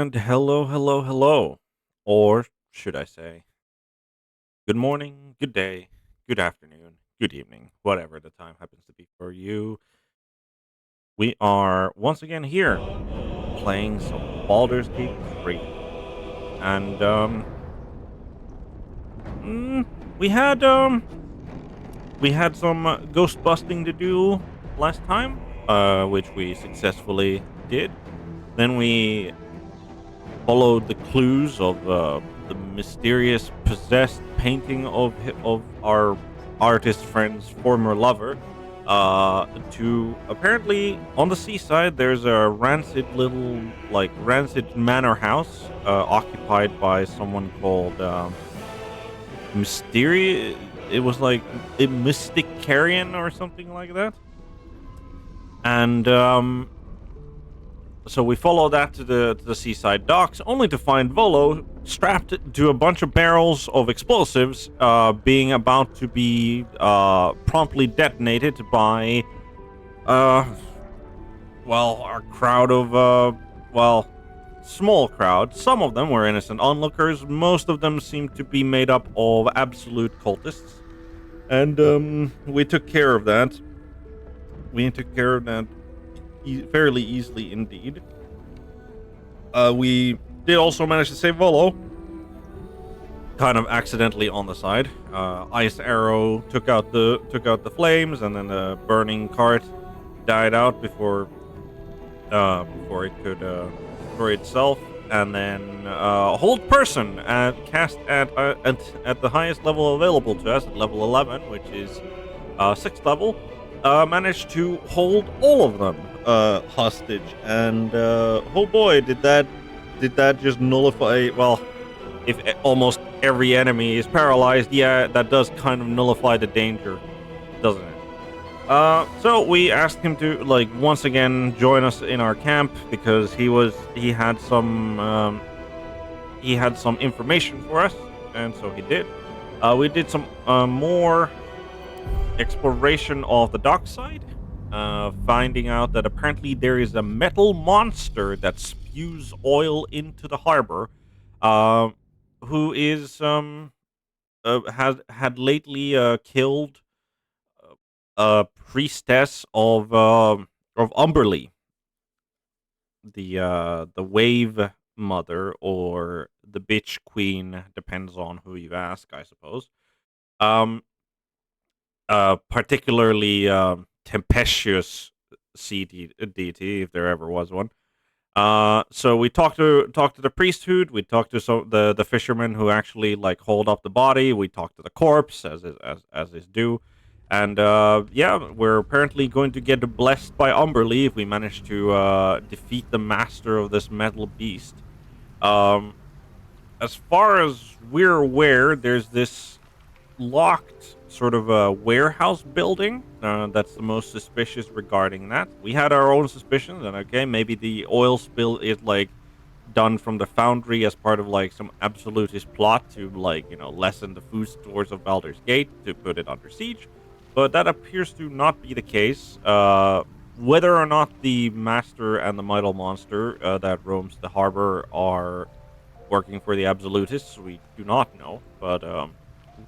And hello, hello, hello. Or should I say, good morning, good day, good afternoon, good evening, whatever the time happens to be for you. We are once again here playing some Baldur's Gate 3. And mm, we had we had some ghost busting to do last time, which we successfully did. Then we followed the clues of the mysterious possessed painting of our artist friend's former lover. To apparently on the seaside, there's a rancid little like rancid manor house occupied by someone called Mysterious. It was like a Mystic Carrion or something like that, and so we follow that to the seaside docks, only to find Volo strapped to a bunch of barrels of explosives, being about to be promptly detonated by, uh, our crowd of, small crowd. Some of them were innocent onlookers. Most of them seemed to be made up of absolute cultists, and we took care of that. We took care of that fairly easily indeed. We did also manage to save Volo, kind of accidentally on the side. Ice arrow took out the flames, and then the burning cart died out before it could destroy itself. And then hold person cast at the highest level available to us at level 11, which is 6th level, managed to hold all of them hostage. And oh boy, did that just nullify? Well, if almost every enemy is paralyzed, yeah, that does kind of nullify the danger, doesn't it? So we asked him to once again join us in our camp because he had some information for us, and so he did. We did some more exploration of the dockside, finding out that apparently there is a metal monster that spews oil into the harbor, uh, who is had lately killed a priestess of Umberly, the wave mother or the bitch queen, depends on who you ask, I suppose. Um, Particularly tempestuous deity, if there ever was one. So we talked to the priesthood. We talked to the fishermen who actually hold up the body. We talked to the corpse as is due, and yeah, we're apparently going to get blessed by Umberly if we manage to defeat the master of this metal beast. Um, as far as we're aware, there's this locked sort of a warehouse building. That's the most suspicious regarding that. We had our own suspicions, and okay, maybe the oil spill is done from the foundry as part of some absolutist plot to lessen the food stores of Baldur's Gate to put it under siege. But that appears to not be the case. Whether or not the master and the metal monster that roams the harbor are working for the absolutists, we do not know. But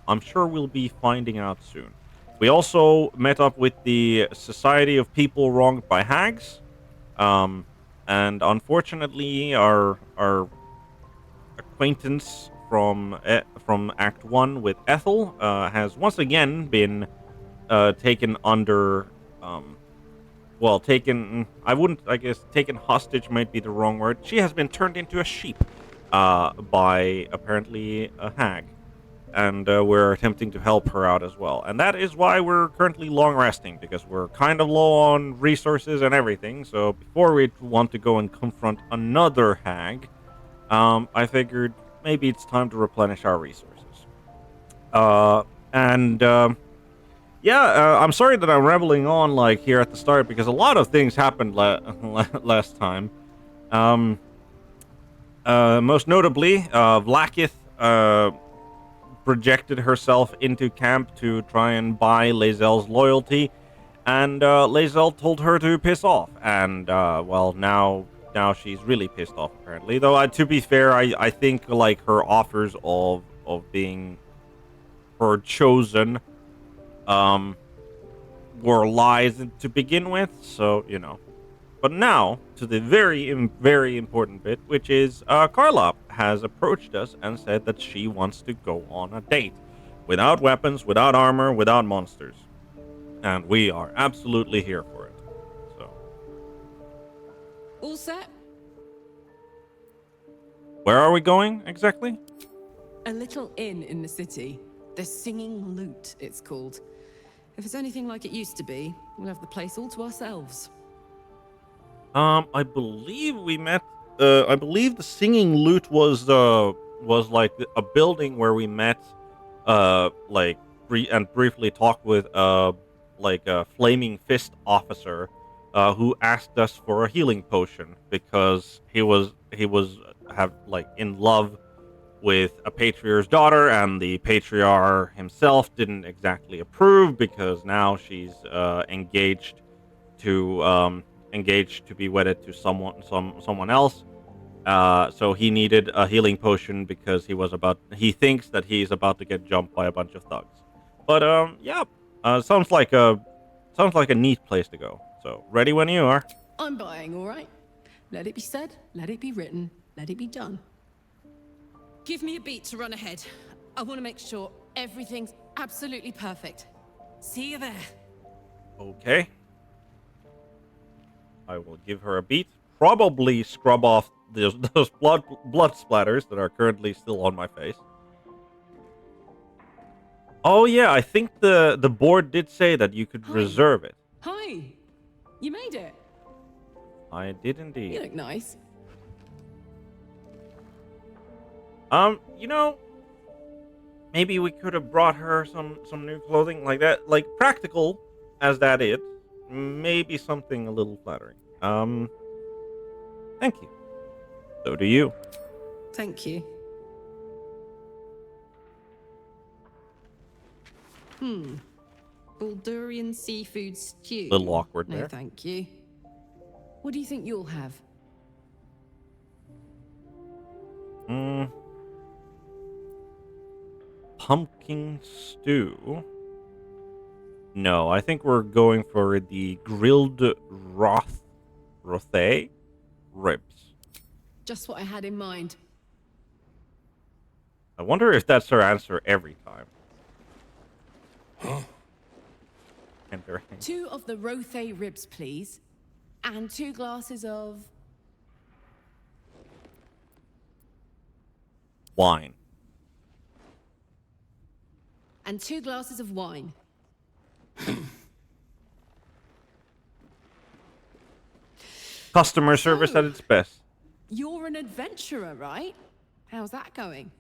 I'm sure we'll be finding out soon. We also met up with the Society of People Wronged by Hags, um, and unfortunately, our acquaintance from Act One with Ethel has once again been taken under. Taken. I wouldn't. I guess taken hostage might be the wrong word. She has been turned into a sheep by apparently a hag, and we're attempting to help her out as well. And that is why we're currently long resting, because we're kind of low on resources and everything. So before we want to go and confront another hag, I figured maybe it's time to replenish our resources. And Yeah, I'm sorry that I'm rambling on here at the start because a lot of things happened last time. Um, Most notably, Vlaakith projected herself into camp to try and buy Lae'zel's loyalty, and Lae'zel told her to piss off. And now now she's really pissed off. Apparently, though, to be fair, I think like her offers of being her chosen um were lies to begin with. So But now to the very important bit, which is Carla has approached us and said that she wants to go on a date without weapons, without armor, without monsters, and we are absolutely here for it. So, All set? where are we going exactly? A little inn in the city. The Singing Lute, it's called. If it's anything like it used to be, we'll have the place all to ourselves. I believe we met. I believe the Singing Lute was like a building where we met. Like briefly talked with like a flaming fist officer, who asked us for a healing potion because he was have like in love with a patriarch's daughter, and the patriarch himself didn't exactly approve because now she's to engaged to be wedded to someone else. So he needed a healing potion because he thinks that he's about to get jumped by a bunch of thugs. But yeah, sounds like a neat place to go. So ready when you are. I'm buying, all right? Let it be said, let it be written, let it be done. Give me a beat to run ahead. I want to make sure everything's absolutely perfect. See you there. Okay. I will give her a beat. Probably scrub off those blood splatters that are currently still on my face. Oh yeah, I think the board did say that you could Hi. reserve it. Hi. You made it. I did indeed. You look nice. You know, maybe we could have brought her some new clothing like that, like practical as that is. Maybe something a little flattering. Thank you. So do you. Thank you. Baldurian seafood stew. Little awkward No, there. thank you. What do you think you'll have? Pumpkin stew. No, I think we're going for the grilled rothe ribs. Just what I had in mind. I wonder if that's her answer every time. Enter. 2 of the rothe ribs, please. And 2 glasses of... Wine. And 2 glasses of wine. Customer service at its best. You're an adventurer, right? How's that going?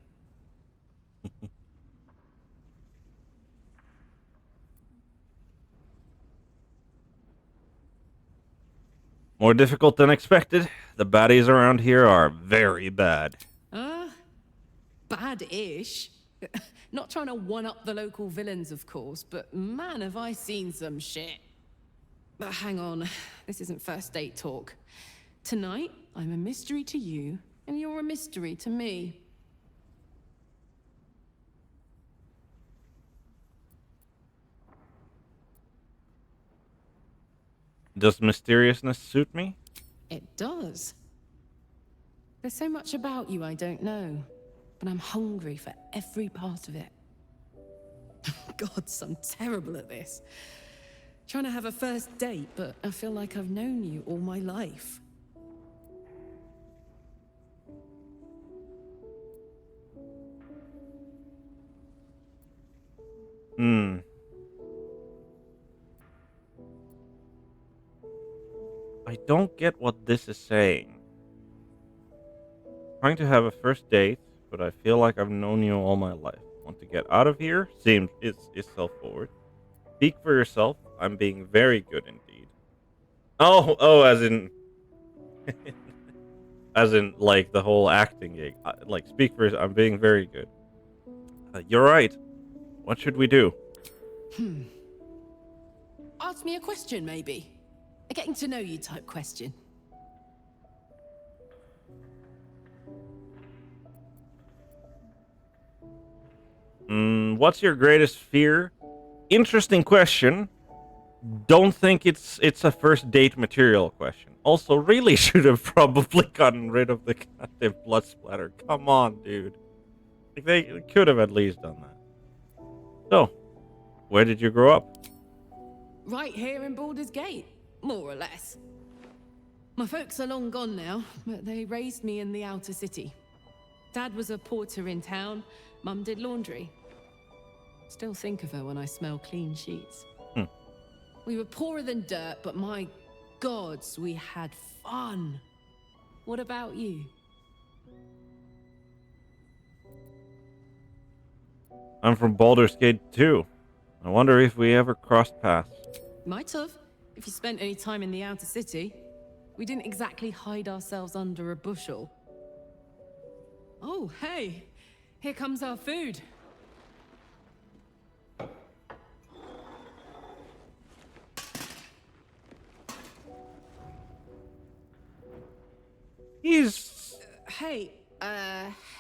More difficult than expected. The baddies around here are very bad. Bad-ish. Not trying to one-up the local villains, of course, but man, have I seen some shit. But hang on, this isn't first date talk. Tonight, I'm a mystery to you, and you're a mystery to me. Does mysteriousness suit me? It does. There's so much about you I don't know, but I'm hungry for every part of it. God, I'm terrible at this. Trying to have a first date, but I feel like I've known you all my life. I don't get what this is saying. Trying to have a first date, but I feel like I've known you all my life. Want to get out of here? Seems it's self-forward. Speak for yourself. I'm being very good indeed. Oh, as in like the whole acting gig. Like speak for yourself. I'm being very good. You're right. What should we do? Ask me a question, maybe. A getting to know you type question. What's your greatest fear? Interesting question. Don't think it's a first date material question. Also, really should have probably gotten rid of the goddamn blood splatter. Come on, dude. Like they could have at least done that. So, where did you grow up? Right here in Baldur's Gate, more or less. My folks are long gone now, but they raised me in the outer city. Dad was a porter in town, Mum did laundry. Still think of her when I smell clean sheets. We were poorer than dirt, but my gods, we had fun. What about you? I'm from Baldur's Gate too. I wonder if we ever crossed paths. Might have, if you spent any time in the outer city. We didn't exactly hide ourselves under a bushel. Oh, hey, here comes our food. Hey,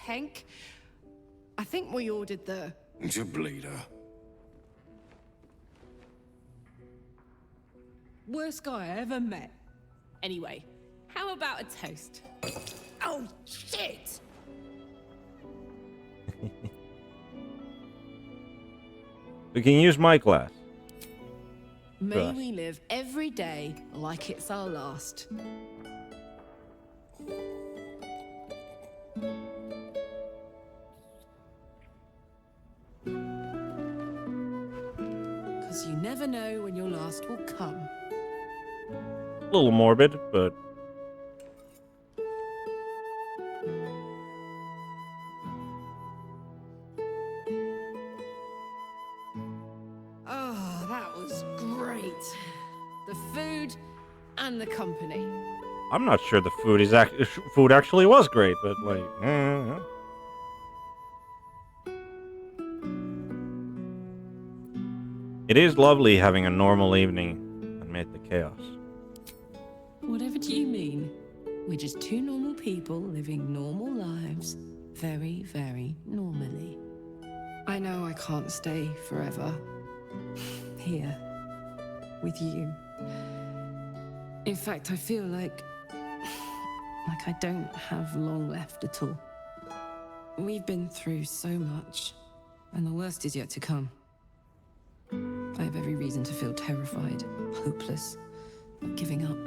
Henk. I think we ordered the... To bleeder. worst guy I ever met. Anyway, how about a toast? Oh, shit! We can use my glass. May we live every day like it's our last. Because you never know when your last will come. A little morbid, but... Oh, that was great. The food and the company. I'm not sure the food actually was great, but like... It is lovely having a normal evening amid the chaos. Whatever do you mean? We're just two normal people living normal lives, very, very normally. I know I can't stay forever. Here. With you. In fact, I feel like I don't have long left at all. We've been through so much, and the worst is yet to come. I have every reason to feel terrified, hopeless, not giving up.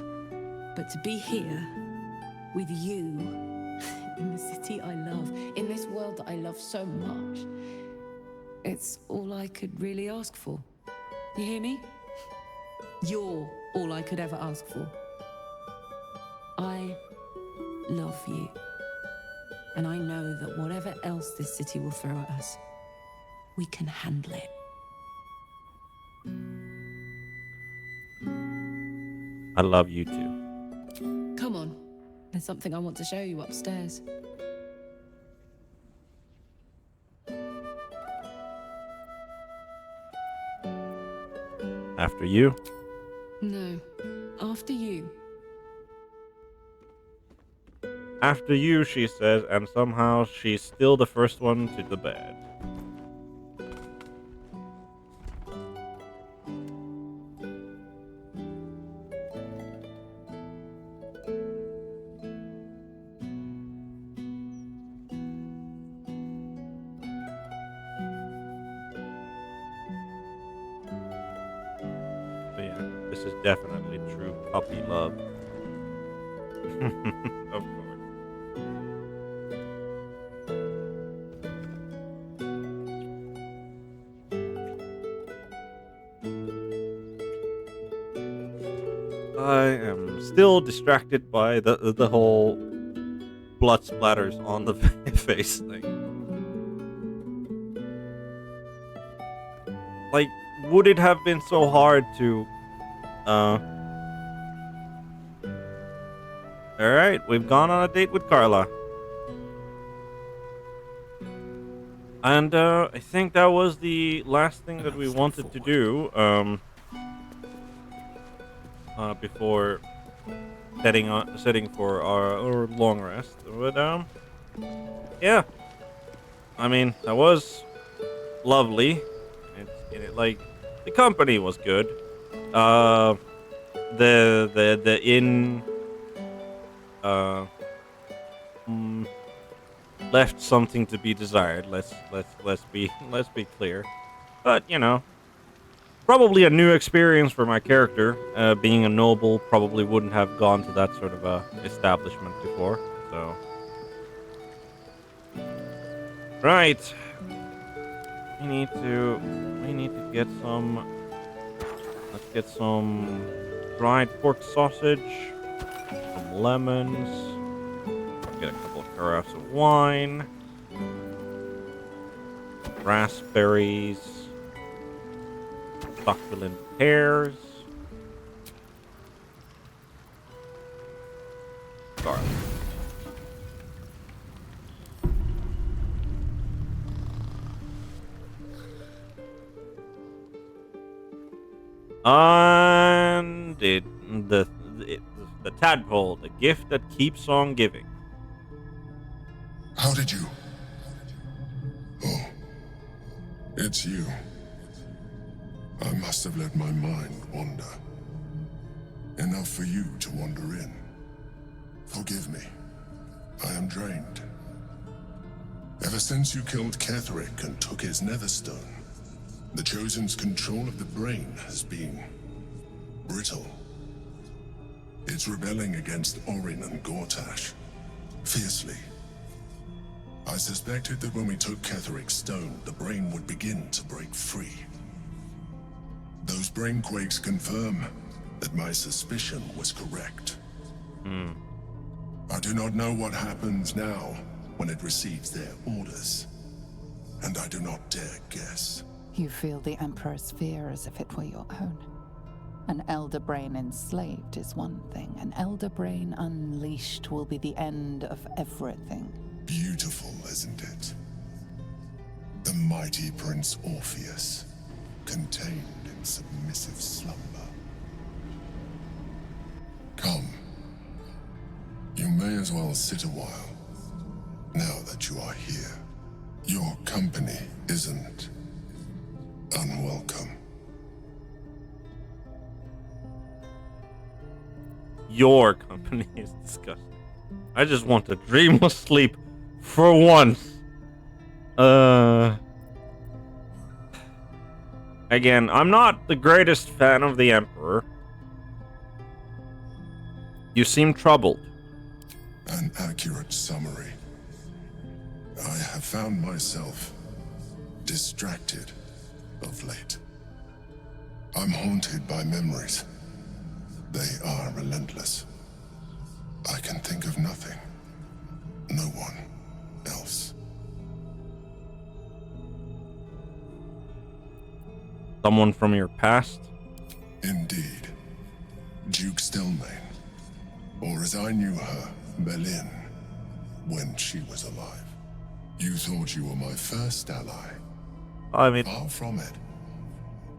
But to be here, with you, in the city I love, in this world that I love so much, it's all I could really ask for. You hear me? You're all I could ever ask for. I love you. And I know that whatever else this city will throw at us, we can handle it. I love you too. Come on. There's something I want to show you upstairs. After you? No. After you. After you, she says, and somehow she's still the first one to the bed. But yeah, this is definitely true puppy love. Of course. I am still distracted by the whole blood splatters on the face thing. Like, would it have been so hard to Alright, we've gone on a date with Carla. And I think that was the last thing that we wanted to do before setting for our long rest. But yeah, I mean that was lovely. Like the company was good. Uh, the inn uh mm, left something to be desired. Let's be clear. But you know, probably a new experience for my character. Being a noble, probably wouldn't have gone to that sort of establishment before. So right, we need to get some. Let's get some dried pork sausage, some lemons. Get a couple of carafes of wine, raspberries, succulent pears, garlic. And it, the tadpole, the gift that keeps on giving. How did you? Oh, it's you. I must have let my mind wander. Enough for you to wander in. Forgive me. I am drained. Ever since you killed Ketheric and took his netherstone, the Chosen's control of the brain has been brittle. It's rebelling against Orin and Gortash, fiercely. I suspected that when we took Ketheric's stone, the brain would begin to break free. Those brainquakes confirm that my suspicion was correct. I do not know what happens now when it receives their orders, and I do not dare guess. You feel the Emperor's fear as if it were your own. An elder brain enslaved is one thing. An elder brain unleashed will be the end of everything. Beautiful, isn't it? The mighty Prince Orpheus, contained in submissive slumber. Come. You may as well sit a while, now that you are here. Your company isn't unwelcome. Your company is disgusting. I just want to dreamless sleep for once. Again, I'm not the greatest fan of the Emperor. You seem troubled. An accurate summary. I have found myself distracted of late. I'm haunted by memories. They are relentless. I can think of nothing. No one else. Someone from your past? Indeed. Duke Stelmane. Or as I knew her, Baldur, when she was alive. You thought you were my first ally. I mean, Far from it.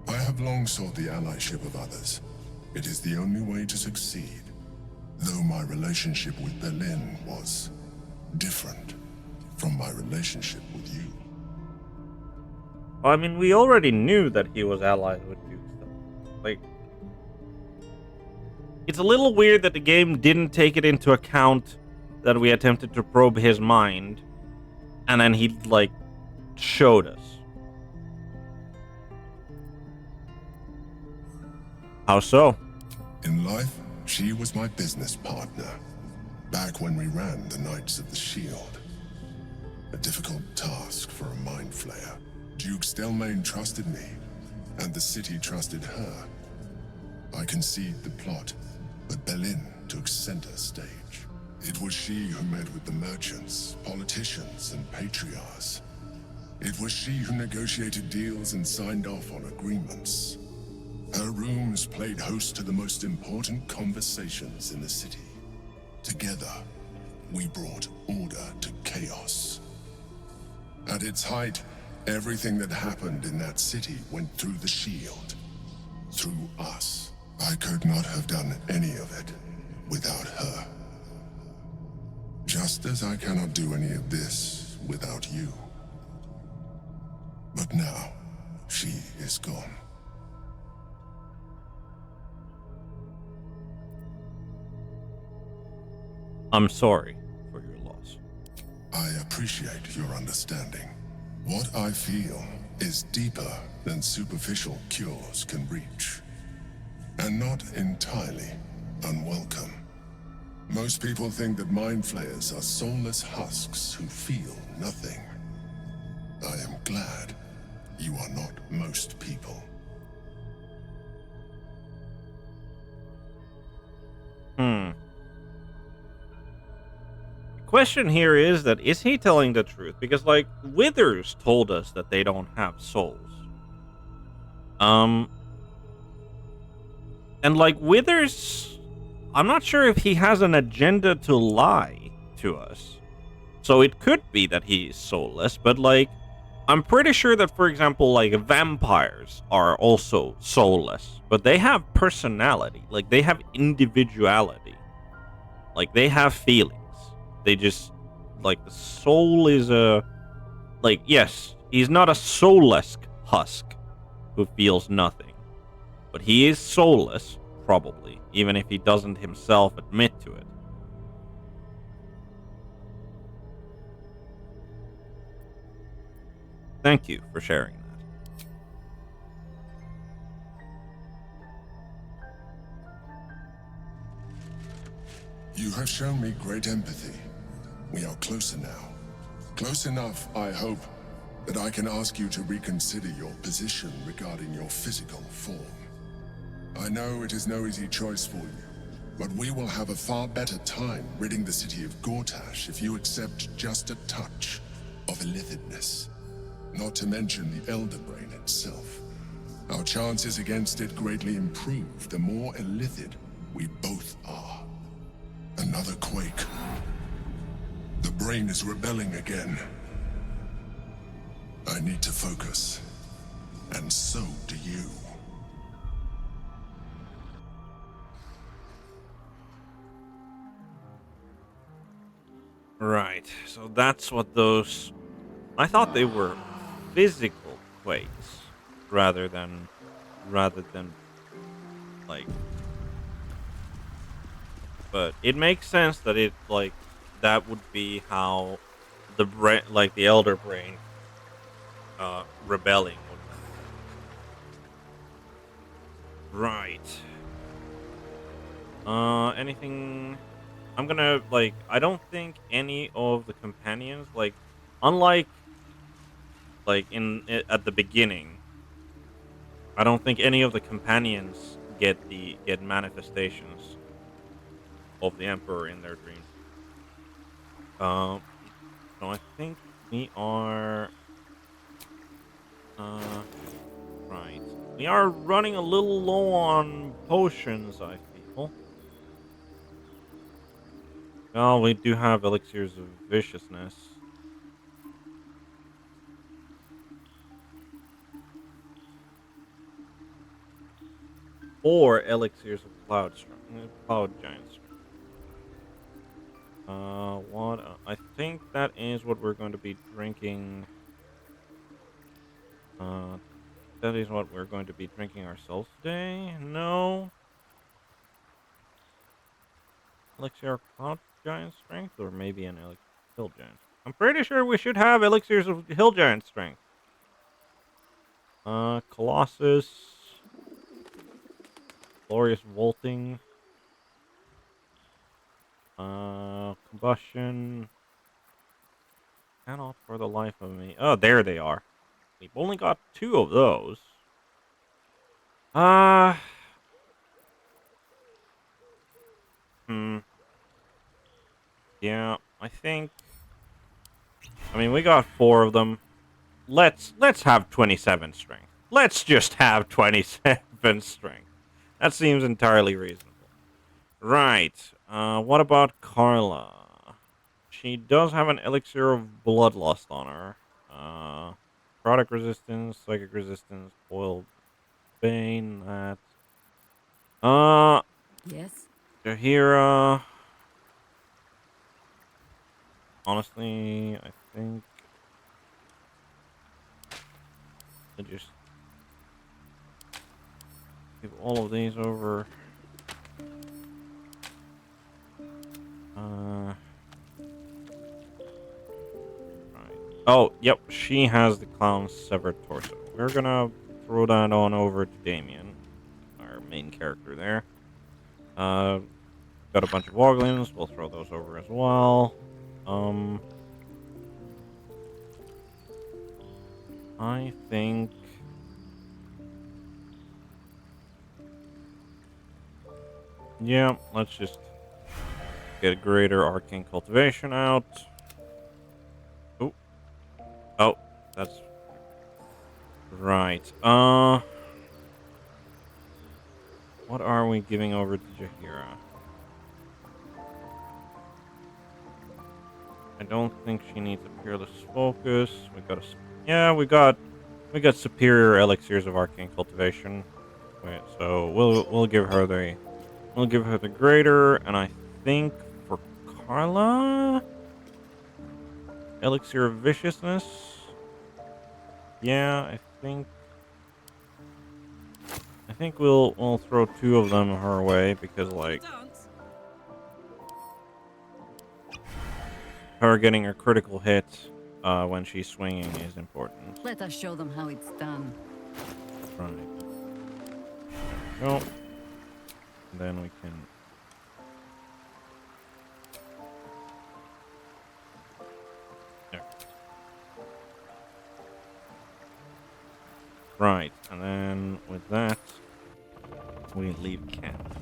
I have long sought the allyship of others. It is the only way to succeed. Though my relationship with Baldur was different from my relationship with you. I mean, we already knew that he was allied with you. So, like, it's a little weird that the game didn't take it into account that we attempted to probe his mind, and then he, like, showed us. How so? In life, she was my business partner. Back when we ran the Knights of the Shield. A difficult task for a mind flayer. Duke Stelmane trusted me, and the city trusted her. I conceived the plot, but Baldur took center stage. It was she who met with the merchants, politicians, and patriarchs. It was she who negotiated deals and signed off on agreements. Her rooms played host to the most important conversations in the city. Together, we brought order to chaos. At its height, everything that happened in that city went through the shield. Through us. I could not have done any of it without her. Just as I cannot do any of this without you. But Now, she is gone. I'm sorry for your loss. I appreciate your understanding. What I feel is deeper than superficial cures can reach, and not entirely unwelcome. Most people think that mind flayers are soulless husks who feel nothing. I am glad you are not most people. The question here is he telling the truth? Because like Withers told us that they don't have souls. Um and like Withers, I'm not sure if he has an agenda to lie to us. So it could be that he is soulless, but like I'm pretty sure that, for example, like vampires are also soulless, but they have personality. Like they have individuality. Like they have feelings. They just like the soul is a like yes, he's not a soulless husk who feels nothing, but he is soulless probably, even if he doesn't himself admit to it. Thank you for sharing that. You have shown me great empathy. We are closer now. Close enough, I hope, that I can ask you to reconsider your position regarding your physical form. I know it is no easy choice for you, but we will have a far better time ridding the city of Gortash if you accept just a touch of illithidness. Not to mention the Elder Brain itself. Our chances against it greatly improve the more illithid we both are. Another quake. The brain is rebelling again. I need to focus. And so do you. Right. So that's what those I thought they were physical quakes rather than like but it makes sense that it like that would be how the brain like the elder brain rebelling would right. Anything I'm gonna like I don't think any of the companions unlike at the beginning, I don't think any of the companions get manifestations of the emperor in their dreams. Um so I think we are uh right. We are running a little low on potions, I feel. Oh, we do have elixirs of viciousness. Or elixirs of cloud strength, cloud giant strength. What? I think that is what we're going to be drinking. Uh, that is what we're going to be drinking ourselves today. No, elixir of cloud giant strength, or maybe an elixir of hill giant. I'm pretty sure we should have elixirs of hill giant strength. Colossus, glorious vaulting, combustion. Cannot for the life of me. Oh, there they are. We've only got 2 of those. Uh, hmm. Yeah, I think. I mean, we got 4 of them. Let's have 27 strength. Let's just have 27 strength. That seems entirely reasonable. Right. What about Carla? She does have an elixir of bloodlust on her. Product resistance, psychic resistance, coiled bane. That. Uh, Yes? Jahira. Honestly, I think I just give all of these over. Right. Oh, yep. She has the clown's severed torso. We're gonna throw that on over to Damien, our main character there. Got a bunch of Woglins. We'll throw those over as well. I think. Yeah, let's just get a greater arcane cultivation out. Oh, oh, that's right. What are we giving over to Jaheira? I don't think she needs a peerless focus. We got superior elixirs of arcane cultivation. Wait, so we'll give her the greater, and I think for Carla, elixir of viciousness. Yeah, I think we'll throw 2 of them her way because like her getting a critical hit when she's swinging is important. Let us show them how it's done. Right. Go. And then we can. There. Right, and then with that, we leave camp.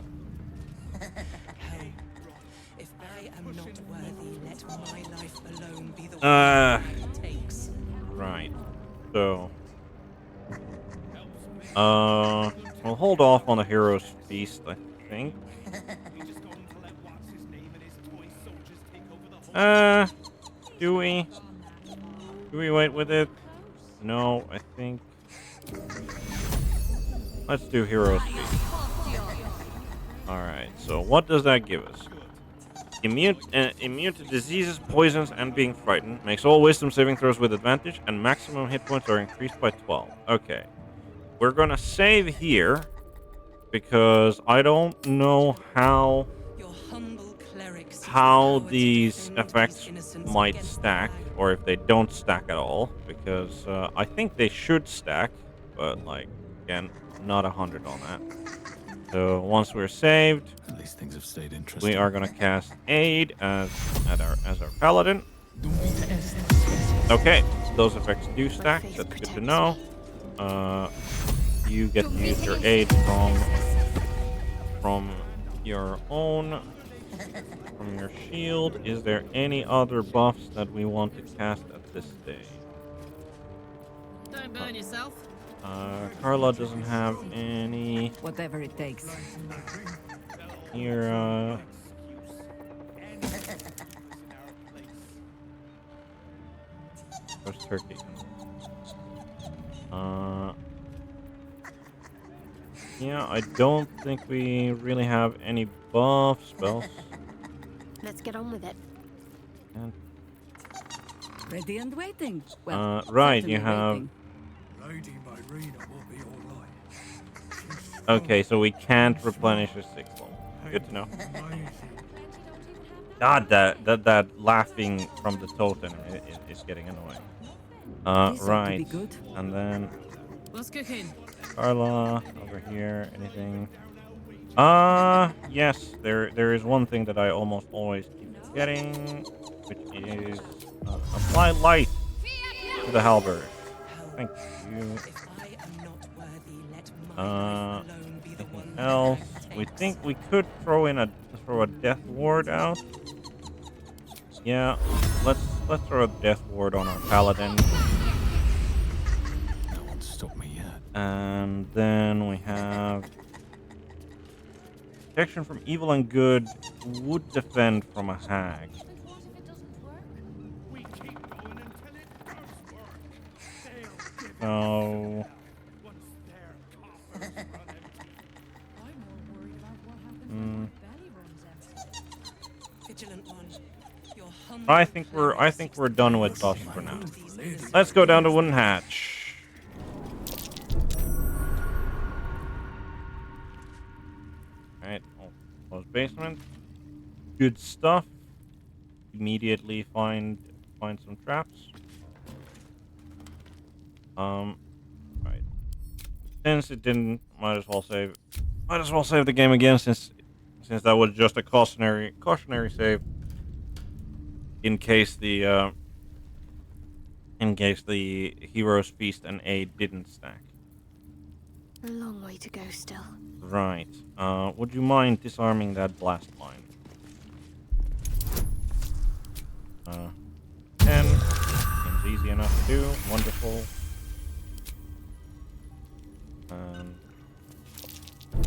If I am not worthy, let my life alone be the one it takes. Right. So, we'll hold off on the hero's feast, I think. Do we? Do we wait with it? No, I think. Let's do hero's feast. Alright, so what does that give us? Immune to diseases, poisons, and being frightened. Makes all wisdom saving throws with advantage, and maximum hit points are increased by 12. Okay. We're gonna save here, because I don't know how these effects might stack, or if they don't stack at all, because I think they should stack, but like, again, not 100 on that. So once we're saved, at least things have stayed interesting. we are gonna cast Aid as our Paladin. Okay, those effects do stack. That's good to know. You get to use your Aid from your own, from your shield. Is there any other buffs that we want to cast at this stage? Don't burn yourself. Carla doesn't have any. Whatever it takes. Here, where's Turkey? Yeah, I don't think we really have any buff spells. Let's get on with it. And, Ready and waiting. Well, right, you certainly have. waiting. Lady Myrina will be all right. Okay, so we can't replenish a 6th level. Good to know. God, that laughing from the totem is getting annoying. This ought to be Right, good. and then What's cooking? Carla over here. Anything? Yes. There is one thing that I almost always keep forgetting, which is apply light to the halberd. Thank you. Anything else? We think we could throw a death ward out. Yeah, let's throw a death ward on our paladin. No one's stopped me yet. And then we have protection from evil and good would defend from a hag. So I think we're done with buffs for now. Let's go down to Wooden Hatch. basement. Good stuff. Immediately find some traps. Right. Since it didn't, might as well save. Might as well save the game again since that was just a cautionary save in case the hero's feast and aid didn't stack. A long way to go still. Right. Would you mind disarming that blast mine? 10. Seems easy enough to do. Wonderful.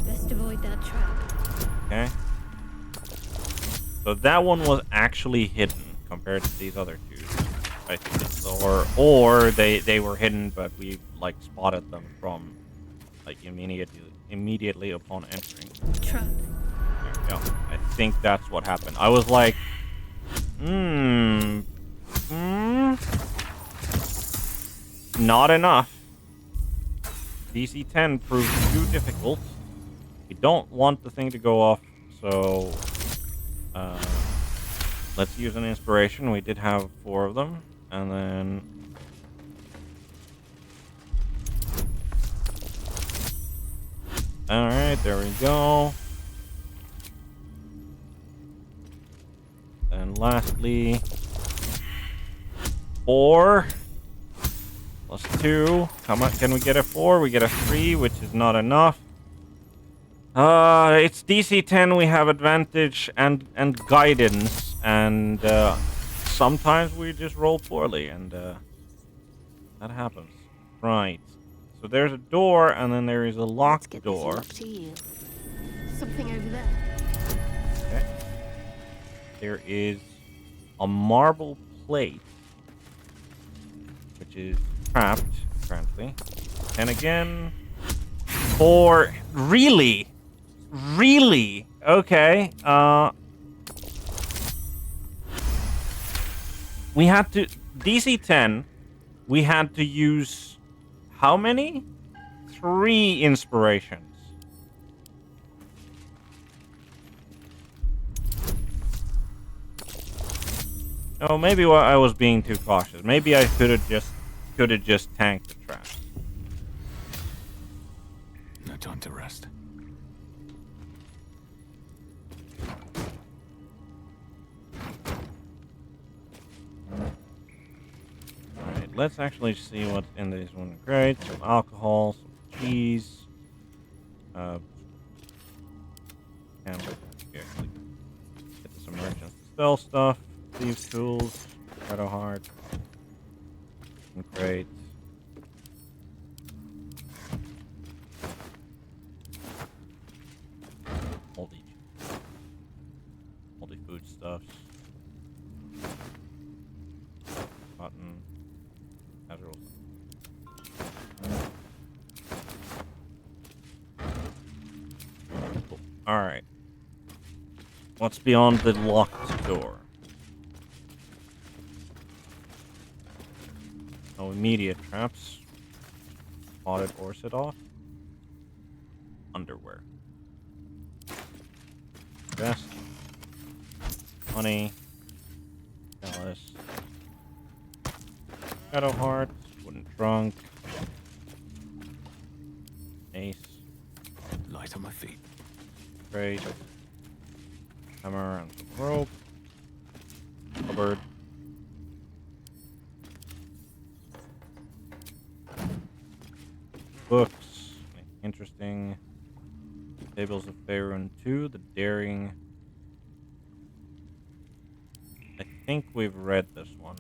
Best avoid that trap. Okay. So that one was actually hidden compared to these other two. I think or they were hidden, but we like spotted them from like immediately upon entering. Trap. There we go. I think that's what happened. I was like, not enough. DC 10 proved too difficult. We don't want the thing to go off, so let's use an inspiration. We did have 4 of them, and then all right, there we go. And lastly, 4 plus 2. Come on, can we get a 4? We get a 3, which is not enough. It's DC 10. We have advantage and guidance, and sometimes we just roll poorly, and that happens. Right. So there's a door, and then there is a locked door. To you. Something over there. Okay. There is a marble plate, which is trapped currently. And again, 4. Really? Okay. We had to DC 10. We had to use how many? 3 inspirations. Oh, maybe I was being too cautious. Maybe I could have just tanked the traps. No time to rest. Alright, let's actually see what's in these one crates. Some alcohol, some cheese. And we actually get some merchants to sell stuff. Thieves' tools, shadow heart, and crate. Moldy foodstuffs. Cotton. Casual. Cool. Alright. What's beyond the locked door? No immediate traps. Spotted or set off. Underwear. Vest. Money. Chalice. Shadow heart. Wooden trunk. Ace. Light on my feet. Crate. Hammer and some rope. Cupboard. Books. Interesting. Tables of Faerun 2. The Daring. I think we've read this one.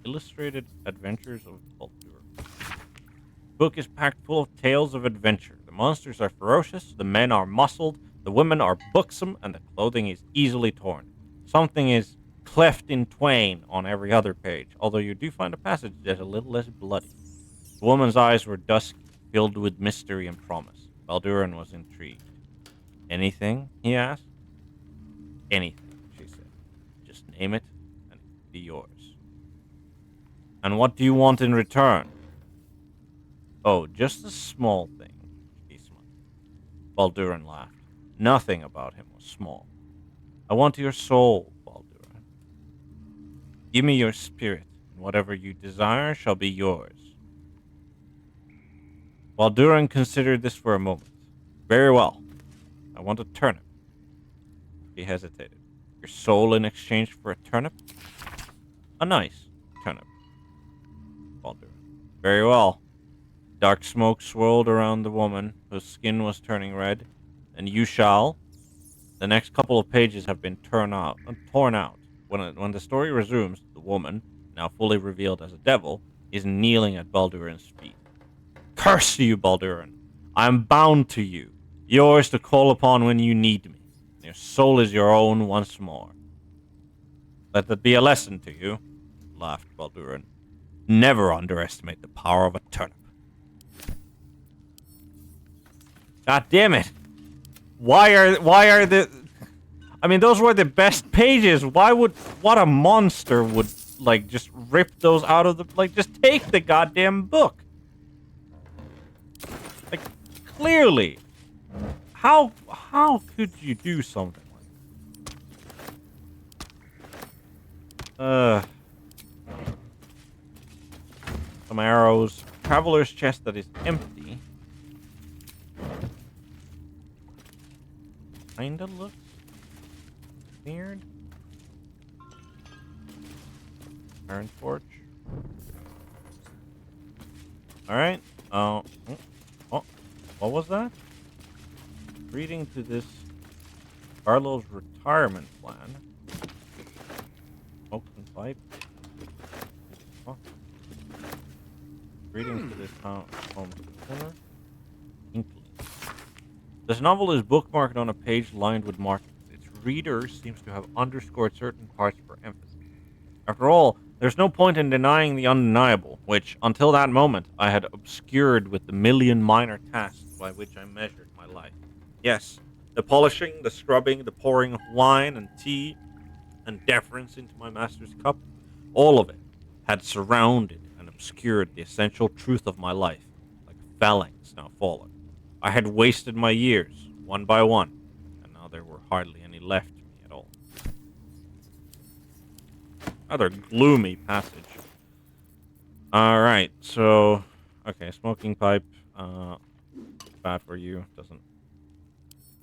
Illustrated Adventures of Baldur. Book is packed full of tales of adventure. The monsters are ferocious, the men are muscled, the women are buxom, and the clothing is easily torn. Something is cleft in twain on every other page, although you do find a passage that's a little less bloody. The woman's eyes were dusky, filled with mystery and promise. Baldurin was intrigued. Anything? He asked. Anything, she said. Just name it, and it'll be yours. And what do you want in return? Oh, just a small thing. He smiled. Balduran laughed. Nothing about him was small. I want your soul, Balduran. Give me your spirit, and whatever you desire shall be yours. Balduran considered this for a moment. Very well. I want a turnip. He hesitated. Your soul in exchange for a turnip? A nice turnip. Baldur. Very well. Dark smoke swirled around the woman, whose skin was turning red. And you shall. The next couple of pages have been torn out. When the story resumes, the woman, now fully revealed as a devil, is kneeling at Balduran's feet. Curse you, Balduran! I am bound to you, yours to call upon when you need me. Your soul is your own once more. Let that be a lesson to you, laughed Balduran. Never underestimate the power of a turnip. God damn it! Why are the... I mean, those were the best pages. What a monster would, like, just rip those out of the... Like, just take the goddamn book. Like, clearly. How could you do something like that? Some arrows. Traveler's chest that is empty. Kinda looks weird. Iron torch. Alright. Oh, what was that? Reading to this Carlo's retirement plan. Smoking pipe. Oh. Reading to this home corner. Inkling. This novel is bookmarked on a page lined with markings. Its reader seems to have underscored certain parts for emphasis. After all, there's no point in denying the undeniable, which, until that moment, I had obscured with the million minor tasks by which I measured my life. Yes, the polishing, the scrubbing, the pouring of wine and tea, and deference into my master's cup, all of it had surrounded and obscured the essential truth of my life, like a phalanx now fallen. I had wasted my years, one by one, and now there were hardly any left to me at all. Rather gloomy passage. Alright, so... Okay, smoking pipe. Bad for you. Doesn't...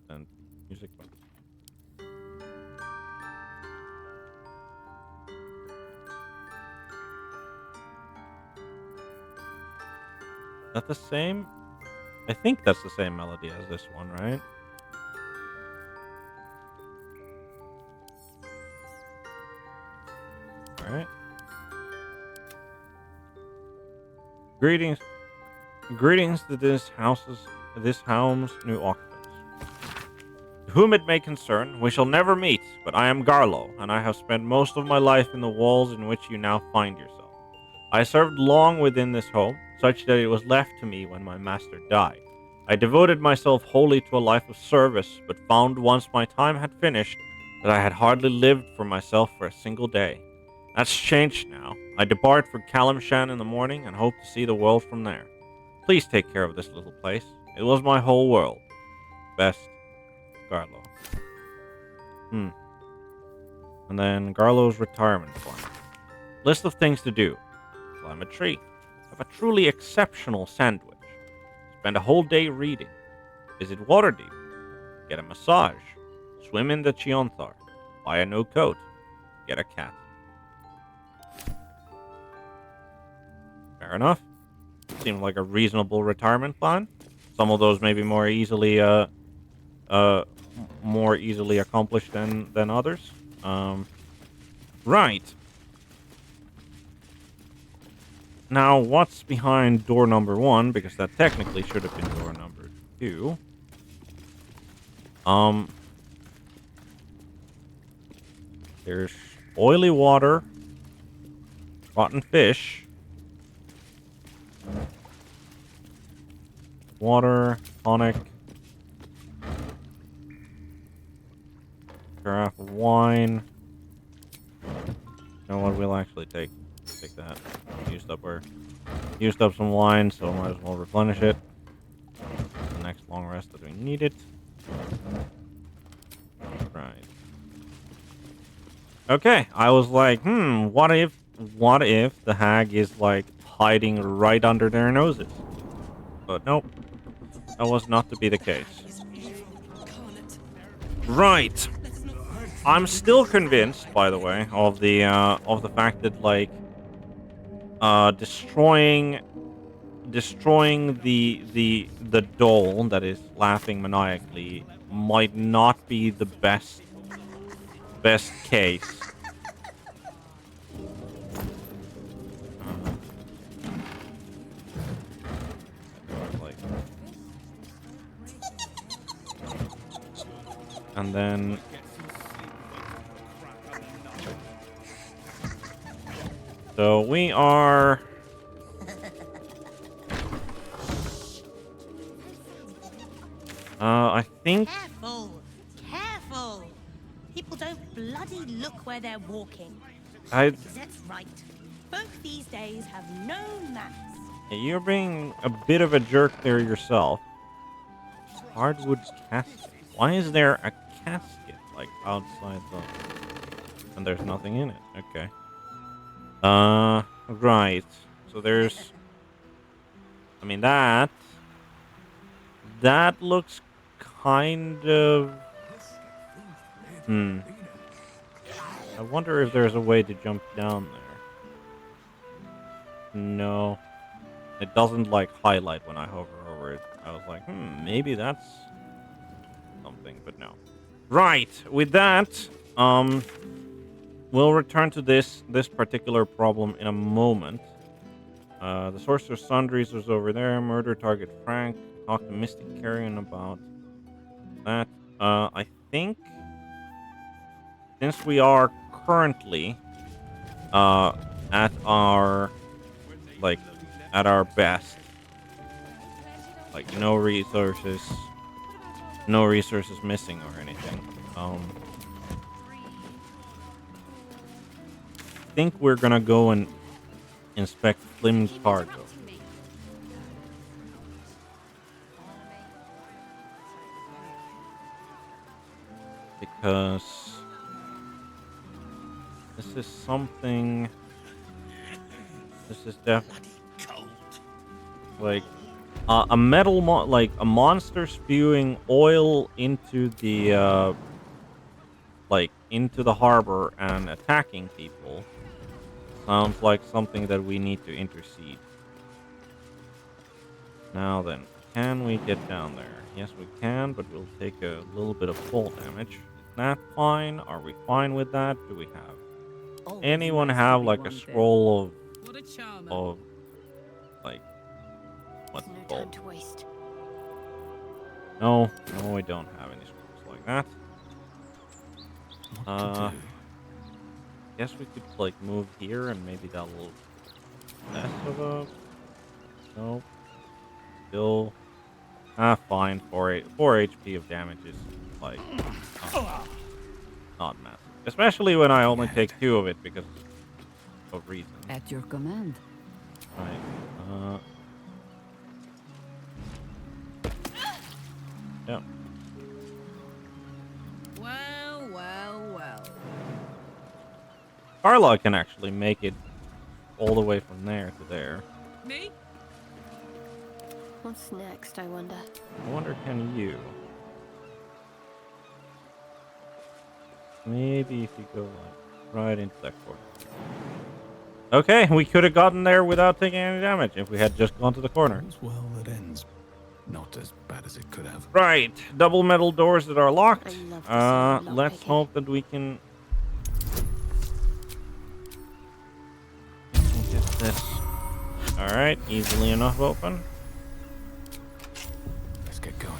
And music. Is that the same? I think that's the same melody as this one, right? Alright. Greetings to this home's new occupants. To whom it may concern, we shall never meet, but I am Garlo, and I have spent most of my life in the walls in which you now find yourself. I served long within this home, such that it was left to me when my master died. I devoted myself wholly to a life of service, but found once my time had finished that I had hardly lived for myself for a single day. That's changed now. I depart for Kalimshan in the morning and hope to see the world from there. Please take care of this little place. It was my whole world. Best, Garlo. And then Garlo's retirement plan. List of things to do. Climb a tree. Have a truly exceptional sandwich. Spend a whole day reading. Visit Waterdeep. Get a massage. Swim in the Chionthar. Buy a new coat. Get a cat. Fair enough. Seemed like a reasonable retirement plan. Some of those may be more easily accomplished than others. Right. Now, what's behind door number 1? Because that technically should have been door number 2. There's oily water, rotten fish, water, tonic, carafe of wine. You know what? We'll actually take that. Used up some wine, so I might as well replenish it. The next Long rest that we needed. Right. Okay, I was like, what if the hag is like hiding right under their noses? But nope, that was not to be the case. Right. I'm still convinced, by the way, of the fact that like destroying the doll that is laughing maniacally might not be the best case. Like, and then so we are. I think. Careful! Careful! People don't bloody look where they're walking. I. That's right. Folk these days have no manners. You're being a bit of a jerk there yourself. Hardwood casket. Why is there a casket like outside the? And there's nothing in it. Okay. Right. So there's. I mean that looks kind of. I wonder if there's a way to jump down there. No. It doesn't like highlight when I hover over it. I was like, maybe that's something, but no. Right. With that, we'll return to this particular problem in a moment. The Sorcerer's Sundries was over there. Murder target Frank. Talk to Mystic Carrion about that. I think since we are currently at our best, like no resources missing or anything. I think we're gonna go and inspect Flim's cargo. Because this is something. This is definitely like a metal like a monster spewing oil into the into the harbor and attacking people. Sounds like something that we need to intercede. Now then, can we get down there? Yes, we can, but we'll take a little bit of fall damage. Is that fine? Are we fine with that? Do we have anyone have like a scroll of like what's it called? Time to waste. No, we don't have any scrolls like that. Guess we could like move here and maybe that will less of a no. Still fine. 4 HP of damage is like not massive. Especially when I only take 2 of it because of reason. At your command. Right. Yeah. Well. Carla can actually make it all the way from there to there. Me? What's next, I wonder? I wonder, can you? Maybe if you go like right into that corner. Okay, we could have gotten there without taking any damage if we had just gone to the corner. All's well that ends. Not as bad as it could have. Right, double metal doors that are locked. I love the sound of Let's lockpicking. hope that we can get this. All right, easily enough open. Let's get going.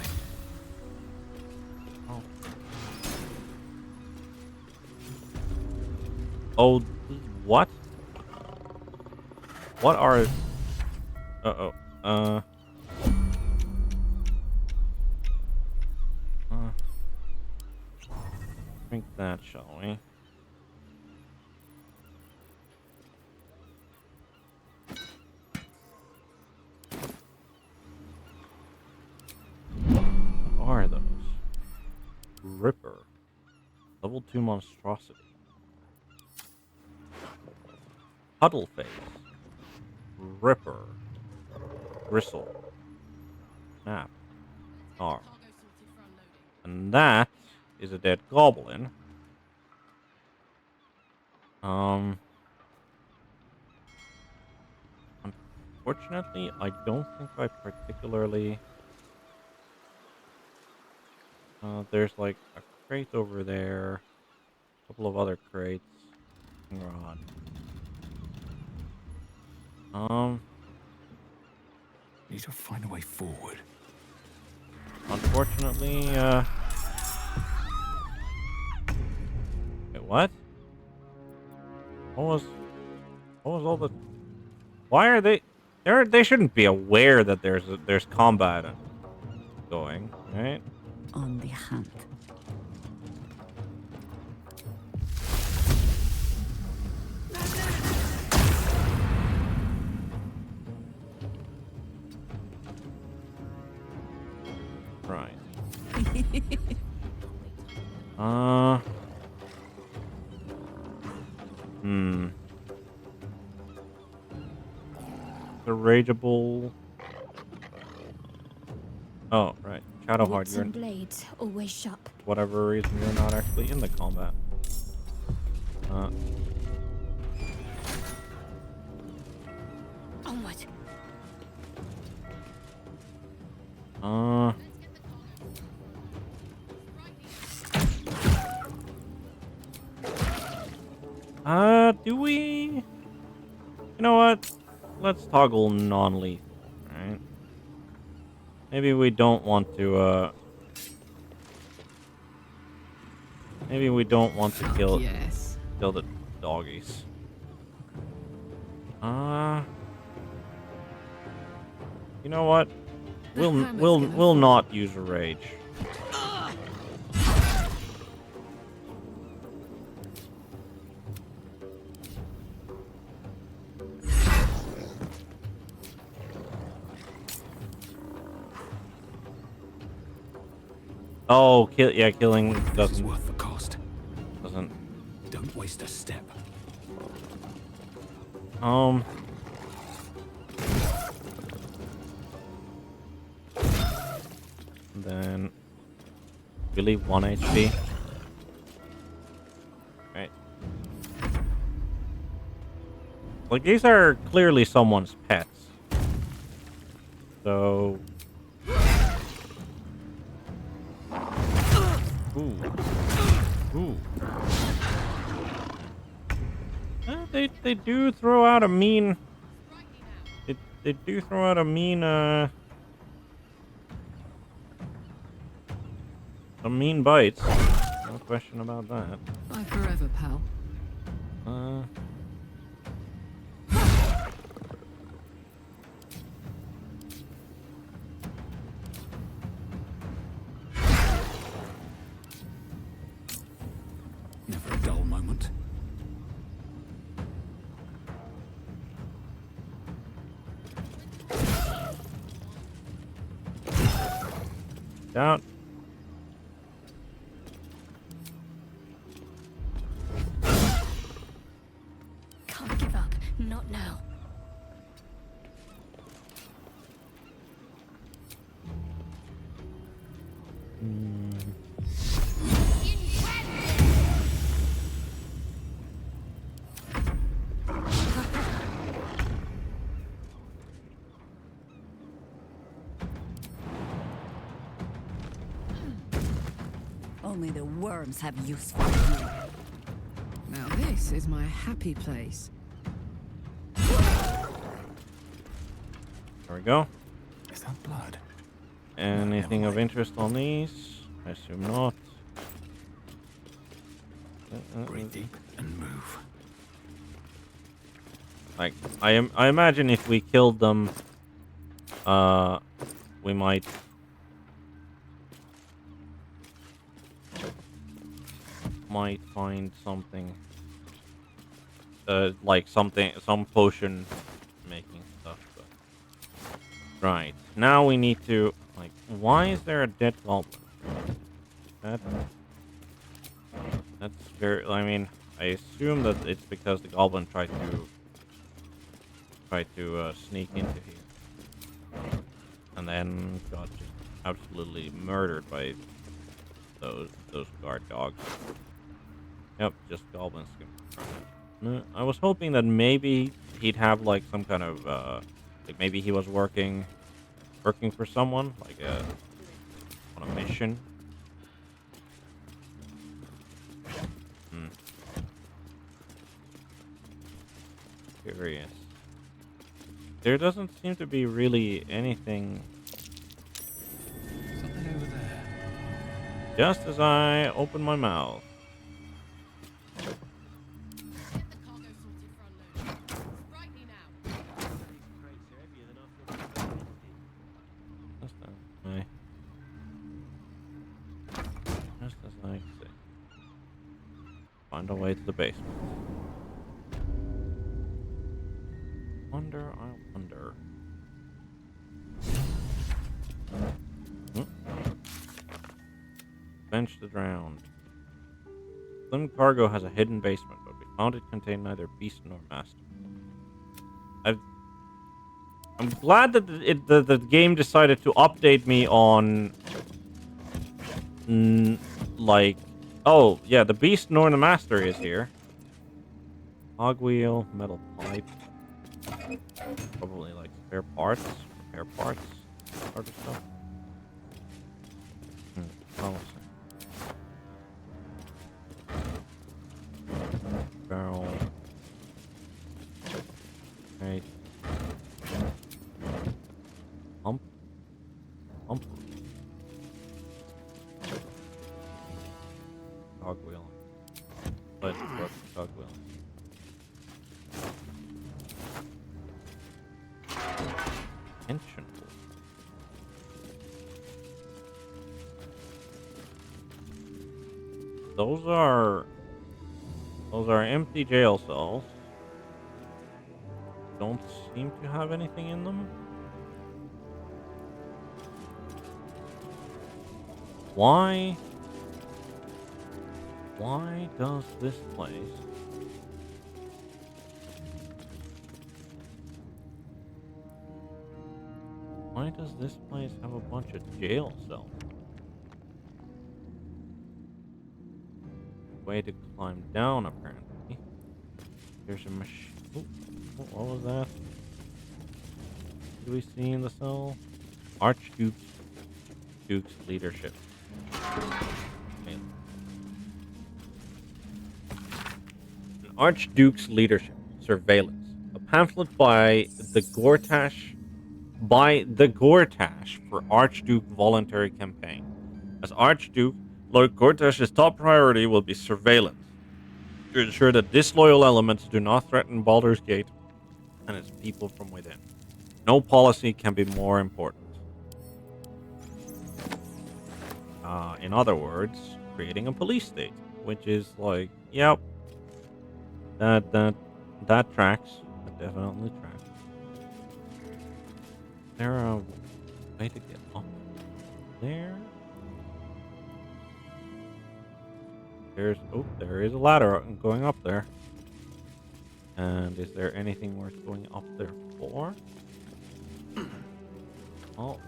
Oh, what? What are? Drink that, shall we? 2 monstrosity. Huddle face. Ripper. Gristle. Snap. Star. And that is a dead goblin. Unfortunately, I don't think I particularly... there's like a crate over there. A couple of other crates. Rod. Need to find a way forward. Unfortunately, wait, what? What was all the... Why are they... They shouldn't be aware that there's combat going, right? On the hunt. Right. The rageable... Oh, right. Shadowheart, you're... blades, always sharp. Whatever reason, you're not actually in the combat. Onward. Do we... You know what? Let's toggle non-lethal, right? Maybe we don't want to, Maybe we don't want to kill the doggies. You know what? We'll not use a rage. Oh, killing This is doesn't worth the cost. doesn't. Don't waste a step. Then we leave 1 HP. Right. Like these are clearly someone's pets. So. Ooh. They do throw out a mean. They do throw out a mean some mean bites. No question about that. Bye forever, pal. Never a dull moment. Down. Can't give up. Not now. Only the worms have use for you. Now this is my happy place. There we go. Is that blood? Anything of interest on these? I assume not. Breathe deep and move. Like I imagine if we killed them, we might find something. Like some potion making stuff. But... Right now we need to Why is there a dead goblin? That That's very. I mean, I assume that it's because the goblin tried to sneak into here, and then got just absolutely murdered by those guard dogs. Yep, just goblins. I was hoping that maybe he'd have like some kind of like maybe he was working for someone like on a mission. Curious. There doesn't seem to be really anything. Something over there. Just as I open my mouth. Just as I say. Find a way to the basement. I wonder. Bench the drowned. Slim cargo has a hidden basement, but we found it contained neither beast nor master. I'm glad that the game decided to update me on like, oh yeah, the beast nor the master is here. Cogwheel, metal pipe. Probably like spare parts, repair parts, sort of stuff. Promising. Barrel. Right. Pump. Cogwheel. Let's work the cogwheel. Tension. Those are empty jail cells. Don't seem to have anything in them. Why does this place have a bunch of jail cells? Way to climb down, apparently. There's a machine. What was that? Do we see in the cell? Archduke's leadership. Okay. An Archduke's leadership. Surveillance. A pamphlet by the Gortash for Archduke voluntary campaign. As Archduke, Lord Gortash's top priority will be surveillance to ensure that disloyal elements do not threaten Baldur's Gate and its people from within. No policy can be more important. In other words, creating a police state, which is like, yep, that tracks. That definitely tracks. Is there a way to get up there? There is a ladder going up there. And is there anything worth going up there for? Oh.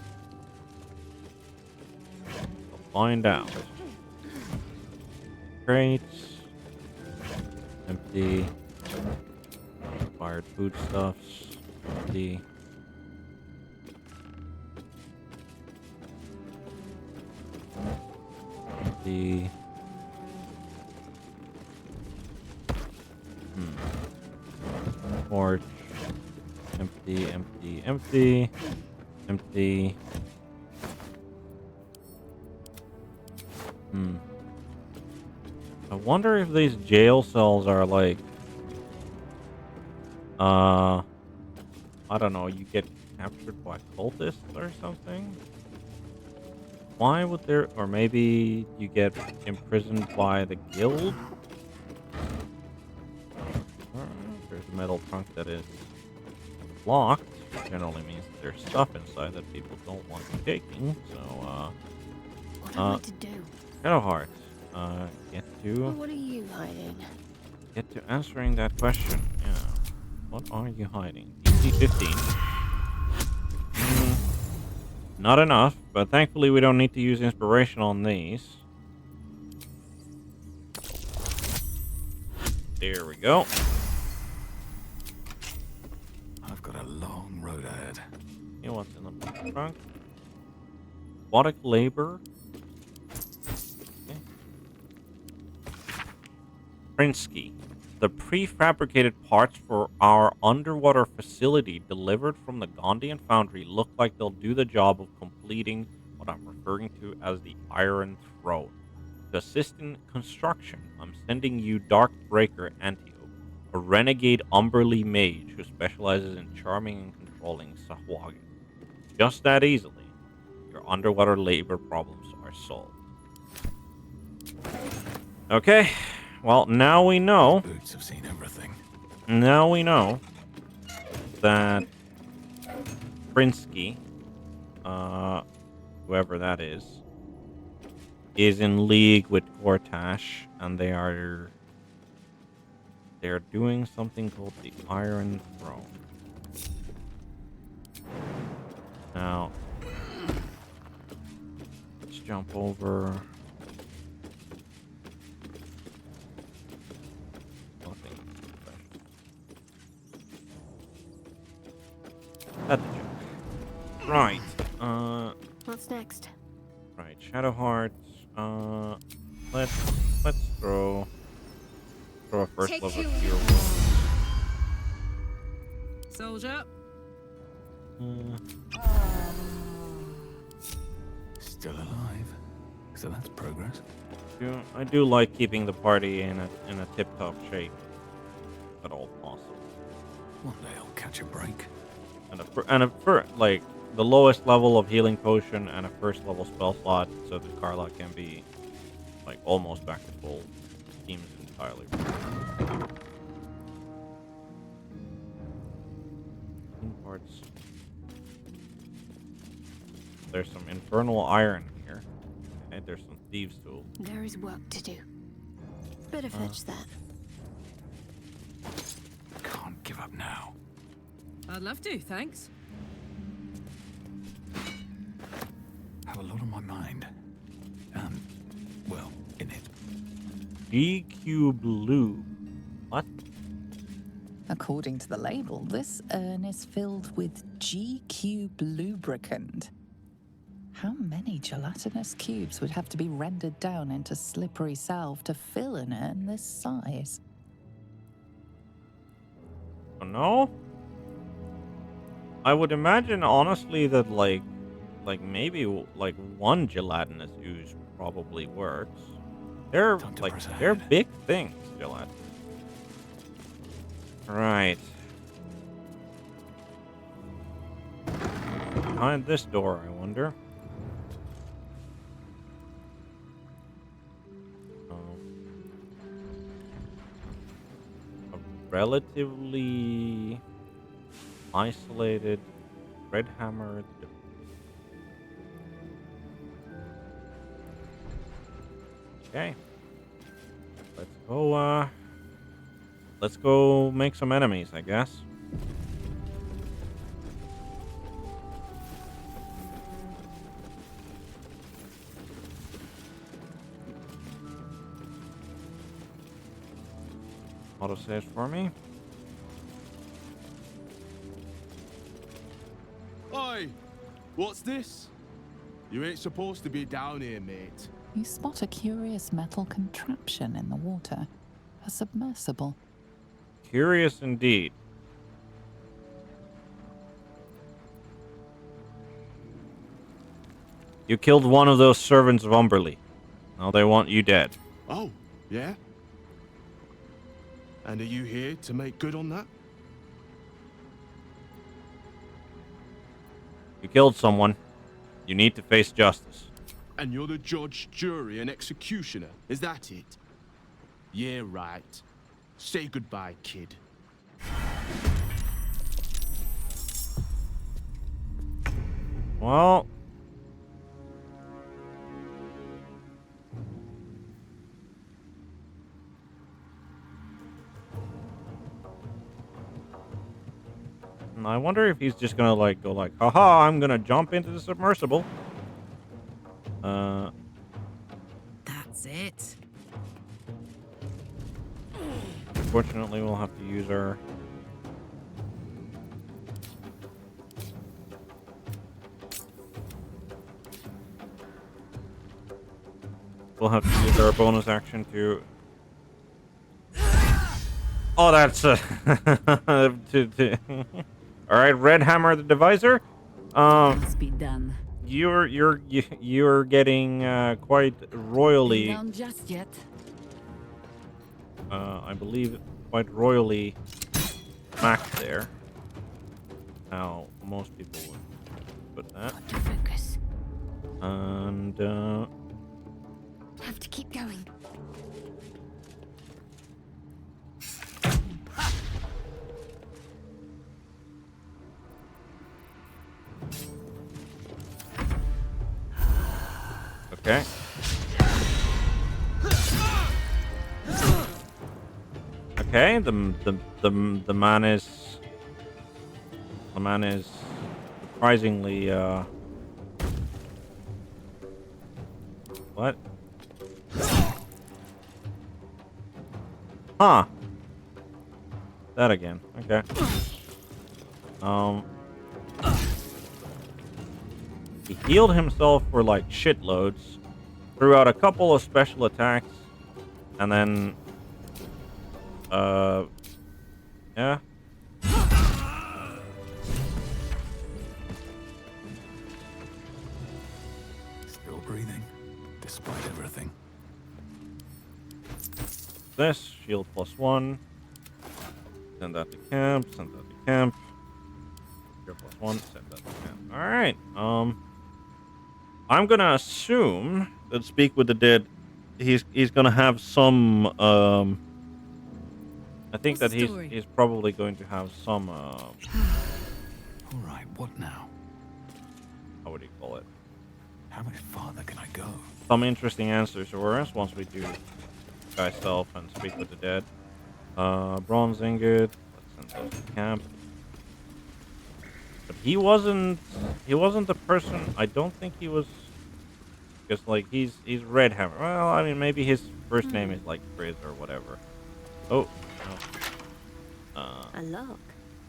We'll find out. Crates. Empty. Fired foodstuffs. Empty. Empty. Torch. Empty. I wonder if these jail cells are like, I don't know, you get captured by cultists or something? Why would there, or maybe you get imprisoned by the guild? There's a metal trunk that is locked. Generally means that there's stuff inside that people don't want taking. So, what am I to do? Shadow Heart. Get Well, to what are you hiding? answering that question. Yeah. What are you hiding? DC 15. Not enough, but thankfully we don't need to use inspiration on these. There we go. I've got a long road ahead. You know what's in the trunk? Aquatic labor. Okay. Prinsky. The prefabricated parts for our underwater facility delivered from the Gondian foundry look like they'll do the job of completing what I'm referring to as the Iron Throne. To assist in construction, I'm sending you Darkbreaker Antiope, a renegade Umberly mage who specializes in charming and controlling Sahwagin. Just that easily, your underwater labor problems are solved. Okay, well, now we know. Boots have seen everything. Now we know that Prinsky, whoever that is in league with Gortash, and they're doing something called the Iron Throne. Now, let's jump over. Nothing special. That's a joke. Right. What's next? Right. Shadow Hearts. Let's throw a first Take level you. cure wounds. Soldier. Still alive. So that's progress. I do like keeping the party in a tip-top shape, at all possible. One day I'll catch a break. And like the lowest level of healing potion and a first level spell slot, so that Carla can be like almost back to full. Seems entirely right. Parts. There's some infernal iron here. Okay, there's some thieves' tools. There is work to do. Better fetch that. Can't give up now. I'd love to, thanks. Have a lot on my mind. And, well, in it. GQ Blue. What? According to the label, this urn is filled with GQ lubricant. How many gelatinous cubes would have to be rendered down into slippery salve to fill an urn this size? Oh, no? I would imagine, honestly, that like maybe like one gelatinous ooze probably works. They're they're big things, gelatinous. Right. Behind this door, I wonder. A relatively isolated red hammered. Okay. Let's go make some enemies, I guess. Autosaves for me. Oi! What's this? You ain't supposed to be down here, mate. You spot a curious metal contraption in the water. A submersible. Curious indeed. You killed one of those servants of Umberly. Now they want you dead. Oh, yeah? And are you here to make good on that? You killed someone. You need to face justice. And you're the judge, jury, and executioner, is that it? Yeah, right. Say goodbye, kid. Well, And I wonder if he's just gonna like go like, haha, I'm gonna jump into the submersible. That's it. Unfortunately, we'll have to use our... We'll have to use our bonus action to... Oh, that's... Alright, Red Hammer the Divisor. Must be done. You're getting quite royally... Ain't done just yet. I believe quite royally smacked there. How most people would put that. Got to focus. And Have to keep going. okay. Okay, the man is surprisingly what? Huh. That again. Okay. He healed himself for like shitloads, threw out a couple of special attacks, and then yeah. Still breathing, despite everything. This shield +1. Send that to camp. Send that to camp. Shield +1. Send that to camp. All right. I'm gonna assume that Speak with the Dead. He's gonna have some. I think What's that the story? he's probably going to have some. All right, what now? How would you call it? How much farther can I go? Some interesting answers for us once we do Guy Self and Speak with the Dead. Bronze ingot. Let's send those to camp. But he wasn't the person. I don't think he was. Because like he's Red Hammer. Well, I mean maybe his first name is like Frizz or whatever. Oh. A lock.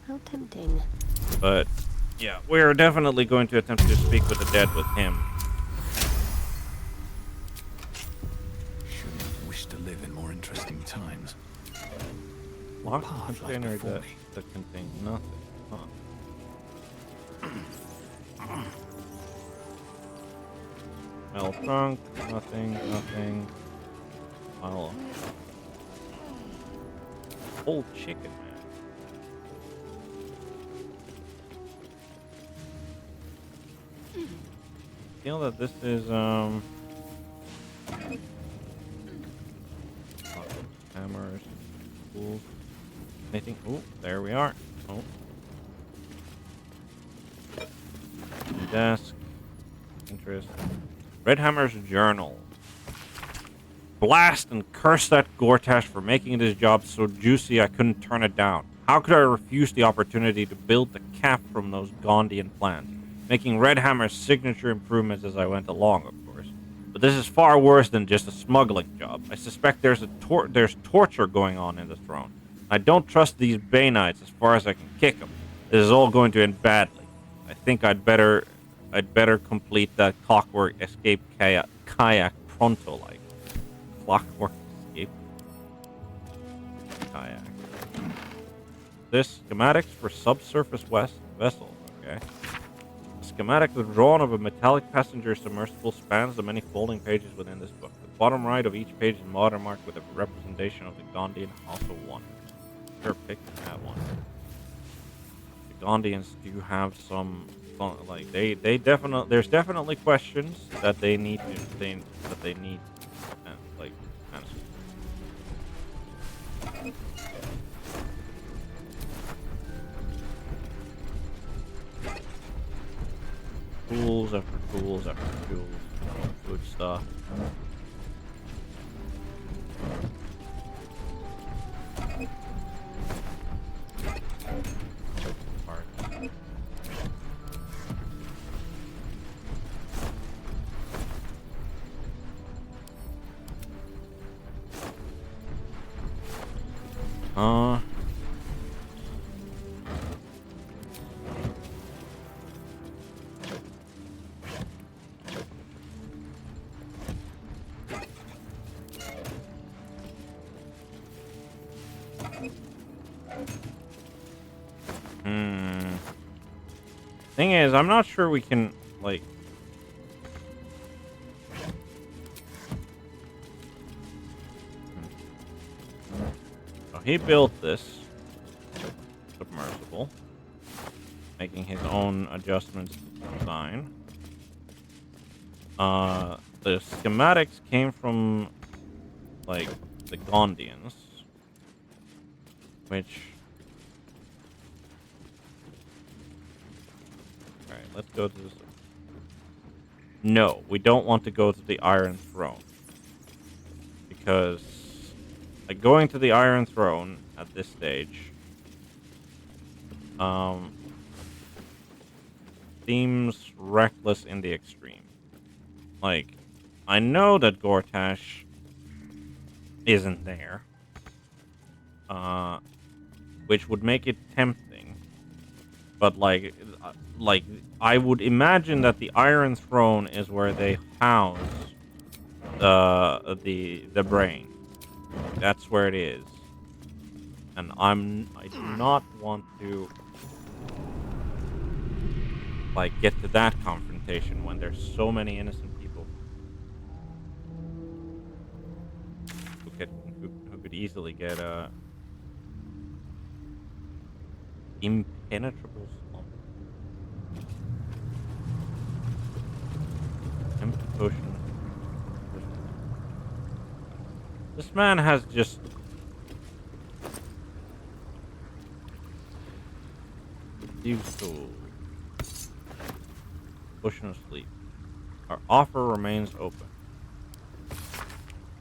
How tempting. But yeah, we're definitely going to attempt to speak with the dead with him. Shouldn't have wished to live in more interesting times. Locked Path lies container before that, me. that contains nothing. Huh. Metal trunk, nothing. Pile of whole chicken, man. Feel that this is hammers, tools, anything. Oh, there we are. Oh, desk, interest. Red Hammer's journal. Blast and curse that Gortash for making this job so juicy I couldn't turn it down. How could I refuse the opportunity to build the cap from those Gondian plans? Making Red Hammer's signature improvements as I went along, of course. But this is far worse than just a smuggling job. I suspect there's torture going on in the throne. I don't trust these Bay Knights as far as I can kick them. This is all going to end badly. I think I'd better complete that clockwork escape kayak pronto like. Clockwork escape kayak. This schematics for subsurface vessels. Okay. The schematic withdrawn of a metallic passenger submersible spans the many folding pages within this book. The bottom right of each page is watermarked with a representation of the Gondian House of One. Sure, pick that one. The Gondians do have some like they definitely there's definitely questions that they need to like answer. Tools after tools after tools. Good stuff. Parts. Uh. Thing is, I'm not sure we can, like... So he built this submersible, making his own adjustments to the design. The schematics came from, like, the Gondians, which... Alright, let's go to this. No, we don't want to go to the Iron Throne. Because, like, going to the Iron Throne at this stage, seems reckless in the extreme. Like, I know that Gortash isn't there, which would make it tempting. But like I would imagine that the Iron Throne is where they house the brain. That's where it is, and I do not want to like get to that confrontation when there's so many innocent people who could easily get impenetrable slump. Empty potion. This man has just used tools. Potion of sleep. Our offer remains open.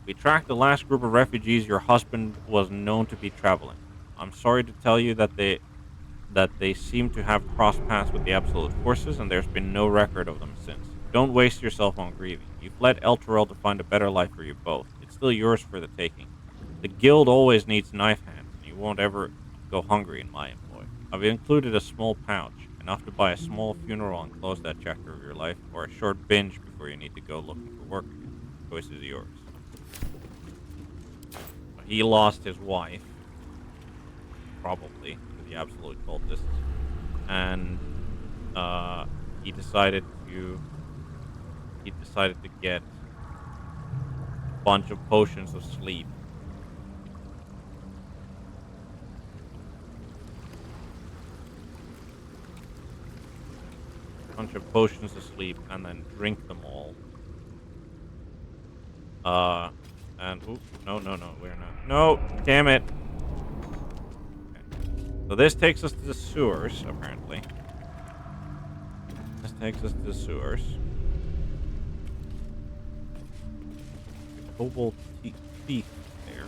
We tracked the last group of refugees your husband was known to be traveling. I'm sorry to tell you that they seem to have crossed paths with the Absolute Forces, and there's been no record of them since. Don't waste yourself on grieving. You fled Elturel to find a better life for you both. It's still yours for the taking. The guild always needs knife hands, and you won't ever go hungry in my employ. I've included a small pouch, enough to buy a small funeral and close that chapter of your life, or a short binge before you need to go looking for work again. The choice is yours. He lost his wife, probably, to the Absolute Cultists, and he decided to get a bunch of potions of sleep. Bunch of potions of sleep and then drink them all. And ooh, no, we're not. No, damn it. Okay. So this takes us to the sewers, apparently. This takes us to the sewers. Cobalt teeth there.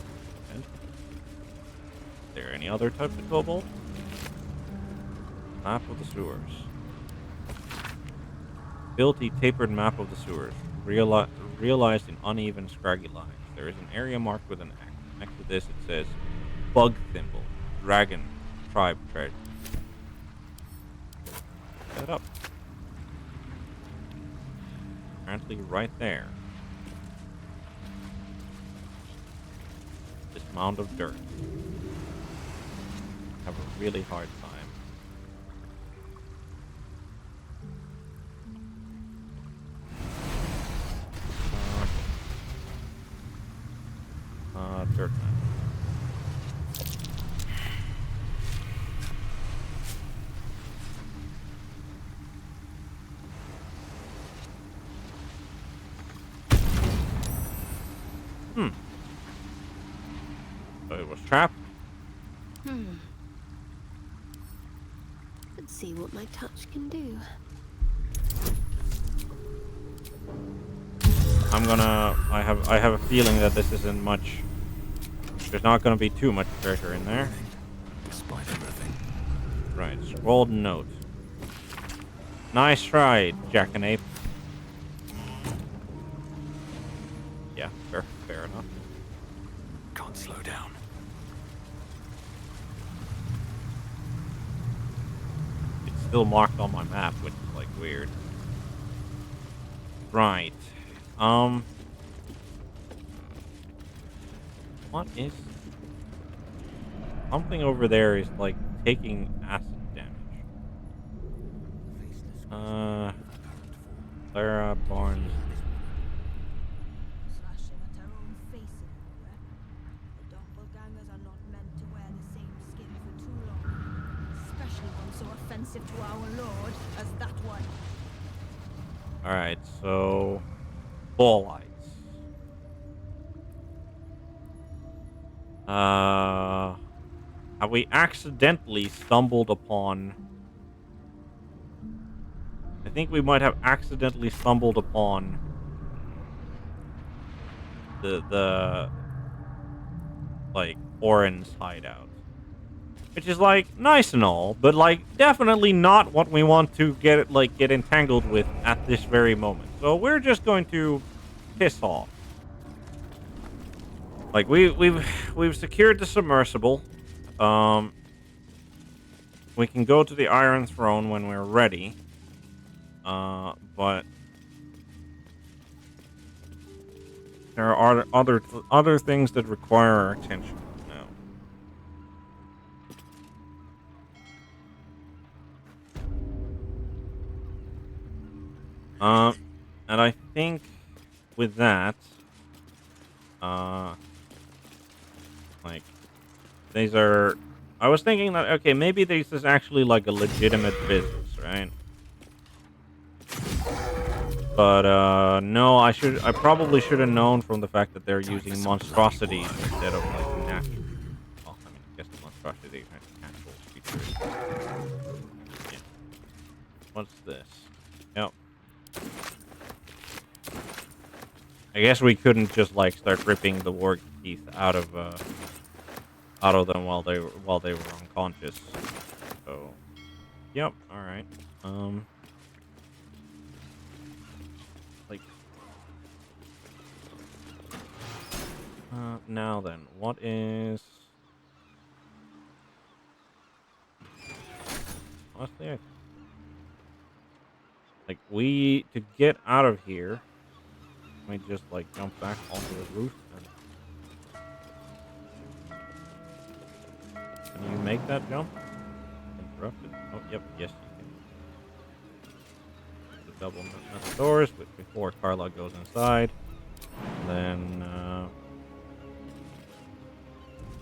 And is there any other types of cobalt? Map of the sewers. Filthy, tapered map of the sewers. Realized in uneven, scraggy lines. There is an area marked with an X. Next to this, it says Bug Thimble, Dragon, Tribe Treasure. Set up. Apparently, right there. This mound of dirt. Have a really hard time. Dirt map. So it was trapped. Let's see what my touch can do. I have a feeling that this isn't much. There's not gonna be too much treasure in there. Despite everything. Right, scrolled note. Nice try, Jackanape. Yeah, fair enough. Can't slow down. still marked on my map, which is like weird. Right. What is something over there is like taking acid damage. Clara Barnes. Slashing at our own facing, eh? The doppelgangers are not meant to wear the same skin for too long. Especially one so offensive to our lord as that one. Alright, so ball lights. Have we accidentally stumbled upon... I think we might have accidentally stumbled upon the like Orin's hideout. Which is like nice and all, but like definitely not what we want to get entangled with at this very moment. So we're just going to piss off. Like we've secured the submersible. We can go to the Iron Throne when we're ready. But there are other things that require our attention now. And I think with that, like these are. I was thinking that okay, maybe this is actually like a legitimate business, right? But no, I probably should have known from the fact that they're using monstrosities instead of like natural. Well, I mean, I guess the monstrosities are natural features. Yeah. What's this? Yep. I guess we couldn't just like start ripping the war teeth out of them while they were unconscious. So, yep. All right. Like. Now then, what is... Honestly, like, to get out of here, we just, like, jump back onto the roof and... Can you make that jump? Interrupted? Oh, yep, yes, you can. The double nut the doors, but before Carla goes inside. Then,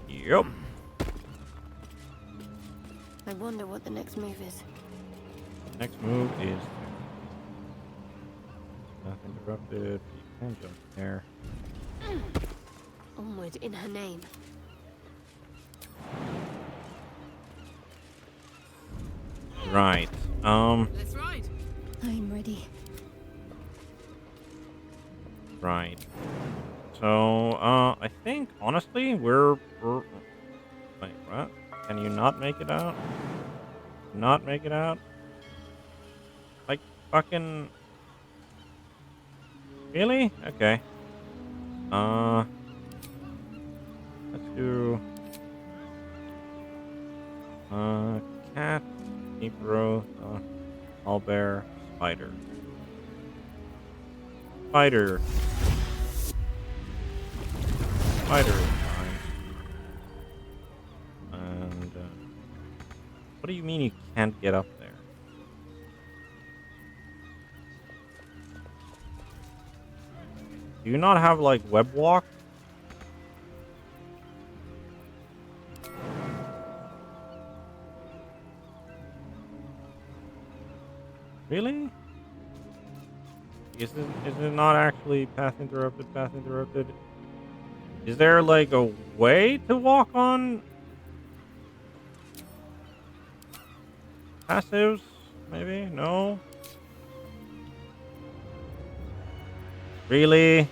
Yep. I wonder what the next move is. The next move is... Nothing interrupted. You can jump there. Onward in her name. Right. Let's ride. I'm ready. Right. So, I think, honestly, we're... Wait, what? Can you not make it out? Not make it out? Like, fucking... Really? Okay. Let's do... Cat, Ebro, owlbear, spider. Spider. Spider is fine. And, what do you mean you can't get up there? Do you not have, like, web walk? Really? Is it not actually path interrupted, path interrupted? Is there, like, a way to walk on passives? Maybe? No? Really?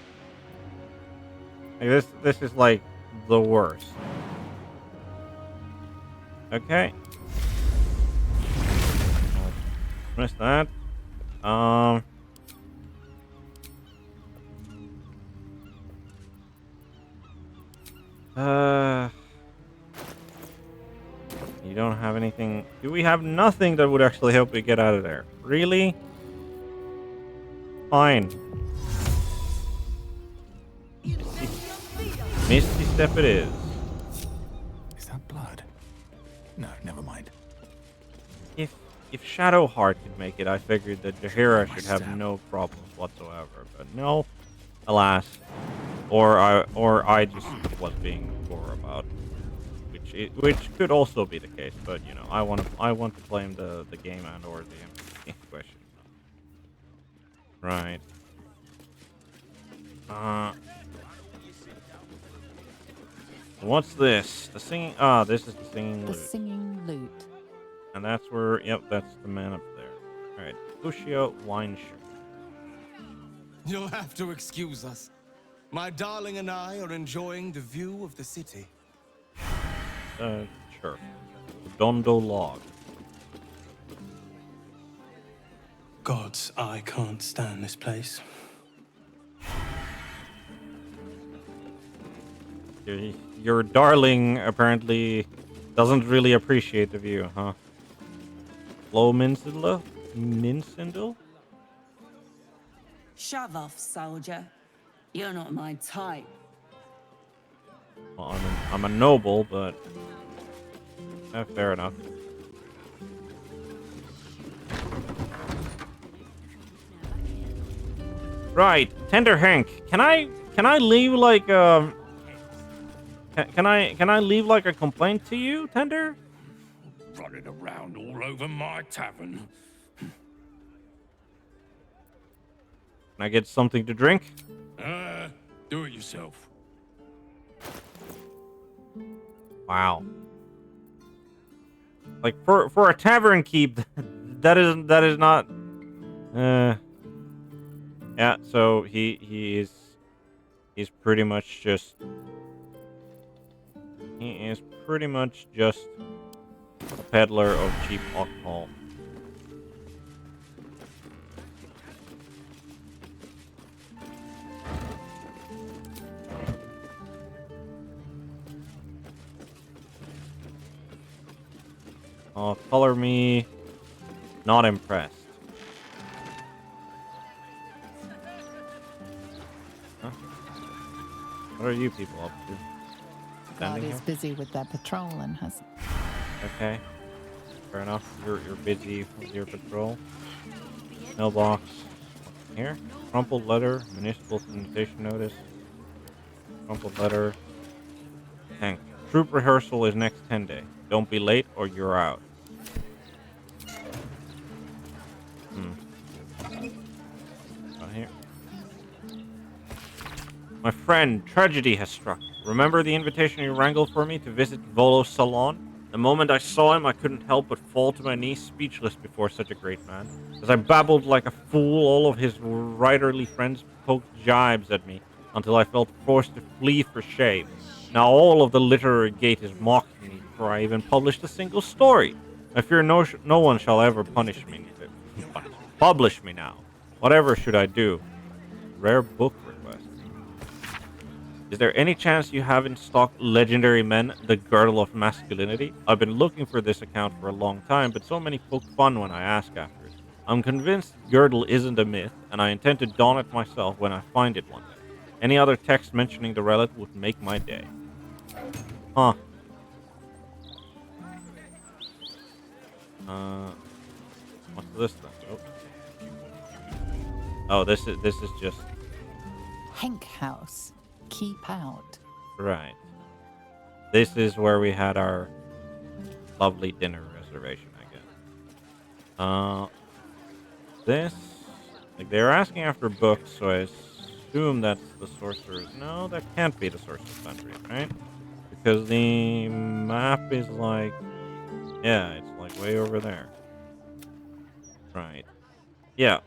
Like, this is, like, the worst. Okay. Miss that. You don't have anything. Do we have nothing that would actually help you get out of there? Really? Fine. Misty step it is. Is that blood? No, never mind. If Shadowheart could make it, I figured that Jaheira should have no problems whatsoever. But no, alas. Or I just was being poor about, which could also be the case. But you know, I want to claim the game and or the NPC in question. Right. What's this? The singing. Ah, this is the singing The lute. singing lute. And that's where. Yep, that's the man up there. All right, Lucio Wine Shop. You'll have to excuse us. My darling and I are enjoying the view of the city. Sure. Dondo log. Gods, I can't stand this place. Your darling apparently doesn't really appreciate the view, huh? Low Mincindle? Shove off, soldier. You're not my type. Well, I'm a noble, but fair enough. Right, Tender Hank. Can I leave like can I leave like a complaint to you, Tender? Running around all over my tavern. Can I get something to drink? Do it yourself. Wow. Like for a tavern keep, that is not. Yeah. So he's pretty much just. He is pretty much just a peddler of cheap alcohol. Oh, color me not impressed. Huh? What are you people up to? God Standing is busy with their patrol and has. Okay. Fair enough. You're busy with your patrol. Mailbox. Here. Crumpled letter. Municipal invitation notice. Crumpled letter. Tank. Troop rehearsal is next 10 day. Don't be late or you're out. Right here. My friend, tragedy has struck. Remember the invitation you wrangled for me to visit Volo's salon? The moment I saw him, I couldn't help but fall to my knees, speechless before such a great man. As I babbled like a fool, all of his writerly friends poked jibes at me until I felt forced to flee for shame. Now all of the literary gate is mocking me before I even published a single story. I fear no one shall ever punish me. Publish me now. Whatever should I do? Rare book request. Is there any chance you have in stock Legendary Men, the Girdle of Masculinity? I've been looking for this account for a long time, but so many poke fun when I ask after it. I'm convinced Girdle isn't a myth, and I intend to don it myself when I find it one day. Any other text mentioning the relic would make my day. Huh. What's this thing? Oh, this is just Henk House. Keep out. right. This is where we had our lovely dinner reservation, I guess. This, like, they're asking after books, so I assume that's the sorcerer's. No, that can't be the sorcerer's country, right? Because the map is like, yeah, it's like way over there. Right. Yeah,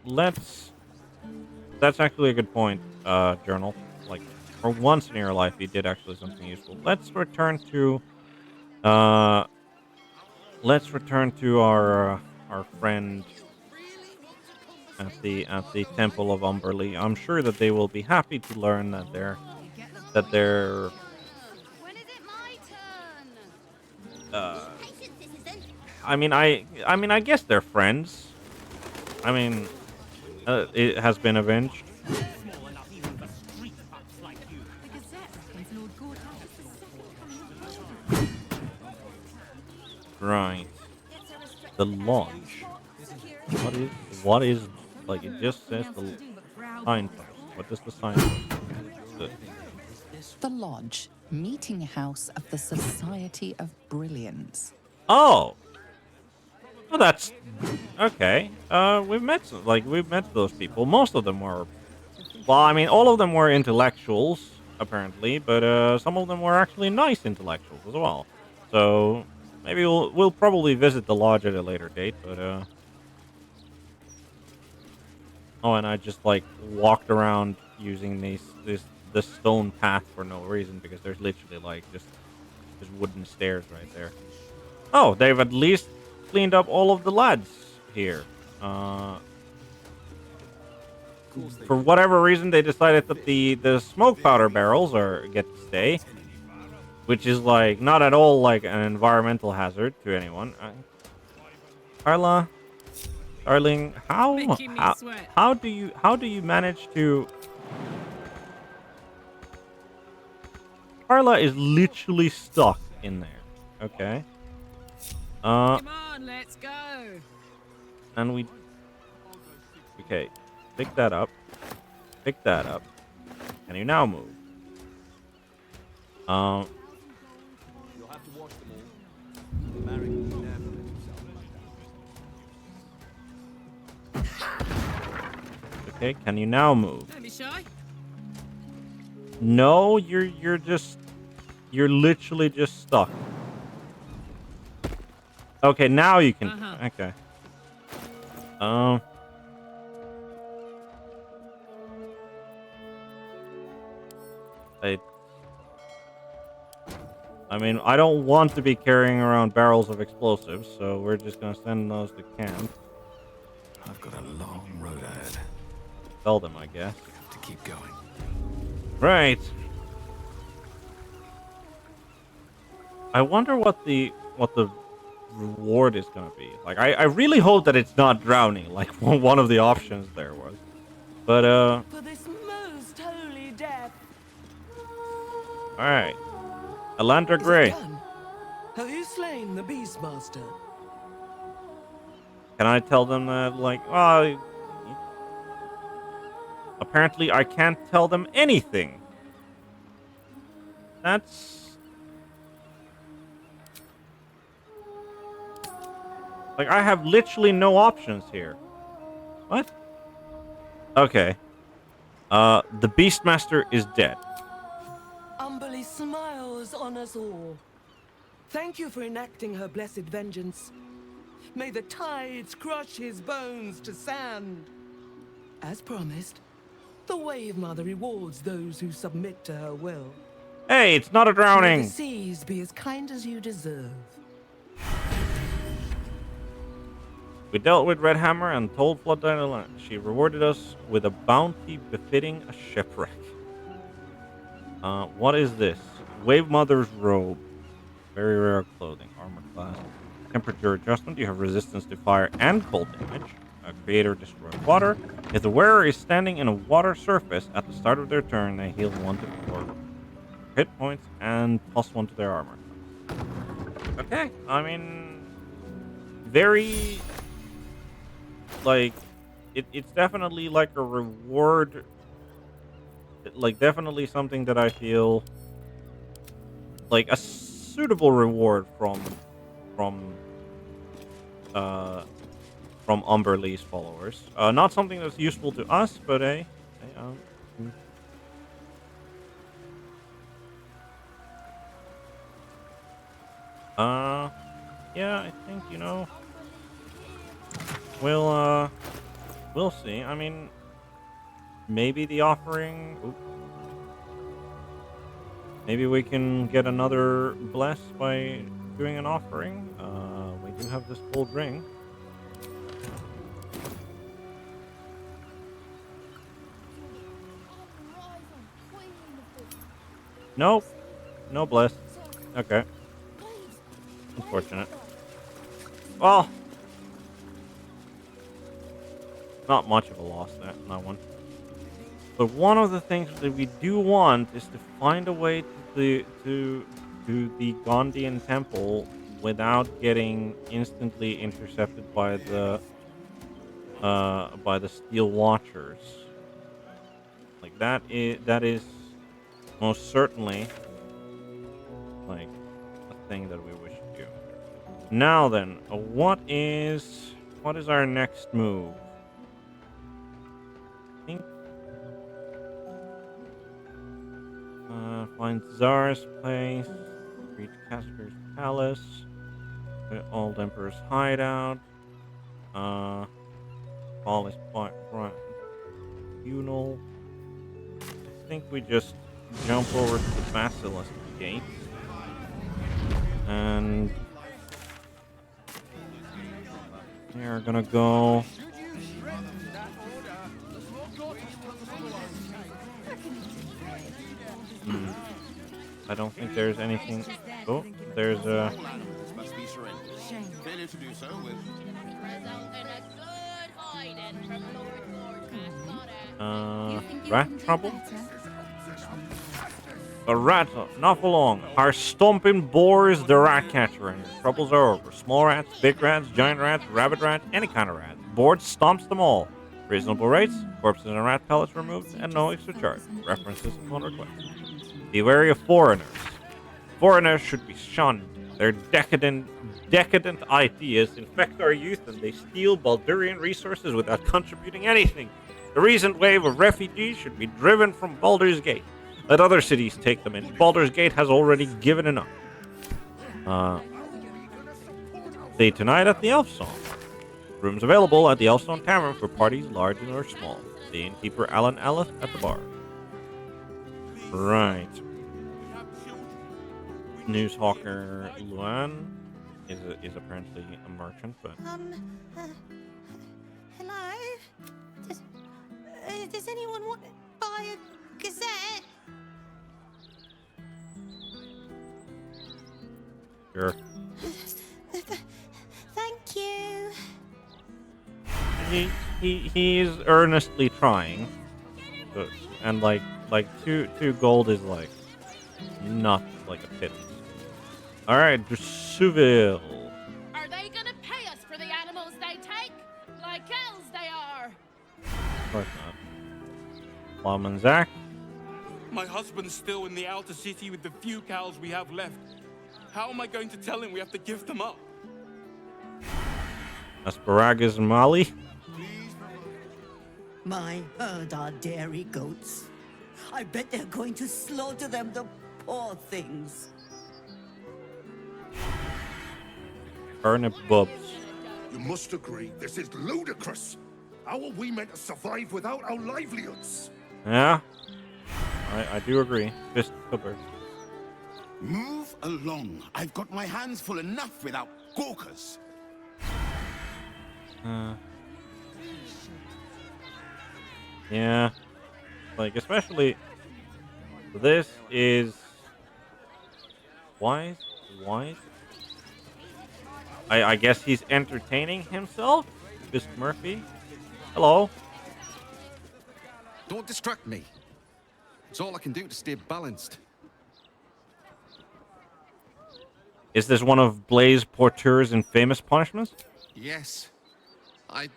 that's actually a good point, Journal. Like, for once in your life, you did actually something useful. Let's return to our friend at the Temple of Umberly. I'm sure that they will be happy to learn that they're I mean, I guess they're friends. I mean, it has been avenged. Right. The launch. What is like it just says the signpost. What does the signpost do? The Lodge, meeting house of the Society of Brilliance. Oh. Well, that's okay. We've met those people. Most of them were, well, I mean, all of them were intellectuals apparently, but some of them were actually nice intellectuals as well. So maybe we'll probably visit the lodge at a later date. But oh, and I just like walked around using this stone path for no reason because there's literally like just wooden stairs right there. Oh, they've at least cleaned up all of the lads here. For whatever reason, they decided that the smoke powder barrels get to stay, which is like not at all like an environmental hazard to anyone. Carla, darling, how do you manage to? Carla is literally stuck in there. Okay. Come on, let's go. And we. Okay, pick that up. Pick that up. Can you now move? You'll have to wash them all. Marek would never let himself like that. Okay, can you now move? Don't be shy. No, you're literally just stuck. Okay, now you can. Okay. I mean, I don't want to be carrying around barrels of explosives, so we're just gonna send those to camp. I've got a long road ahead. Tell them, I guess. We have to keep going. Right. I wonder what the reward is gonna be. Like, I really hope that it's not drowning, like one of the options there was. But For this most holy death. all right. Alandra Grey. Have you slain the Beastmaster? Can I tell them that, like, well, apparently I can't tell them anything. That's... Like, I have literally no options here. What? Okay. The Beastmaster is dead. Umberly smiles on us all. Thank you for enacting her blessed vengeance. May the tides crush his bones to sand. As promised, the Wave Mother rewards those who submit to her will. Hey, it's not a May drowning. the seas be as kind as you deserve. We dealt with Red Hammer and told Flood Island. She rewarded us with a bounty befitting a shipwreck. What is this? Wave Mother's robe. Very rare clothing. Armor class. Temperature adjustment. You have resistance to fire and cold damage. Creator destroy water. If the wearer is standing in a water surface at the start of their turn, they heal 1 to 4 hit points and +1 to their armor. Okay, I mean, very, like, it's definitely like a reward. Like, definitely something that I feel like a suitable reward from Umberlee's followers. Not something that's useful to us, but hey, yeah, I think, you know, we'll see. I mean, maybe the offering. Oops. Maybe we can get another bless by doing an offering. We do have this gold ring. Nope. No bless. Okay. Unfortunate. Well, not much of a loss that one. But one of the things that we do want is to find a way to the Gondian temple without getting instantly intercepted by the Steel Watchers. Like that is most certainly like a thing that we wish to do. Now then, what is our next move? I think find Zara's place, reach Casper's palace, the Old Emperor's hideout, call his funeral. I think we just jump over to the Basilisk Gate and we're gonna go. I don't think there's anything. Oh, there's a. Rat trouble? A rat, not for long. Our stomping boar is the rat catcher, and your troubles are over. Small rats, big rats, giant rats, rabbit rats, any kind of rat. Board stomps them all. Reasonable rates, corpses and rat pellets removed, and no extra charge. References upon request. Be wary of foreigners. Foreigners should be shunned. Their decadent ideas infect our youth, and they steal Baldurian resources without contributing anything. The recent wave of refugees should be driven from Baldur's Gate. Let other cities take them in. Baldur's Gate has already given enough. Stay tonight at the Elfstone. Rooms available at the Elfstone Tavern for parties large or small. The innkeeper Alan Ellis at the bar. Right. Newshawker Luan is apparently a merchant, but Hello? Does anyone want to buy a gazette? sure. Thank you. He's earnestly trying, and like two gold is like not like a pit. All right, Drusuville. Are they gonna pay us for the animals they take? Like elves they are. Of course not. Lamanzak. My husband's still in the outer city with the few cows we have left. How am I going to tell him we have to give them up? Asparagus Mali. My herd are dairy goats. I bet they're going to slaughter them, the poor things. Turnip Bubs. You must agree, this is ludicrous. How are we meant to survive without our livelihoods? Yeah, I do agree. Fist Cooper. Move along. I've got my hands full enough without gawkers. Yeah, like especially this is wise. I guess he's entertaining himself. Fist Murphy. Hello. Don't distract me. It's all I can do to stay balanced. Is this one of Blaise Porteur's infamous punishments? Yes. I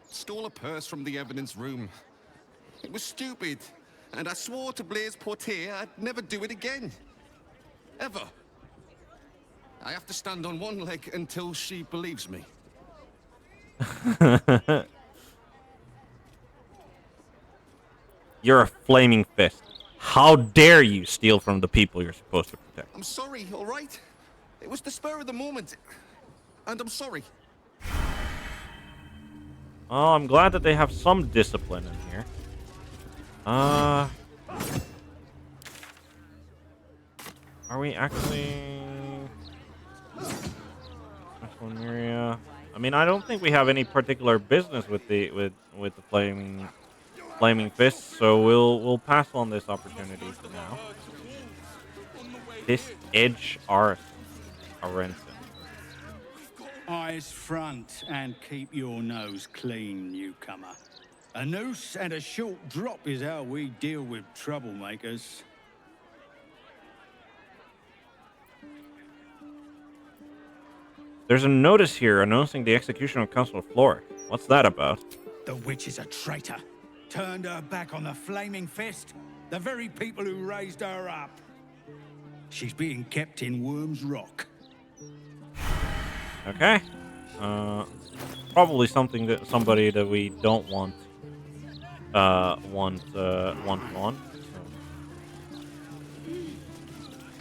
stole a purse from the evidence room. It was stupid, and I swore to Blaise Porteur I'd never do it again. Ever. I have to stand on one leg until she believes me. You're a flaming fist. How dare you steal from the people you're supposed to protect? I'm sorry, all right? It was the spur of the moment, and I'm sorry. Oh, I'm glad that they have some discipline in here. Are we actually... Miria. I mean, I don't think we have any particular business with the flaming fists, so we'll pass on this opportunity for now. This Edge Arenson. Eyes front and keep your nose clean, newcomer. A noose and a short drop is how we deal with troublemakers. There's a notice here announcing the execution of Councilor Floric. What's that about? The witch is a traitor. Turned her back on the Flaming Fist, the very people who raised her up. She's being kept in Worm's Rock. Okay. Probably somebody that we don't want on. So.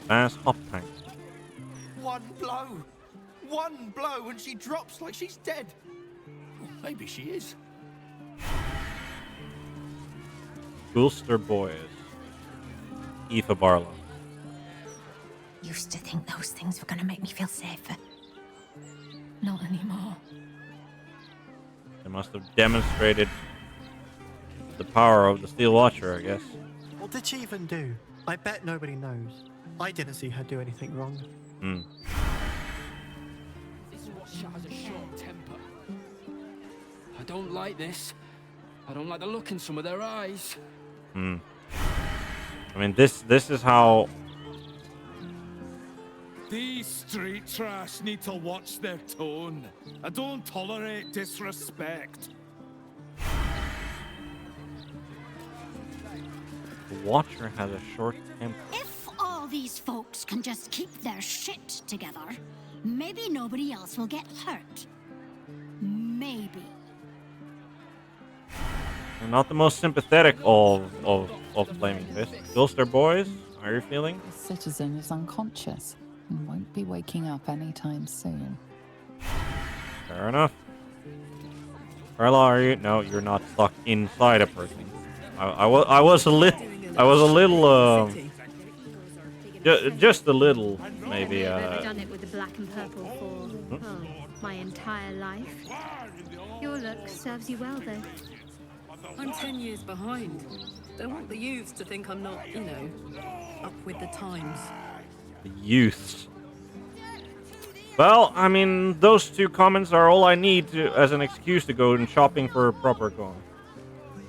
Fast hop tank. One blow and she drops like she's dead. Well, maybe she is. Gulster Boys. Aoife Barlow. Used to think those things were gonna make me feel safer. Not anymore. They must have demonstrated the power of the Steel Watcher, I guess. What did she even do? I bet nobody knows. I didn't see her do anything wrong. This is what shatters a short temper. I don't like this. I don't like the look in some of their eyes. I mean, this is how... These street trash need to watch their tone. I don't tolerate disrespect. The Watcher has a short temper. If all these folks can just keep their shit together, maybe nobody else will get hurt. Maybe. They're not the most sympathetic of Flaming Fist. Gulster Boys, how are you feeling? The citizen is unconscious and won't be waking up anytime soon. Fair enough. Carla, are you? No, you're not stuck inside a person. I was a little, just a little, maybe. I've done it with the black and purple for my entire life. Your look serves you well, though. I'm 10 years behind. Don't want the youths to think I'm not, up with the times. The youths. Well, I mean, those two comments are all I need as an excuse to go and shopping for a proper coin.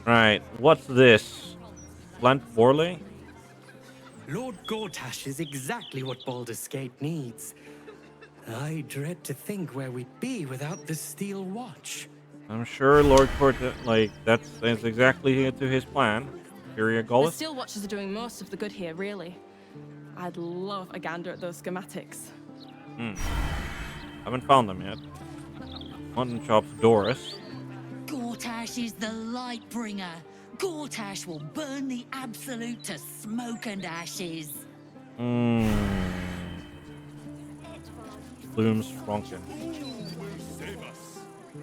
Right, what's this? Plant Borley? Lord Gortash is exactly what Baldur's Gate needs. I dread to think where we'd be without the Steel Watch. I'm sure Lord Corta, that's exactly to his plan. Furia The Gollus? Steel Watchers are doing most of the good here, really. I'd love a gander at those schematics. Haven't found them yet. Mutton Chops Doris. Gortash is the light bringer. Gortash will burn the Absolute to smoke and ashes. Blooms Franken.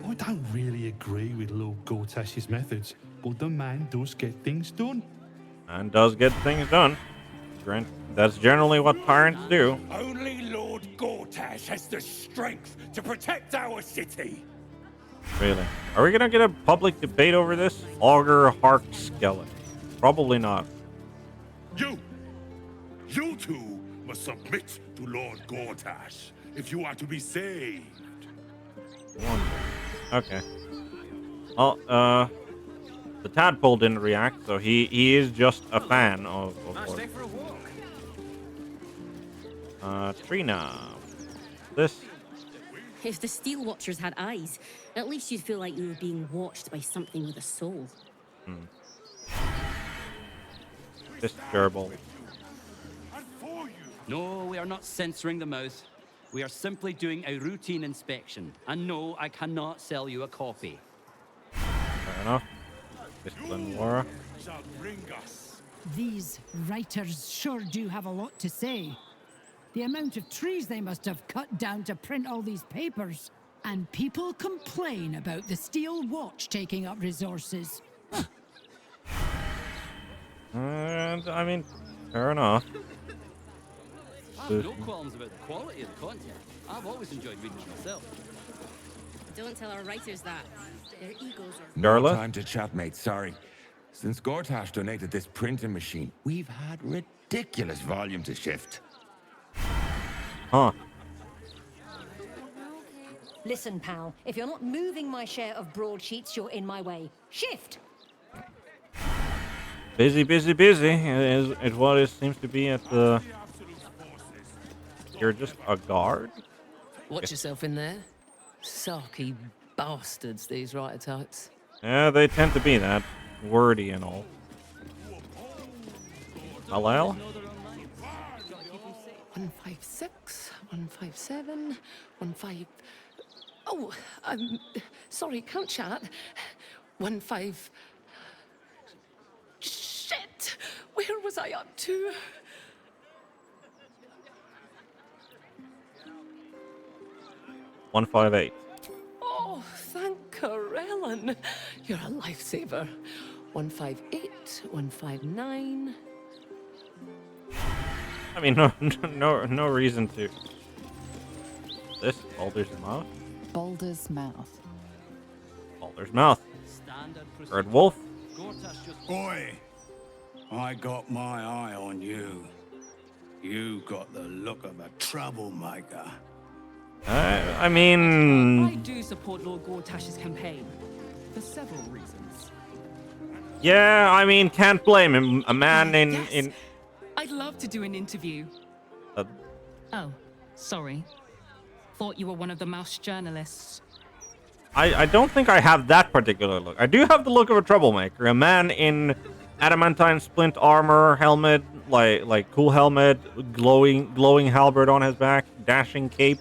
I don't really agree with Lord Gortash's methods, but the man does get things done. And does get things done. That's generally what tyrants do. Only Lord Gortash has the strength to protect our city. Really. Are we gonna get a public debate over this? Augur Hark Skeleton. Probably not. You two must submit to Lord Gortash if you are to be saved. Okay. Well, the tadpole didn't react, so he is just a fan of Stay for a walk. Trina. This. If the Steel Watchers had eyes, at least you'd feel like you were being watched by something with a soul. This gerbil. No, we are not censoring the mouth. We are simply doing a routine inspection. And no, I cannot sell you a copy. Fair enough. This Glenmora. These writers sure do have a lot to say. The amount of trees they must have cut down to print all these papers. And people complain about the Steel Watch taking up resources. And, I mean, fair enough. I have no qualms about the quality of the content. I've always enjoyed reading it myself. Don't tell our writers that. Their egos are... No time to chat, mate, sorry. Since Gortash donated this printing machine, we've had ridiculous volume to shift. Huh. Listen, pal, if you're not moving my share of broadsheets, you're in my way. Shift! Busy, busy, busy is what it seems to be at the... You're just a guard? Watch yourself in there. Sarky bastards, these writer types. Yeah, they tend to be that. Wordy and all. Halal? 156, 157, 15... Oh, sorry, can't chat. 15... Shit! Where was I up to? $158. Oh, thank Corellin. You're a lifesaver. 158, 159. I mean, no reason to. This Baldur's mouth. Baldur's mouth. Baldur's mouth. Red wolf. Oi! I got my eye on you. You got the look of a troublemaker. I mean... I do support Lord Gortash's campaign. For several reasons. Yeah, I mean, can't blame him. A man in... I'd love to do an interview. Oh, sorry. Thought you were one of the mouse journalists. I don't think I have that particular look. I do have the look of a troublemaker. A man in adamantine splint armor, helmet, like cool helmet, glowing halberd on his back, dashing cape.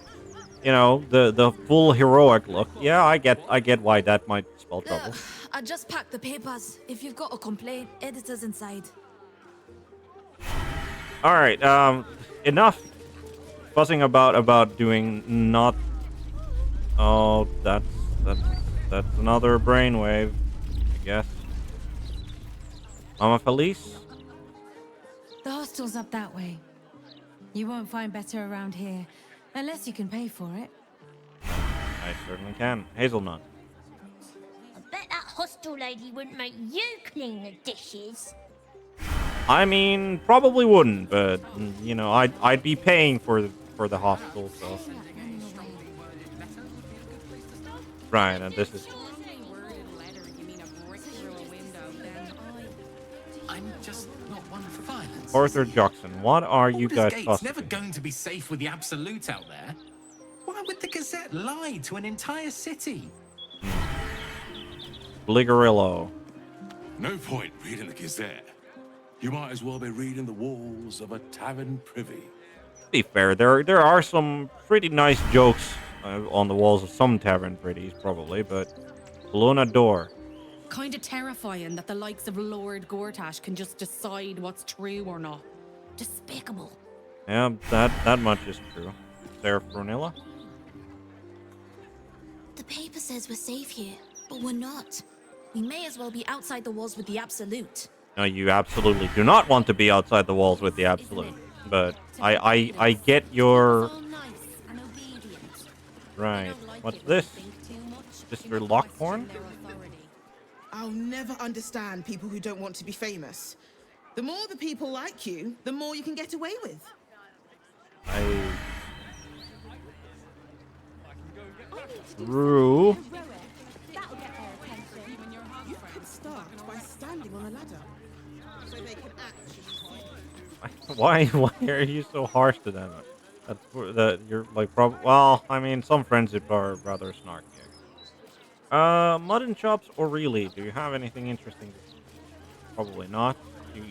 You know, the full heroic look. Yeah, I get why that might spell trouble. I just packed the papers. If you've got a complaint, editor's inside. All right, enough fussing about doing not. Oh, that's another brainwave, I guess. Mama Felice? The hostel's up that way. You won't find better around here, unless you can pay for it. I certainly can. Hazelnut. I bet that hostel lady wouldn't make you clean the dishes. I mean, probably wouldn't, but you know, I'd be paying for the hostel, so. Right, and this is. I'm just not one for violence. Arthur Jackson, what are you guys Gate's fussing? never going to be safe with the Absolute out there. Why would the Gazette lie to an entire city? Bligarillo. No point reading the Gazette. You might as well be reading the walls of a tavern privy. To be fair, there are some pretty nice jokes on the walls of some tavern pretties, probably, but Luna Door. Kinda terrifying that the likes of Lord Gortash can just decide what's true or not. Despicable. Yeah, that much is true. Sarah Brunilla? The paper says we're safe here, but we're not. We may as well be outside the walls with the Absolute. No, you absolutely do not want to be outside the walls with the Absolute. But I get your... Right. What's this? Mr. Lockhorn? I'll never understand people who don't want to be famous. The more the people like you, the more you can get away with. Rue. You could start by standing on a ladder, so they can actually. Why are you so harsh to them? That's you're like well, I mean, some friendships are rather snarky. Mutton chops or really? Do you have anything interesting? Probably not.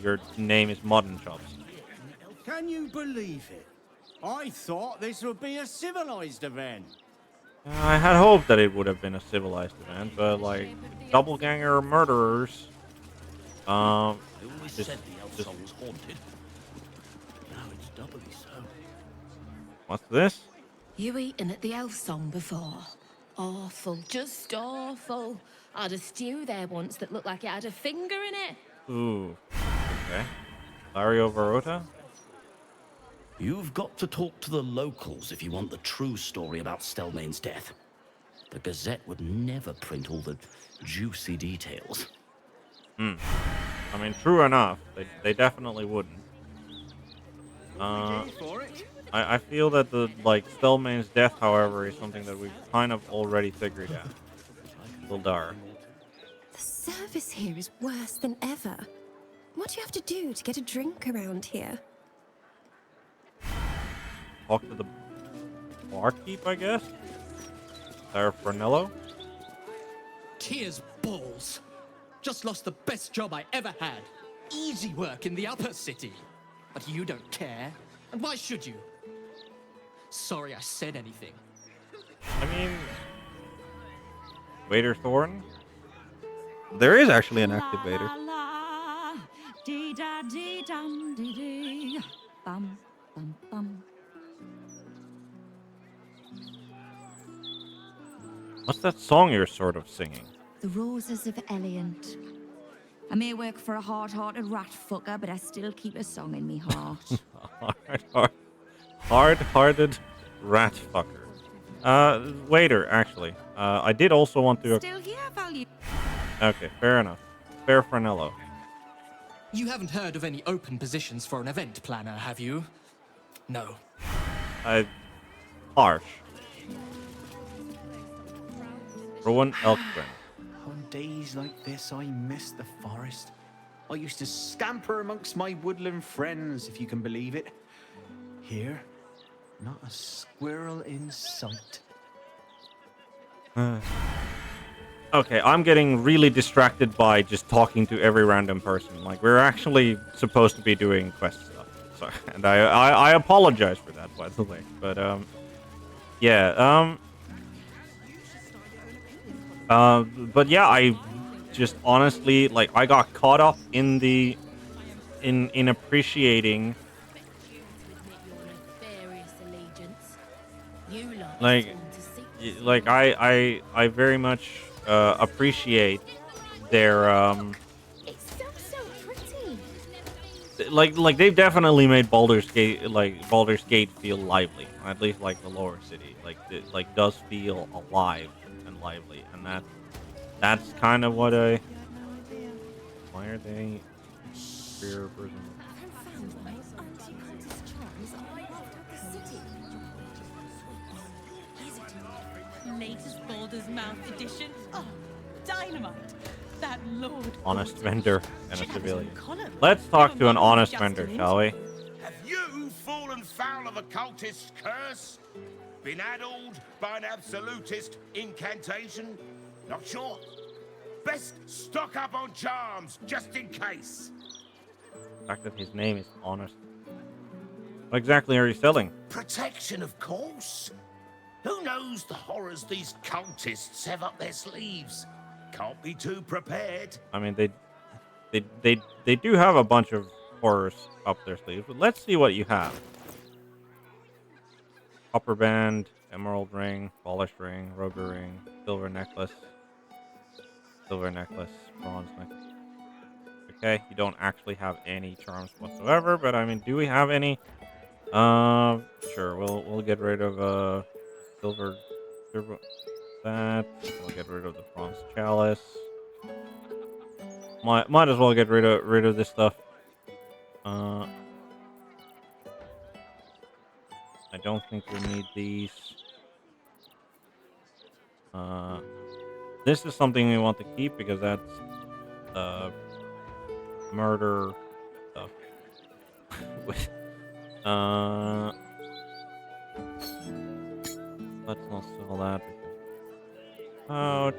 Your name is Mutton chops. Can you believe it? I thought this would be a civilized event. I had hoped that it would have been a civilized event, but like doppelganger murderers. Just said the Elf was haunted. Now it's doubly so. What's this? You eaten at the elf song before? Awful, just awful. I had a stew there once that looked like it had a finger in it. Ooh. Okay. Lario Varota? You've got to talk to the locals if you want the true story about Stelmane's death. The Gazette would never print all the juicy details. I mean, true enough. They definitely wouldn't. I feel that the like Stellmane's death, however, is something that we've kind of already figured out. Baldar. The service here is worse than ever. What do you have to do to get a drink around here? Talk to the barkeep, I guess. Sarah Fornello. Tears balls. Just lost the best job I ever had. Easy work in the upper city. But you don't care. And why should you? Sorry I said anything. I mean, Waiter Thorn. There is actually an activator. Dee da dee dum dee dee. Bum bum bum. What's that song you're sort of singing? The Roses of Eliant. I may work for a hard-hearted rat fucker, but I still keep a song in me heart. Hard-hearted rat fucker. Waiter, actually. I did also want to. Still here, value. Okay, fair enough. Fair Fornello. You haven't heard of any open positions for an event planner, have you? No. Harsh. Rowan Elkgren. On days like this, I miss the forest. I used to scamper amongst my woodland friends, if you can believe it. Here, not a squirrel in sight. Okay, I'm getting really distracted by just talking to every random person. Like, we're actually supposed to be doing quest stuff. So, and I apologize for that, by the way. But, yeah, but yeah, I just honestly, like, I got caught up in the, in appreciating, like I very much appreciate their like they've definitely made Baldur's Gate feel lively, at least like the lower city, like it like does feel alive and lively, and that's kind of what I. Why are they queer version? Latest Baldur's Mouth edition. Oh, dynamite! That Lord. Honest vendor and a civilian. Let's talk to an honest vendor, shall we? Have you fallen foul of a cultist's curse? Been addled by an absolutist incantation? Not sure? Best stock up on charms, just in case. The fact that his name is Honest. What exactly are you selling? Protection, of course. Who knows the horrors these cultists have up their sleeves? Can't be too prepared. I mean, they do have a bunch of horrors up their sleeves, but let's see what you have. Copper band, emerald ring, polished ring, rogue ring, silver necklace, bronze necklace. Okay, you don't actually have any charms whatsoever, but I mean, do we have any? Sure, we'll get rid of silver that. We'll get rid of the bronze chalice. Might as well get rid of this stuff. I don't think we need these. This is something we want to keep because that's murder stuff. With let's not sell that. Ouch.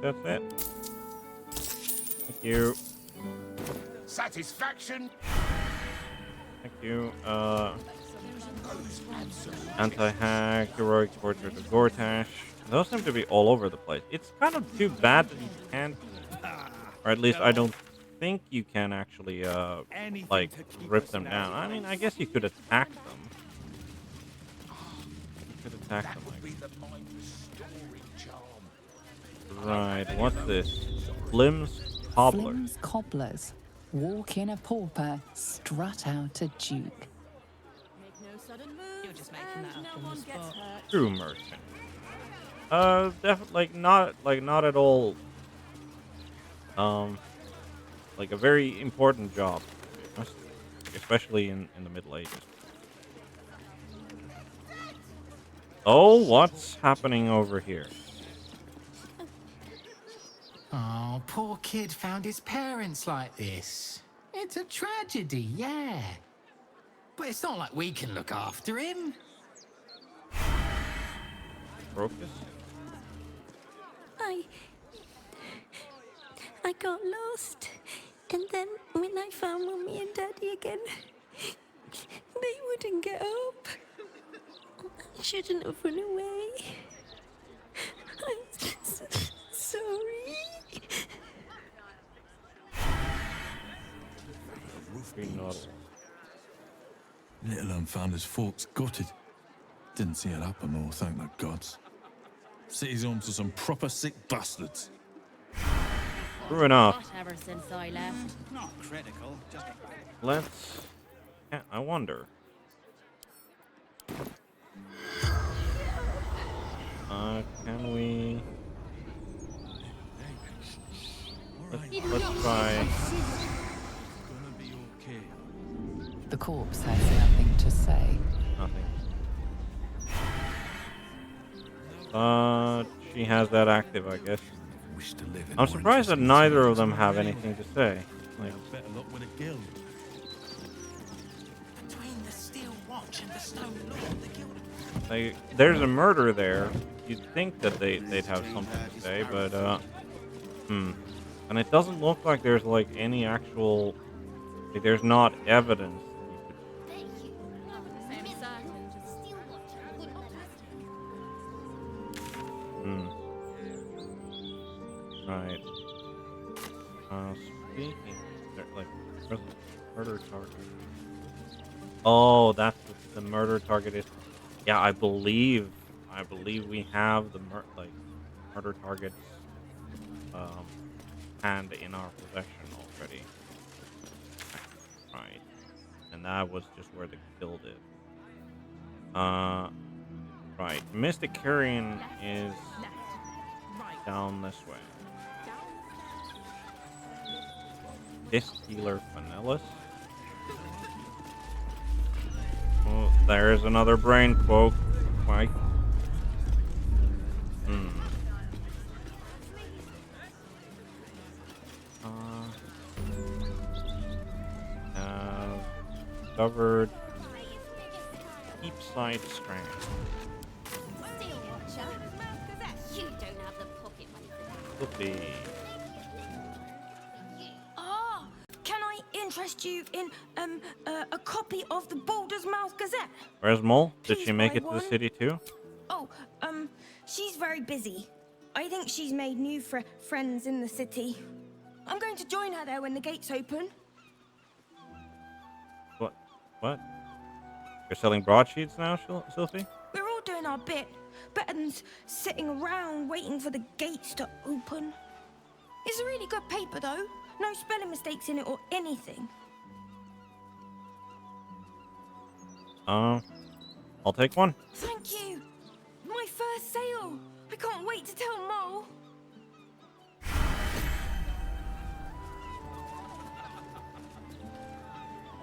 That's it. Thank you. Satisfaction. Thank you. Anti-hack, heroic portrait of Gortash. Those seem to be all over the place. It's kind of too bad that you can't, or at least I don't think you can actually, like, rip them down. I mean, I guess you could attack them. You could attack them. Right, what's this? Flim's Cobbler. Flim's Cobblers. Walk in a pauper, strut out a duke. You're just making that up on the spot. True merchant. Definitely not at all. Like a very important job. especially in the Middle Ages. Oh, what's happening over here? Oh, poor kid found his parents like this. It's a tragedy, yeah. But it's not like we can look after him. Crocus? I got lost. And then when I found Mummy and Daddy again, they wouldn't get up. I shouldn't have run away. I'm sorry. Little un found his folks gutted. Didn't see it happen though, thank the gods. City's home to some proper sick bastards. True enough. Whatever since I left. Not critical, just Let's... Yeah, I wonder. Can we... Let's try... The corpse has nothing to say. Nothing. She has that active, I guess. I'm surprised that neither of them have anything to say. Like, better luck with a guild. Between the Steel Watch and the Stone Lord, the guild. like, there's a murder there. You'd think that they'd have something to say, but and it doesn't look like there's like any actual. Like, there's not evidence. Right. Speaking, like, murder target. Oh, that's what the murder target is. Yeah, I believe we have the murder target's hand in our possession already. Right, and that was just where they killed it. Right. Mystic Carrion is down this way. Disc Healer Vanillus. Oh, there's another brain quote. Mike. Discovered Keepside Strand. You don't have the pocket money for that. Flippy. Ah, can I interest you in a copy of the Baldur's Mouth Gazette? Where's Mole? Did Please she make buy it to the one. city too? Oh, she's very busy. I think she's made new friends in the city. I'm going to join her there when the gates open. What? You're selling broadsheets now, Sylphie? We're all doing our bit. Better than sitting around waiting for the gates to open. It's a really good paper, though. No spelling mistakes in it or anything. I'll take one. Thank you. My first sale. I can't wait to tell Mole.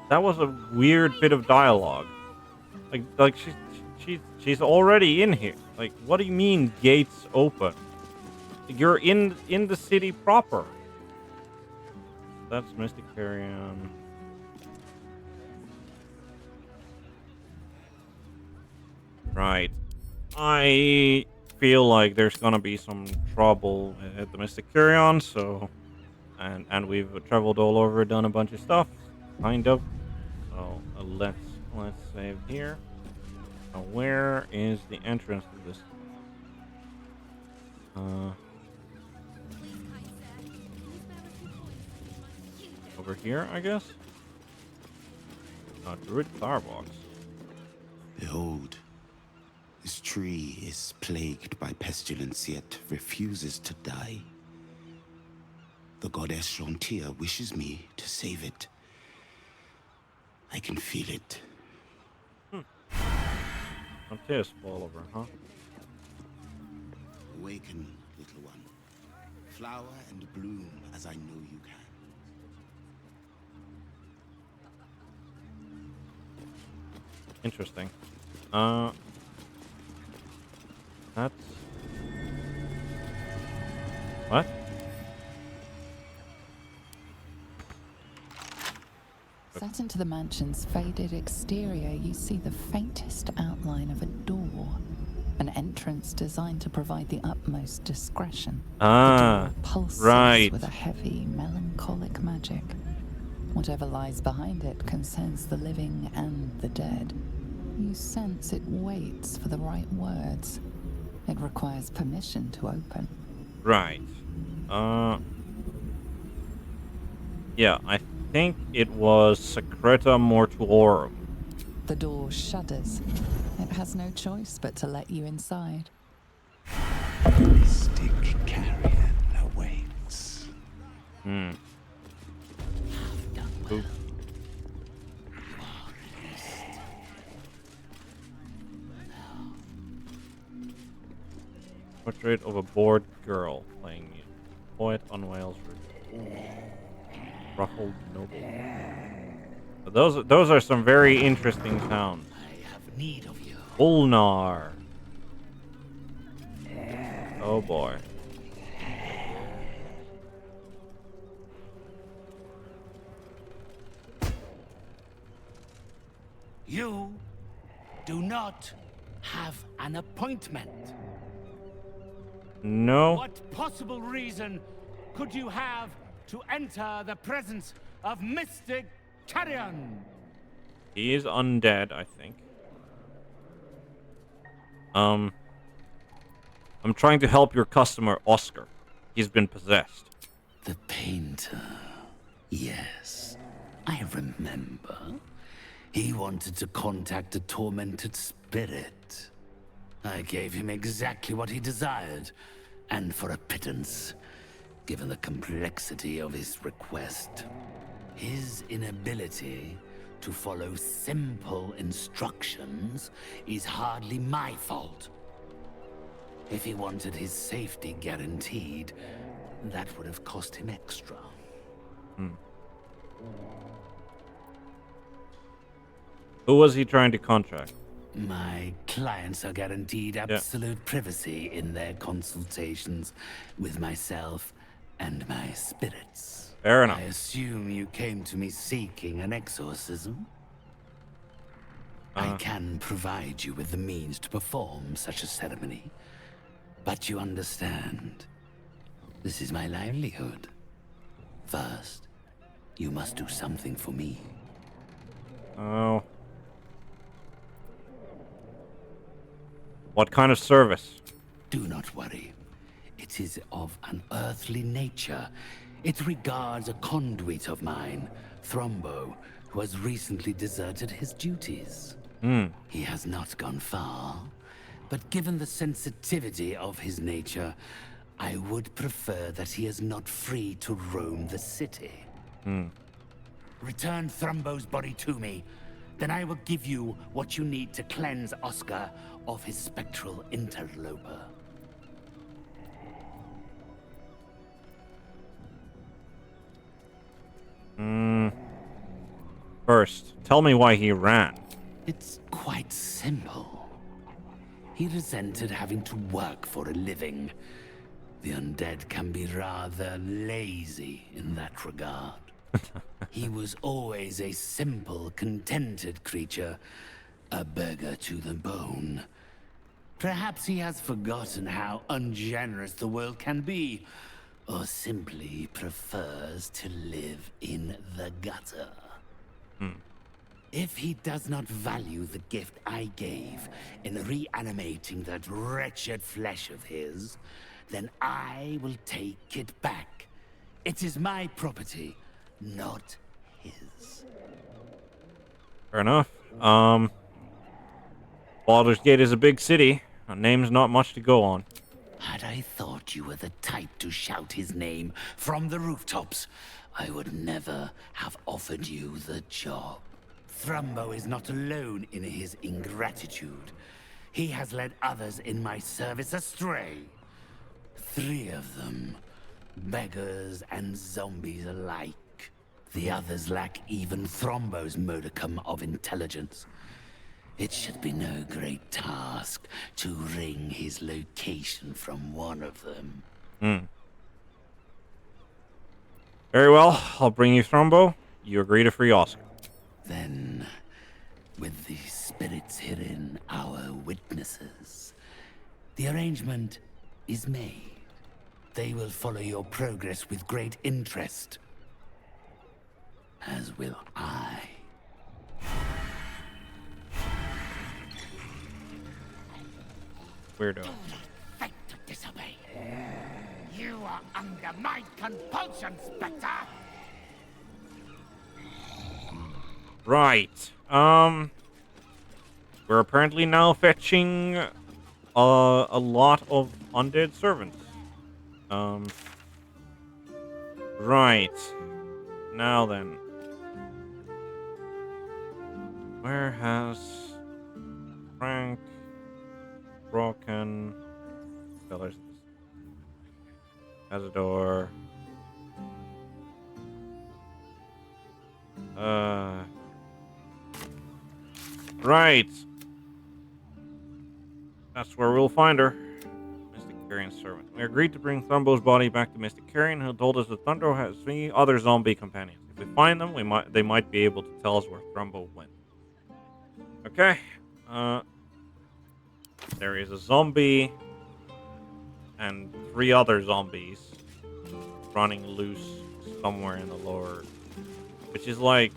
That was a weird bit of dialogue. Like she's already in here. Like, what do you mean gates open? You're in the city proper. That's Mystic Carrion. Right. I feel like there's gonna be some trouble at the Mystic Carrion, so and we've traveled all over, done a bunch of stuff, kind of. So let's save here. Where is the entrance to this? Over here, I guess. Druid flower box. Behold, this tree is plagued by pestilence, yet refuses to die. The goddess Shontia wishes me to save it. I can feel it. Shontia's fall over, huh? Awaken, little one. Flower and bloom as I know you can. Interesting. That's... What? Set into the mansion's faded exterior, you see the faintest outline of a door. An entrance designed to provide the utmost discretion. Ah, the door pulses right. with a heavy, melancholic magic. Whatever lies behind it concerns the living and the dead. You sense it waits for the right words. It requires permission to open. Right. Yeah, I think it was Secreta Mortuorum. The door shudders. It has no choice but to let you inside. Mystic carrion awaits. Hmm. Ooh. Portrait of a bored girl playing music. Poet unveils ruffled noble. Those are some very interesting sounds. I have need of you. Ulnar. Oh boy. You do not have an appointment. No. What possible reason could you have to enter the presence of Mystic Carrion? He is undead, I think. I'm trying to help your customer, Oscar. He's been possessed. The painter. Yes, I remember. He wanted to contact a tormented spirit. I gave him exactly what he desired, and for a pittance, given the complexity of his request. His inability to follow simple instructions is hardly my fault. If he wanted his safety guaranteed, that would have cost him extra. Who was he trying to contract? My clients are guaranteed absolute privacy in their consultations with myself and my spirits. Fair enough. I assume you came to me seeking an exorcism? I can provide you with the means to perform such a ceremony. But you understand, this is my livelihood. First, you must do something for me. Oh. What kind of service? Do not worry. It is of an earthly nature. It regards a conduit of mine, Thrombo, who has recently deserted his duties. He has not gone far, but given the sensitivity of his nature, I would prefer that he is not free to roam the city. Return Thrombo's body to me, then I will give you what you need to cleanse Oscar of his spectral interloper. First, tell me why he ran. It's quite simple. He resented having to work for a living. The undead can be rather lazy in that regard. He was always a simple, contented creature, a beggar to the bone. Perhaps he has forgotten how ungenerous the world can be, or simply prefers to live in the gutter. If he does not value the gift I gave in reanimating that wretched flesh of his, then I will take it back. It is my property, not his. Fair enough. Baldur's Gate is a big city. A name's not much to go on. Had I thought you were the type to shout his name from the rooftops, I would never have offered you the job. Thrombo is not alone in his ingratitude. He has led others in my service astray. 3 of them, beggars and zombies alike. The others lack even Thrombo's modicum of intelligence. It should be no great task to wring his location from one of them. Hmm. Very well, I'll bring you Thrombo. You agree to free Oscar. Then, with the spirits herein our witnesses, the arrangement is made. They will follow your progress with great interest. As will I. Weirdo. Fate to disobey. You are under my compulsion, Spectre. Right. We're apparently now fetching a lot of undead servants. Right. Now then. Where has Frank broken colors? Cazador. Right. That's where we'll find her. Mystic Carrion's servant. We agreed to bring Thumbo's body back to Mystic Carrion, who told us that Thunder has 3 other zombie companions. If we find them, they might be able to tell us where Thumbo went. Okay. There is a zombie and 3 other zombies running loose somewhere in the lore, which is like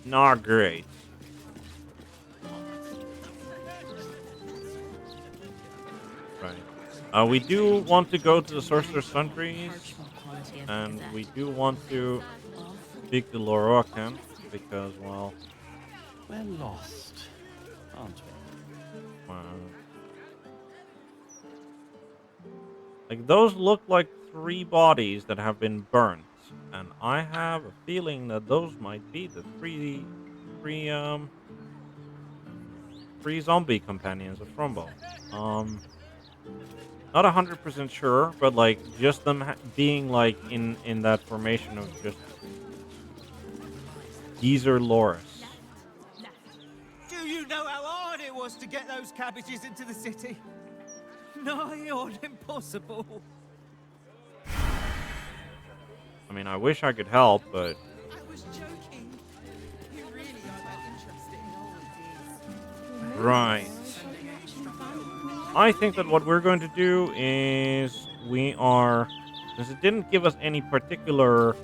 not great. Right. We do want to go to the Sorcerer's Sundries, and we do want to speak to Lorokan because, well, we're lost, aren't we? Like, those look like 3 bodies that have been burnt, and I have a feeling that those might be the three zombie companions of Thrombo. Not 100% sure, but like just them being like in that formation of just Geezer Loris. Do you know how hard it was to get those cabbages into the city? Nigh on impossible. I mean, I wish I could help, but I was joking. You really are that interesting. right. I think that what we're going to do is since it didn't give us any particular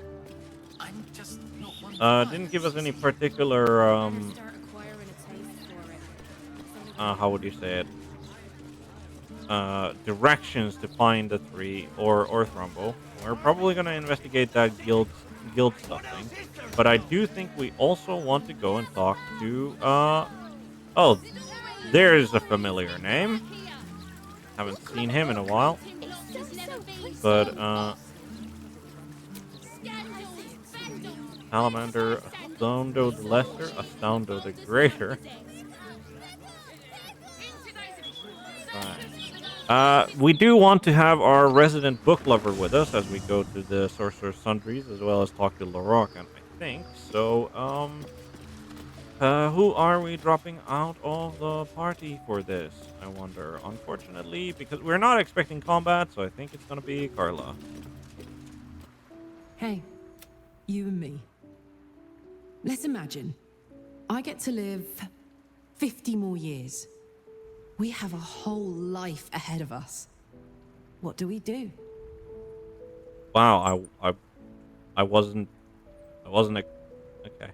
how would you say it? Directions to find the 3 or Thrombo. We're probably going to investigate that guild stuff thing. But I do think we also want to go and talk to oh, there's a familiar name. Haven't seen him in a while. But Salamander Astondo the Lesser, Astondo the Greater. We do want to have our resident book lover with us as we go to the Sorcerer's Sundries, as well as talk to Lorokan, I think. So, who are we dropping out of the party for this, I wonder? Unfortunately, because we're not expecting combat, so I think it's gonna be Carla. Hey, you and me. Let's imagine I get to live 50 more years. We have a whole life ahead of us. What do we do? Wow, I wasn't okay.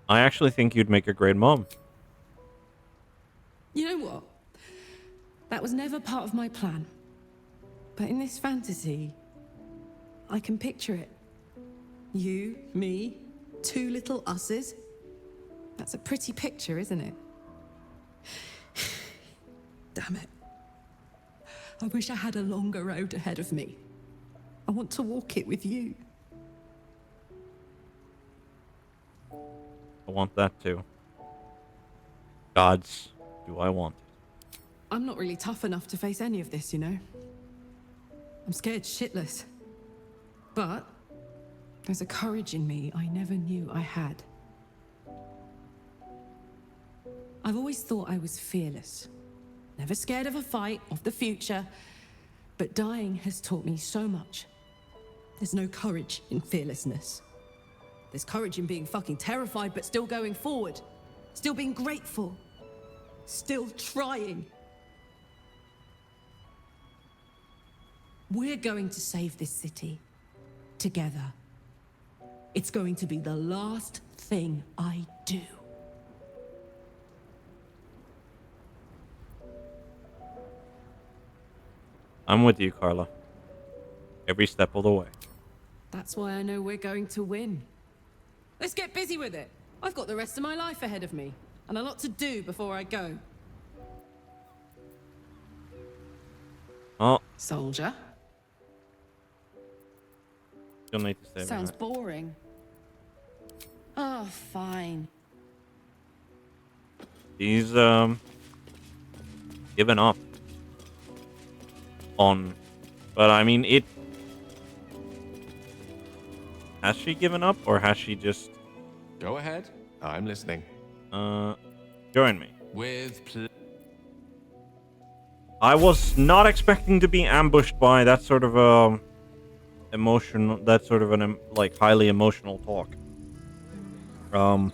I actually think you'd make a great mom. You know what? That was never part of my plan. But in this fantasy, I can picture it. You, me, 2 little us's. That's a pretty picture, isn't it? Damn it. I wish I had a longer road ahead of me. I want to walk it with you. I want that too. Gods, do I want it? I'm not really tough enough to face any of this, you know? I'm scared shitless. But There's a courage in me I never knew I had. I've always thought I was fearless. Never scared of a fight, of the future. But dying has taught me so much. There's no courage in fearlessness. There's courage in being fucking terrified, but still going forward. Still being grateful. Still trying. We're going to save this city. Together. It's going to be the last thing I do. I'm with you, Carla. Every step of the way. That's why I know we're going to win. Let's get busy with it. I've got the rest of my life ahead of me, and a lot to do before I go. Oh. Soldier? You'll need to stay Sounds behind. boring. Oh, fine. He's given up on, but I mean, it has she given up, or has she just go ahead? I'm listening. Join me. With I was not expecting to be ambushed by that sort of emotion, that sort of an like highly emotional talk. I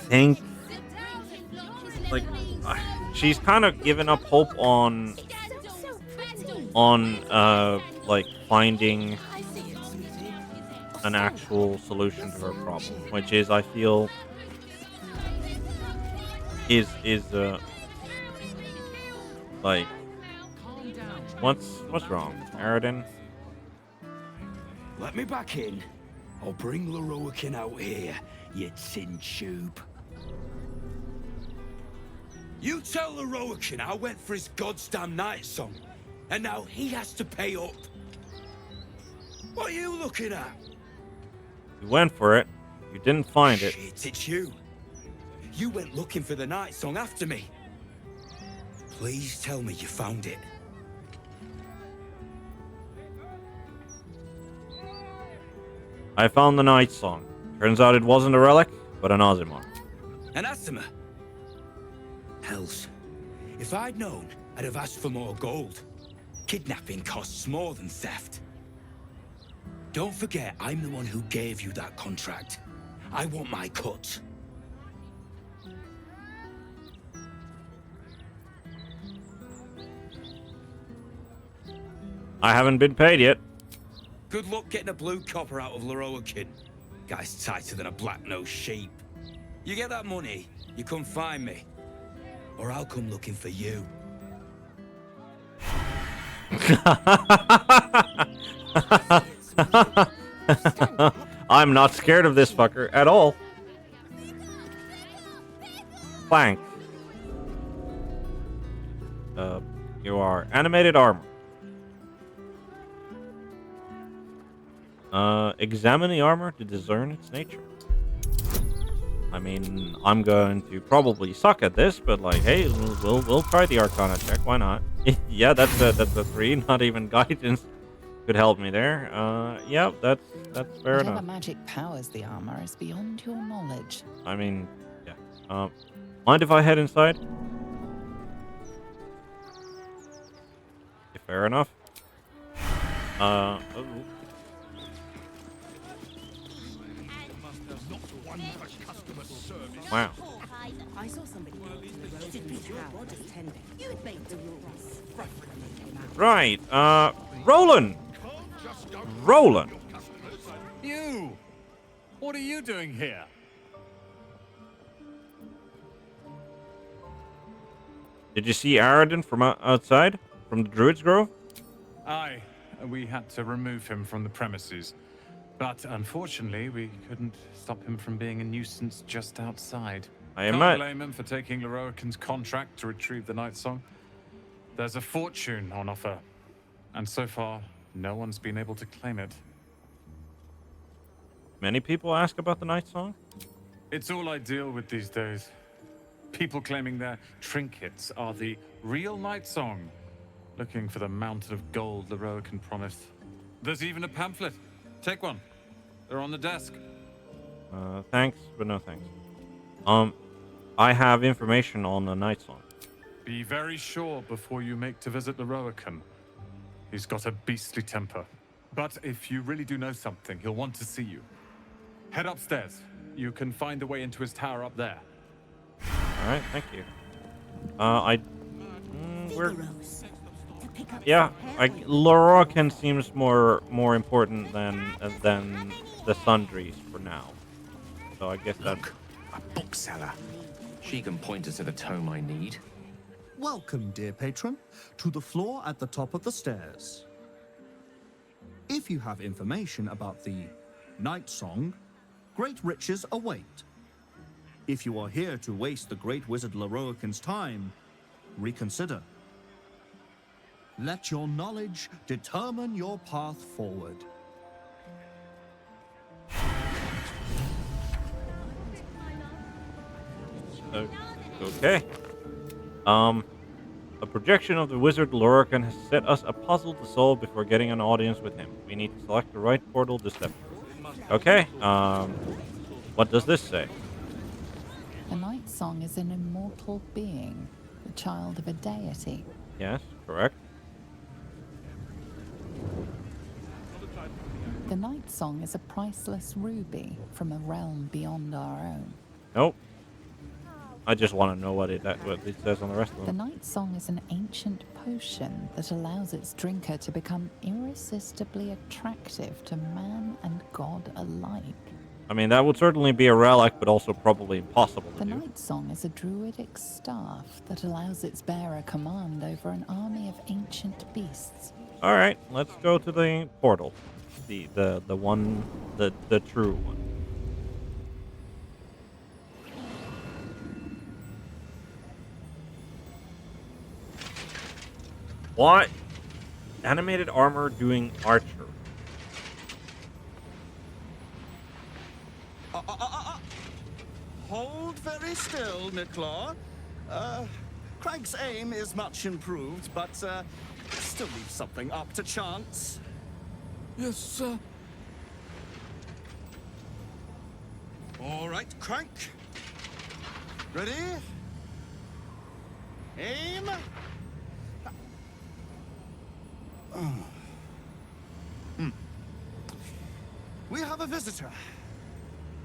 think like she's kind of given up hope on like finding an actual solution to her problem, which is, I feel, is like what's wrong, Aradin? Let me back in. I'll bring Lorroakin out here, you tin tube. You tell Lorroakin I went for his goddamn night song, and now he has to pay up. What are you looking at? You went for it. You didn't find it. Shit, it's you. You went looking for the night song after me. Please tell me you found it. I found the night song. Turns out it wasn't a relic, but an Ozimar. An Asima? Hells. If I'd known, I'd have asked for more gold. Kidnapping costs more than theft. Don't forget, I'm the one who gave you that contract. I want my cut. I haven't been paid yet. Good luck getting a blue copper out of Lorroakin. Guy's tighter than a black-nosed sheep. You get that money, you come find me. Or I'll come looking for you. I'm not scared of this fucker at all. Plank. You are animated armor. Examine the armor to discern its nature. I mean, I'm going to probably suck at this, but like, hey, we'll try the Arcana check. Why not? Yeah, that's a 3. Not even guidance could help me there. Yeah, that's fair Whatever enough. magic powers the armor is beyond your knowledge. I mean, yeah. Mind if I head inside? Yeah, fair enough. Oh. Wow. I saw somebody Right. Roland. Roland. You! What are you doing here? Did you see Aradin from outside? From the Druid's Grove? Aye. We had to remove him from the premises. But unfortunately, we couldn't stop him from being a nuisance just outside. Can't blame him for taking Lorroakin's contract to retrieve the Night Song. There's a fortune on offer, and so far, no one's been able to claim it. Many people ask about the Night Song? It's all I deal with these days. People claiming their trinkets are the real Night Song. looking for the mountain of gold Leroican promised. There's even a pamphlet. Take one. They're on the desk. Thanks, but no thanks. I have information on the Night Song. Be very sure before you make to visit Leroican. He's got a beastly temper. But if you really do know something, he'll want to see you. Head upstairs. You can find the way into his tower up there. Alright, thank you. Leroican seems more important than the sundries for now. So I guess that. A bookseller. She can point us to the tome I need. Welcome, dear patron, to the floor at the top of the stairs. If you have information about the Night Song, great riches await. If you are here to waste the great wizard Leroican's time, reconsider. Let your knowledge determine your path forward. Okay. A projection of the wizard Leroican has set us a puzzle to solve before getting an audience with him. We need to select the right portal to step through. Okay. What does this say? The Night Song is an immortal being, the child of a deity. Yes, correct. The Night Song is a priceless ruby from a realm beyond our own. Nope. I just want to know what it says on the rest of The them. Night Song is an ancient potion that allows its drinker to become irresistibly attractive to man and god alike. I mean, that would certainly be a relic, but also probably impossible to The do. Night Song is a druidic staff that allows its bearer command over an army of ancient beasts. All right, let's go to the portal, the one, the true one. What? Animated armor doing archer. Hold very still, Nicklaw. Craig's aim is much improved, but still leaves something up to chance. Yes, sir. All right, Crank. Ready? Aim. We have a visitor.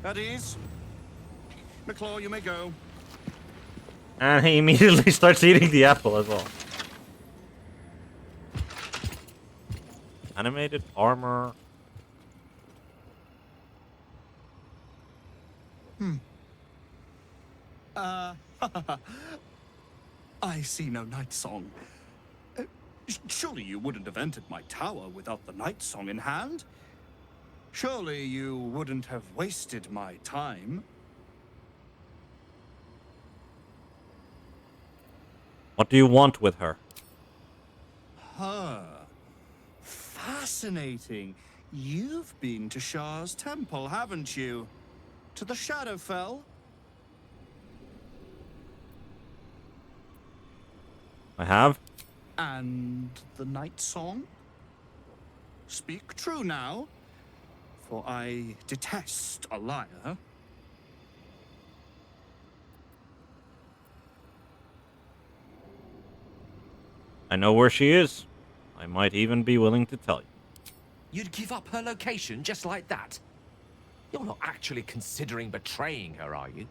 At ease. McClaw, you may go. And he immediately starts eating the apple as well. Animated armor. I see no Night Song. Surely you wouldn't have entered my tower without the Night Song in hand? Surely you wouldn't have wasted my time? What do you want with her? Huh. Fascinating. You've been to Shah's temple, haven't you? To the Shadowfell? I have. And the Night Song? Speak true now, for I detest a liar. I know where she is. I might even be willing to tell you. You'd give up her location just like that? You're not actually considering betraying her, are you?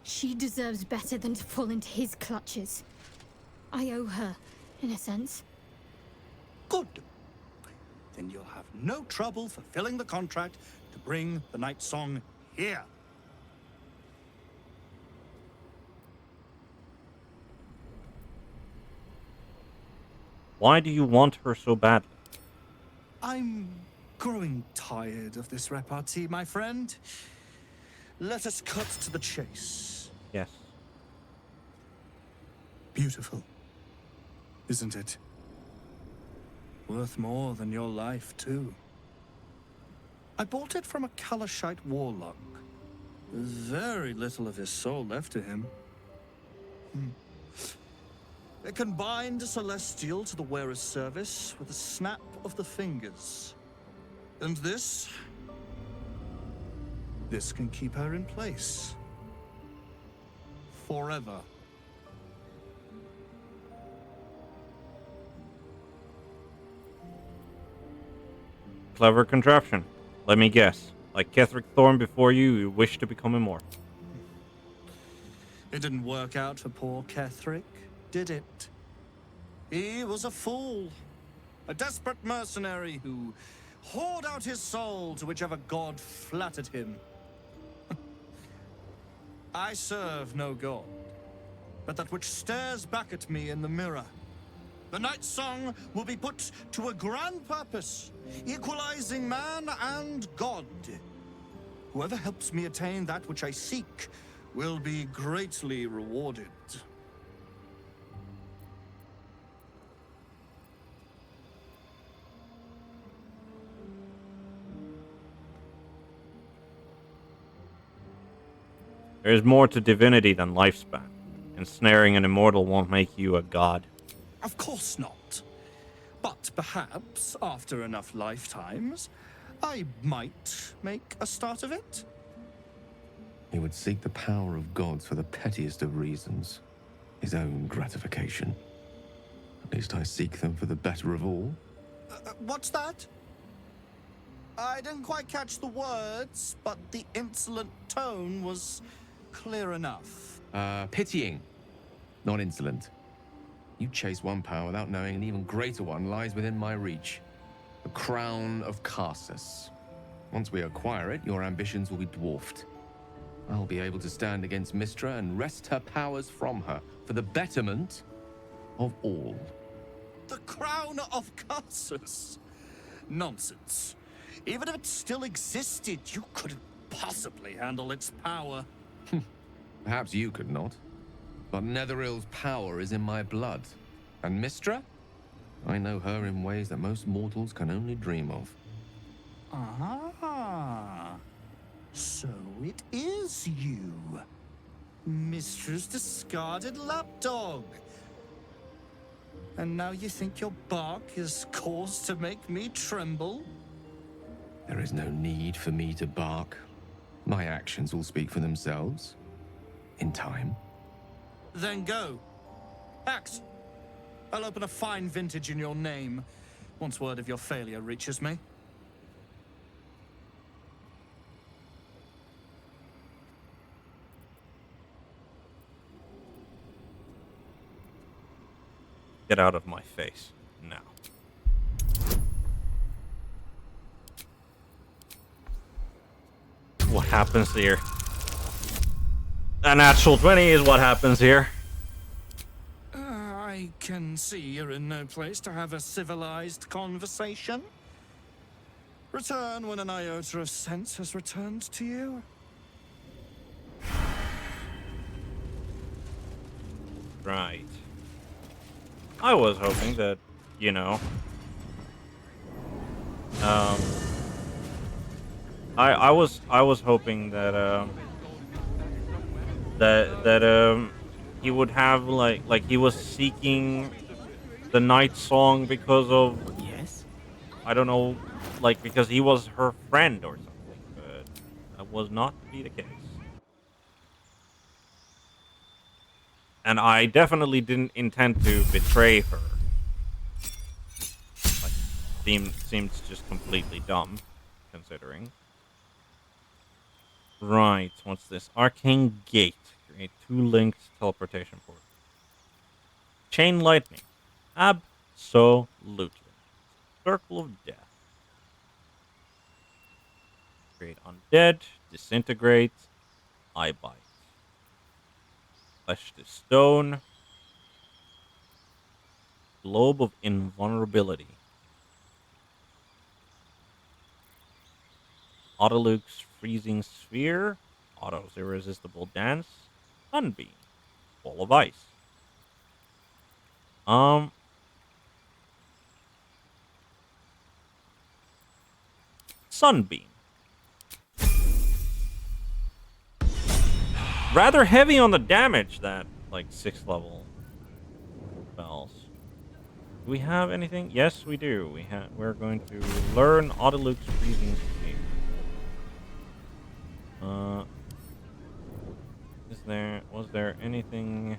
She deserves better than to fall into his clutches. I owe her, in a sense. Good. Then you'll have no trouble fulfilling the contract to bring the Night Song here. Why do you want her so badly? I'm growing tired of this repartee, my friend. Let us cut to the chase. Yes. Beautiful, isn't it? Worth more than your life, too. I bought it from a Kalashite warlock. There's very little of his soul left to him. It can bind a celestial to the wearer's service with a snap of the fingers. And this can keep her in place. Forever. Clever contraption. Let me guess. Like Ketheric Thorn before you, you wish to become immortal. It didn't work out for poor Ketheric, did it? He was a fool. A desperate mercenary who hoard out his soul to whichever god flattered him. I serve no god, but that which stares back at me in the mirror. The Night Song will be put to a grand purpose, equalizing man and god. Whoever helps me attain that which I seek will be greatly rewarded. There is more to divinity than lifespan. Ensnaring an immortal won't make you a god. Of course not. But perhaps, after enough lifetimes, I might make a start of it. He would seek the power of gods for the pettiest of reasons. His own gratification. At least I seek them for the better of all. What's that? I didn't quite catch the words, but the insolent tone was clear enough. Pitying, not insolent. You chase one power without knowing an even greater one lies within my reach. The crown of Karsus. Once we acquire it, your ambitions will be dwarfed. I'll be able to stand against Mystra and wrest her powers from her for the betterment of all. The crown of Karsus? Nonsense. Even if it still existed, you couldn't possibly handle its power. Perhaps you could not. But Netherill's power is in my blood. And Mystra? I know her in ways that most mortals can only dream of. Ah. So it is you. Mystra's discarded lapdog. And now you think your bark is cause to make me tremble? There is no need for me to bark. My actions will speak for themselves. In time. Then go. Act. I'll open a fine vintage in your name once word of your failure reaches me. Get out of my face now. What happens here? A natural 20 is what happens here. I can see you're in no place to have a civilized conversation. Return when an iota of sense has returned to you. Right. I was hoping that, you know, I was hoping that he would have like he was seeking the Night Song because of, yes, I don't know, like because he was her friend or something, but that was not to be the case. And I definitely didn't intend to betray her. Like, seems just completely dumb, considering. Right, what's this? Arcane Gate. Create 2 linked teleportation portals. Chain Lightning. Absolutely. Circle of Death. Create Undead. Disintegrate. Eye Bite. Flesh to Stone. Globe of Invulnerability. Autoluke's Freezing Sphere. Otto's Irresistible Dance. Sunbeam. Wall of Ice. Sunbeam. Rather heavy on the damage, that, like, 6th level spells. Do we have anything? Yes, we do. We're going to learn Audiluke's Freezing Spear. Was there anything?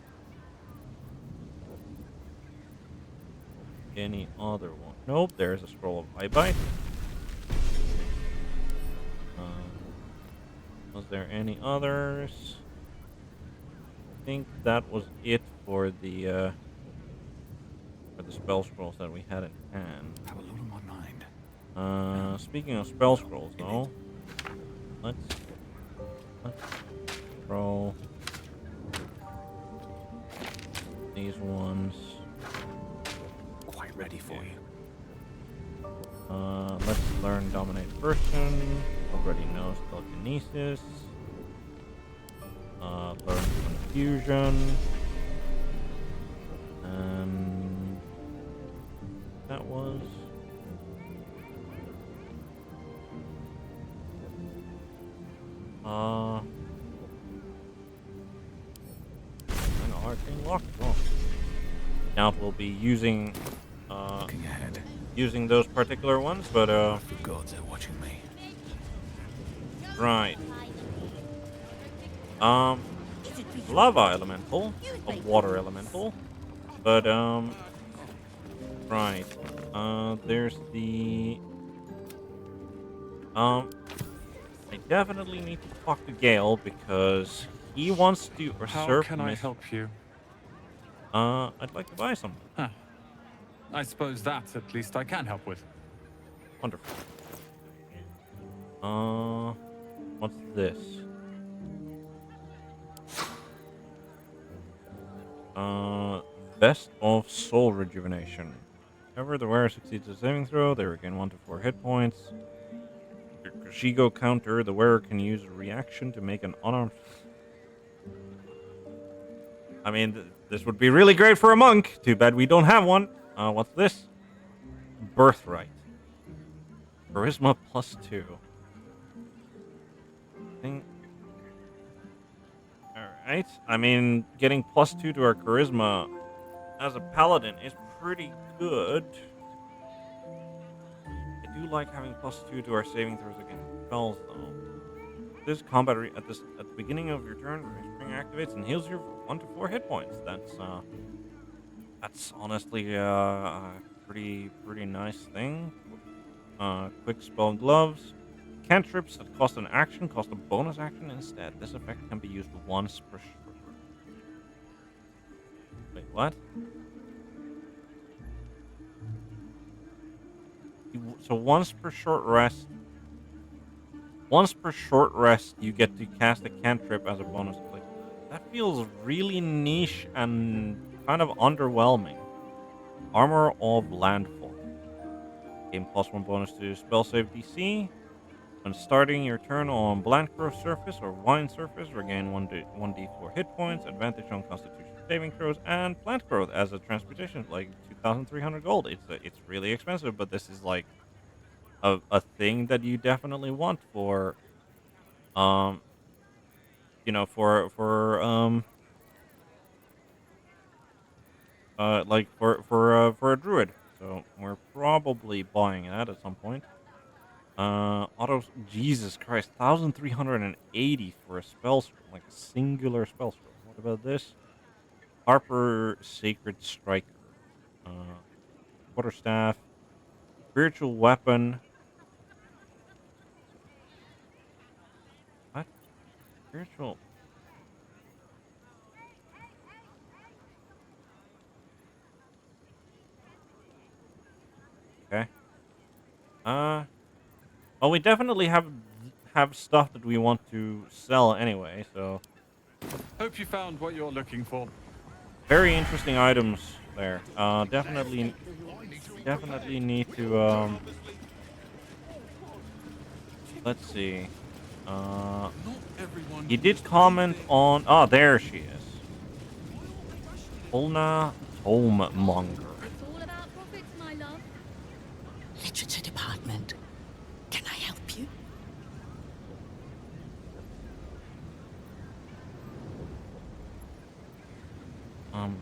Any other one? Nope. There's a scroll of Eye Bite. Was there any others? I think that was it for the spell scrolls that we had in hand. Have a lot on my mind. Speaking of spell scrolls, though, let's roll these ones. Quite ready for you. Let's learn Dominate Person. Already knows Telekinesis. Learn Confusion. And that was... an arcane lock as well. Now we'll be using Looking ahead. Using those particular ones, but The gods are watching me. Right. Lava elemental, a water elemental, but right. There's the I definitely need to talk to Gale because he wants to usurp. How can I help you? I'd like to buy something. Huh. I suppose that at least I can help with. Wonderful. What's this? Best of Soul Rejuvenation. Whenever the wearer succeeds a saving throw, they regain 1 to 4 hit points. Your Kushigo counter, the wearer can use a reaction to make an unarmed... I mean, this would be really great for a monk. Too bad we don't have one. What's this? Birthright. Charisma +2. Alright. I mean, getting +2 to our charisma as a paladin is pretty good. I do like having +2 to our saving throws against spells, though. This combat at the beginning of your turn, Spring activates and heals you for 1 to 4 hit points. That's honestly a pretty nice thing. Quick spell gloves. Cantrips that cost an action cost a bonus action instead. This effect can be used once per short. Wait, what? So once per short rest. Once per short rest, you get to cast a cantrip as a bonus. Like, that feels really niche and kind of underwhelming. Armor of Landfall. Gain +1 bonus to spell save DC. When starting your turn on Blank Growth surface or Wine surface, regain 1d4 hit points, advantage on Constitution saving throws, and Plant Growth as a transportation, like 2,300 gold. It's really expensive, but this is like a thing that you definitely want for, you know, for a druid. So we're probably buying that at some point. Jesus Christ, 1,380 for a spell scroll, like a singular spell scroll. What about this? Harper Sacred Striker. Quarterstaff. Spiritual Weapon. What? Spiritual... Okay. Well, we definitely have stuff that we want to sell anyway, so... Hope you found what you're looking for. Very interesting items there. Definitely need to, let's see. He did comment on... Oh, there she is. Ulna Tomemonger. Literature department. Can I help you? I'm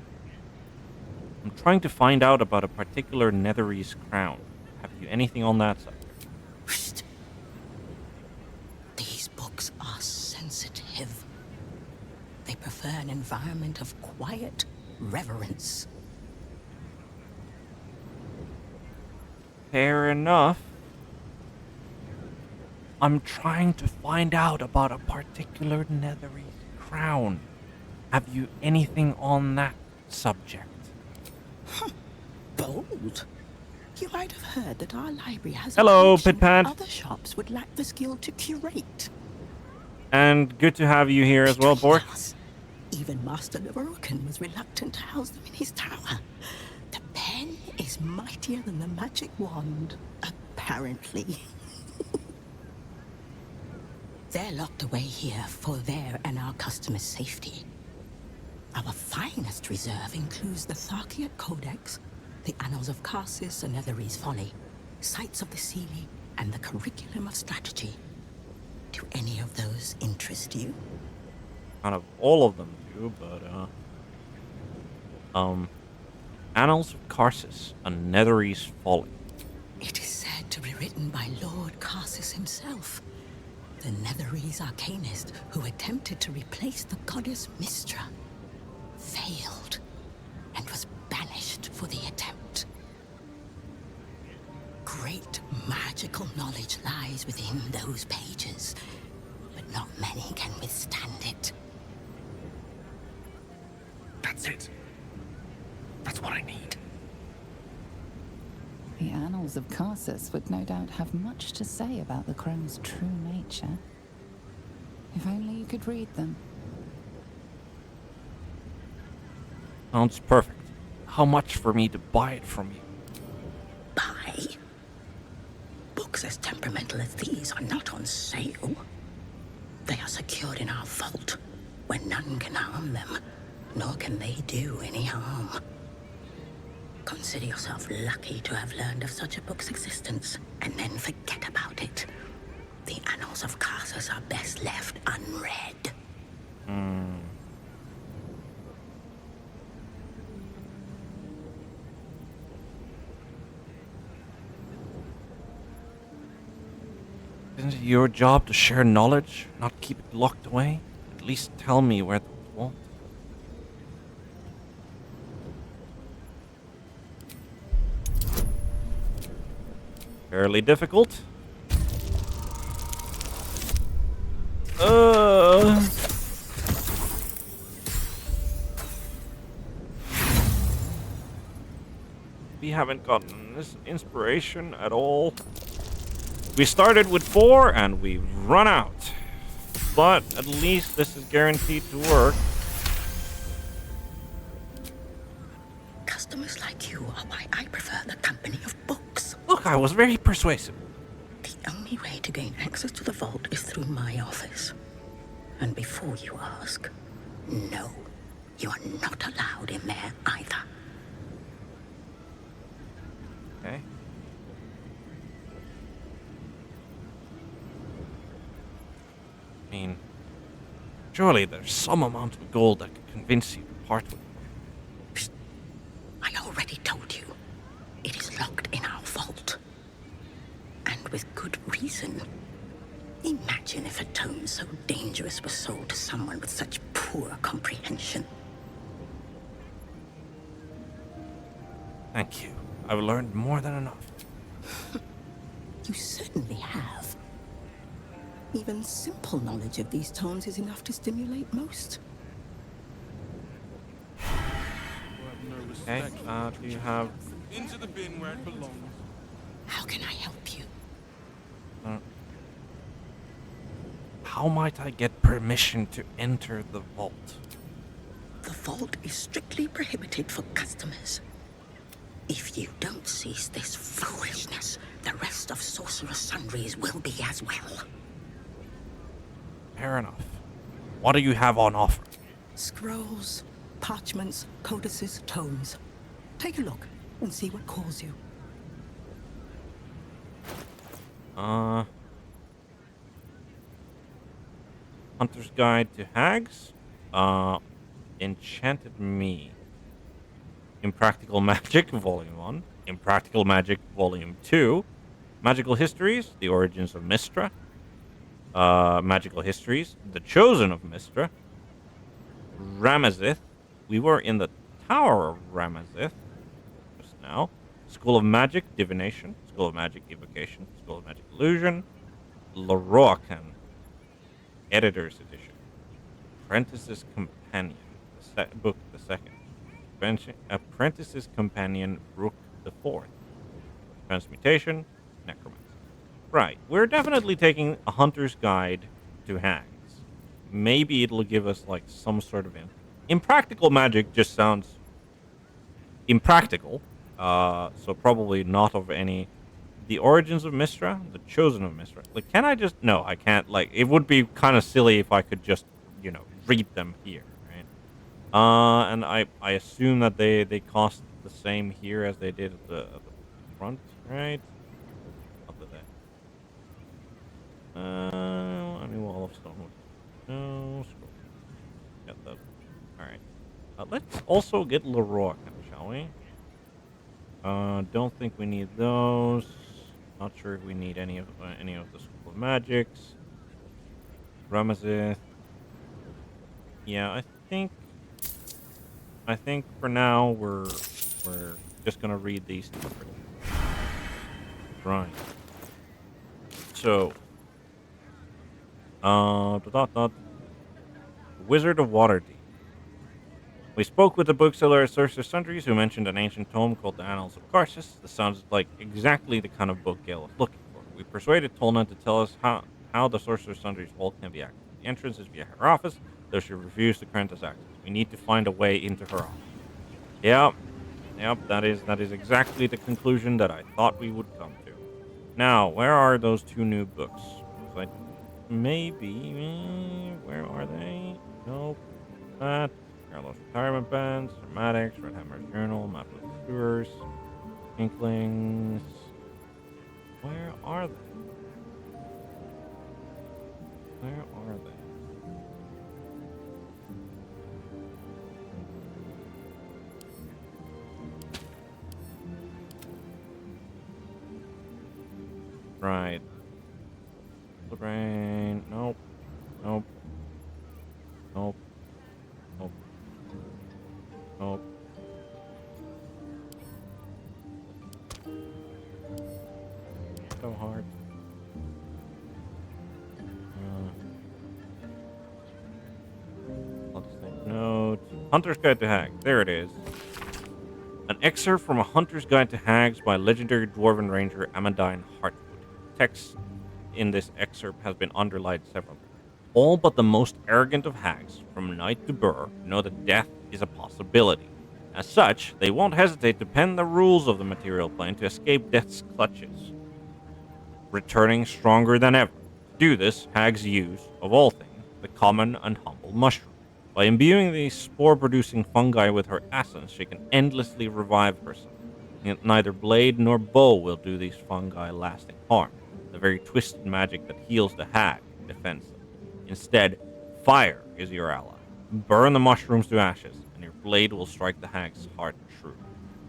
trying to find out about a particular Netherese crown. Have you anything on that subject? These books are sensitive. They prefer an environment of quiet reverence. Fair enough. I'm trying to find out about a particular Netherese crown. Have you anything on that subject? Bold. You might have heard that our library has Hello, a collection Pitpad. other shops would lack the skill to curate. And good to have you here as well, Bork. Even Master Lawful was reluctant to house them in his tower. The pen is mightier than the magic wand, apparently. They're locked away here for their and our customers' safety. Our finest reserve includes the Tharkiat Codex, the Annals of Karsus and Netherese Folly, Sights of the Seelie, and the Curriculum of Strategy. Do any of those interest you? Kind of all of them do, but Annals of Karsus, a Netherese Folly. It is said to be written by Lord Karsus himself, the Netherese arcanist who attempted to replace the goddess Mystra, failed, and was banished for the attempt. Great magical knowledge lies within those pages, but not many can withstand it. That's it. That's what I need. The Annals of Karsus would no doubt have much to say about the crone's true nature. If only you could read them. Sounds perfect. How much for me to buy it from you? Buy? Books as temperamental as these are not on sale. They are secured in our vault, where none can harm them, nor can they do any harm. Consider yourself lucky to have learned of such a book's existence, and then forget about it. The Annals of Karsus are best left unread. Isn't it your job to share knowledge, not keep it locked away? At least tell me where the vault. Fairly difficult. We haven't gotten this inspiration at all. We started with 4 and we've run out. But at least this is guaranteed to work. Customers like you are why I prefer the company of books. Look, I was very persuasive. The only way to gain access to the vault is through my office. And before you ask, no, you are not allowed in there either. Okay. I mean, surely there's some amount of gold that could convince you to part with it. I already told you. It is locked in our vault. And with good reason. Imagine if a tome so dangerous was sold to someone with such poor comprehension. Thank you. I've learned more than enough. You certainly have. Even simple knowledge of these tones is enough to stimulate most. Okay, do you have... Into the bin where it belongs. How can I help you? How might I get permission to enter the vault? The vault is strictly prohibited for customers. If you don't cease this foolishness, the rest of Sorcerer Sundries will be as well. Fair enough. What do you have on offer? Scrolls, parchments, codices, tomes. Take a look and see what calls you. Hunter's Guide to Hags? Enchanted Me. Impractical Magic, Volume 1. Impractical Magic, Volume 2. Magical Histories, The Origins of Mystra. Magical Histories, The Chosen of Mystra. Ramazith. We were in the Tower of Ramazith just now. School of Magic, Divination. School of Magic, Evocation. School of Magic, Illusion. Lorocan. Editor's Edition. Apprentice's Companion. Book the second. Apprentice's Companion, Rook the fourth. Transmutation, Necromancy. Right, we're definitely taking a hunter's guide to hags. Maybe it'll give us like some sort of impractical magic. Just sounds impractical. So probably not of any. The Origins of Mystra, The Chosen of Mystra. Like, can I just? No, I can't. Like, it would be kind of silly if I could just, read them here, right? And I assume that they cost the same here as they did at the front, right? What did they? I mean, Wall of Stone. No, scroll. Get that. All right. Let's also get Leroy, shall we? Don't think we need those. Not sure if we need any of the School of Magics. Ramazith. Yeah, I think for now we're just gonna read these two. Right. So, Wizard of Waterdeep. We spoke with the bookseller at Sorcerer's Sundries, who mentioned an ancient tome called the Annals of Karsus. This sounds like exactly the kind of book Gale was looking for. We persuaded Tolna to tell us how the Sorcerer's Sundries vault can be accessed. The entrance is via her office, though she refused to grant us access. We need to find a way into her office. Yep, that is exactly the conclusion that I thought we would come to. Now, where are those two new books? Like, maybe, where are they? Nope. That. Carlos Retirement Bands, Dramatics, Red Hammer's Journal, Map of the Sewers, Inklings. Where are they? Where are they? Right. Lorraine. Nope. Nope. Nope. Nope. Nope. So hard. I'll just take notes. Hunter's Guide to Hags. There it is. An excerpt from A Hunter's Guide to Hags by legendary dwarven ranger Amandine Hartwood. Text in this excerpt has been underlined several times. All but the most arrogant of hags, from knight to burr, know that death is a possibility. As such, they won't hesitate to pen the rules of the material plane to escape death's clutches, returning stronger than ever. To do this, hags use, of all things, the common and humble mushroom. By imbuing these spore-producing fungi with her essence, she can endlessly revive herself. Yet neither blade nor bow will do these fungi lasting harm. The very twisted magic that heals the hag defends them. Instead, fire is your ally. Burn the mushrooms to ashes, and your blade will strike the hag's heart true.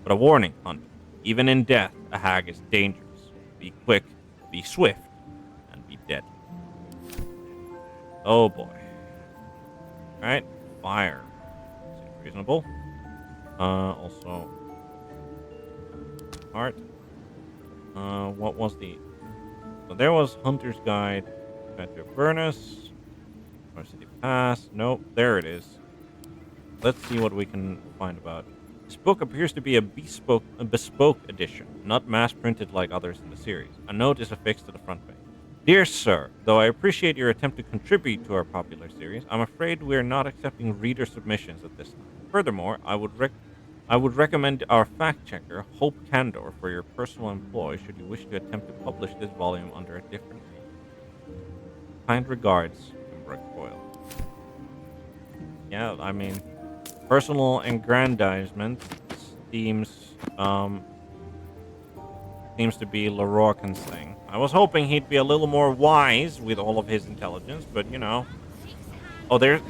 But a warning, hunter. Even in death, a hag is dangerous. Be quick, be swift, and be deadly. Oh boy. Alright, fire. Seems reasonable. Also, heart. What was the... So there was Hunter's Guide to Avernus. City Pass. Nope, there it is. Let's see what we can find about. This book appears to be a bespoke edition, not mass-printed like others in the series. A note is affixed to the front page. Dear Sir, though I appreciate your attempt to contribute to our popular series, I'm afraid we're not accepting reader submissions at this time. Furthermore, I would recommend our fact-checker, Hope Candor, for your personal employ should you wish to attempt to publish this volume under a different name. Kind regards, Coil. Yeah, I mean, personal aggrandizement seems to be Leroycan's thing. I was hoping he'd be a little more wise with all of his intelligence, but you know. Oh, there's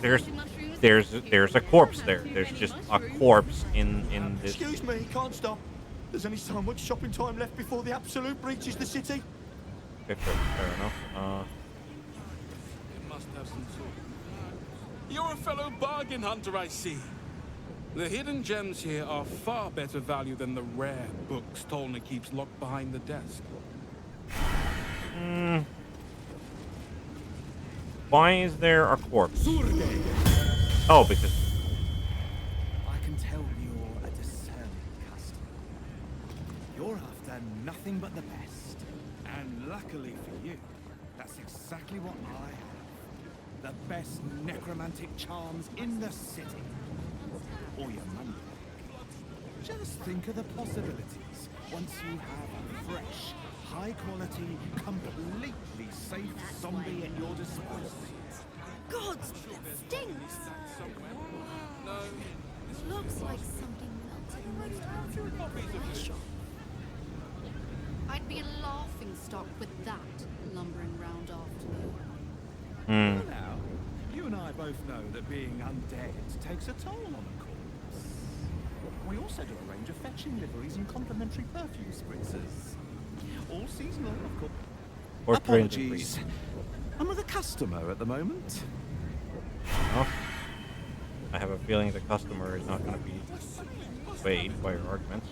there's a corpse there. There's just a corpse in this. Excuse me, can't stop. There's only so much shopping time left before the Absolute breaches the city. Okay, fair enough. Must have some sort. You're a fellow bargain hunter, I see. The hidden gems here are far better value than the rare books Tolna keeps locked behind the desk. Why is there a corpse? Oh, because. I can tell you're a discerning customer. You're after nothing but the best. And luckily for you, that's exactly what I have. The best necromantic charms in the city. Or your money. Just think of the possibilities once you have a fresh, high-quality, completely safe zombie at your disposal. God, that stinks! Looks like something melted in my shop. I'd be a laughing stock with that lumbering round after me. Well now, you and I both know that being undead takes a toll on a corpse. We also do a range of fetching liveries and complimentary perfume spritzers. All seasonal, of course. Or Apologies. I'm with a customer at the moment. Oh. I have a feeling the customer is not going to be swayed by your arguments.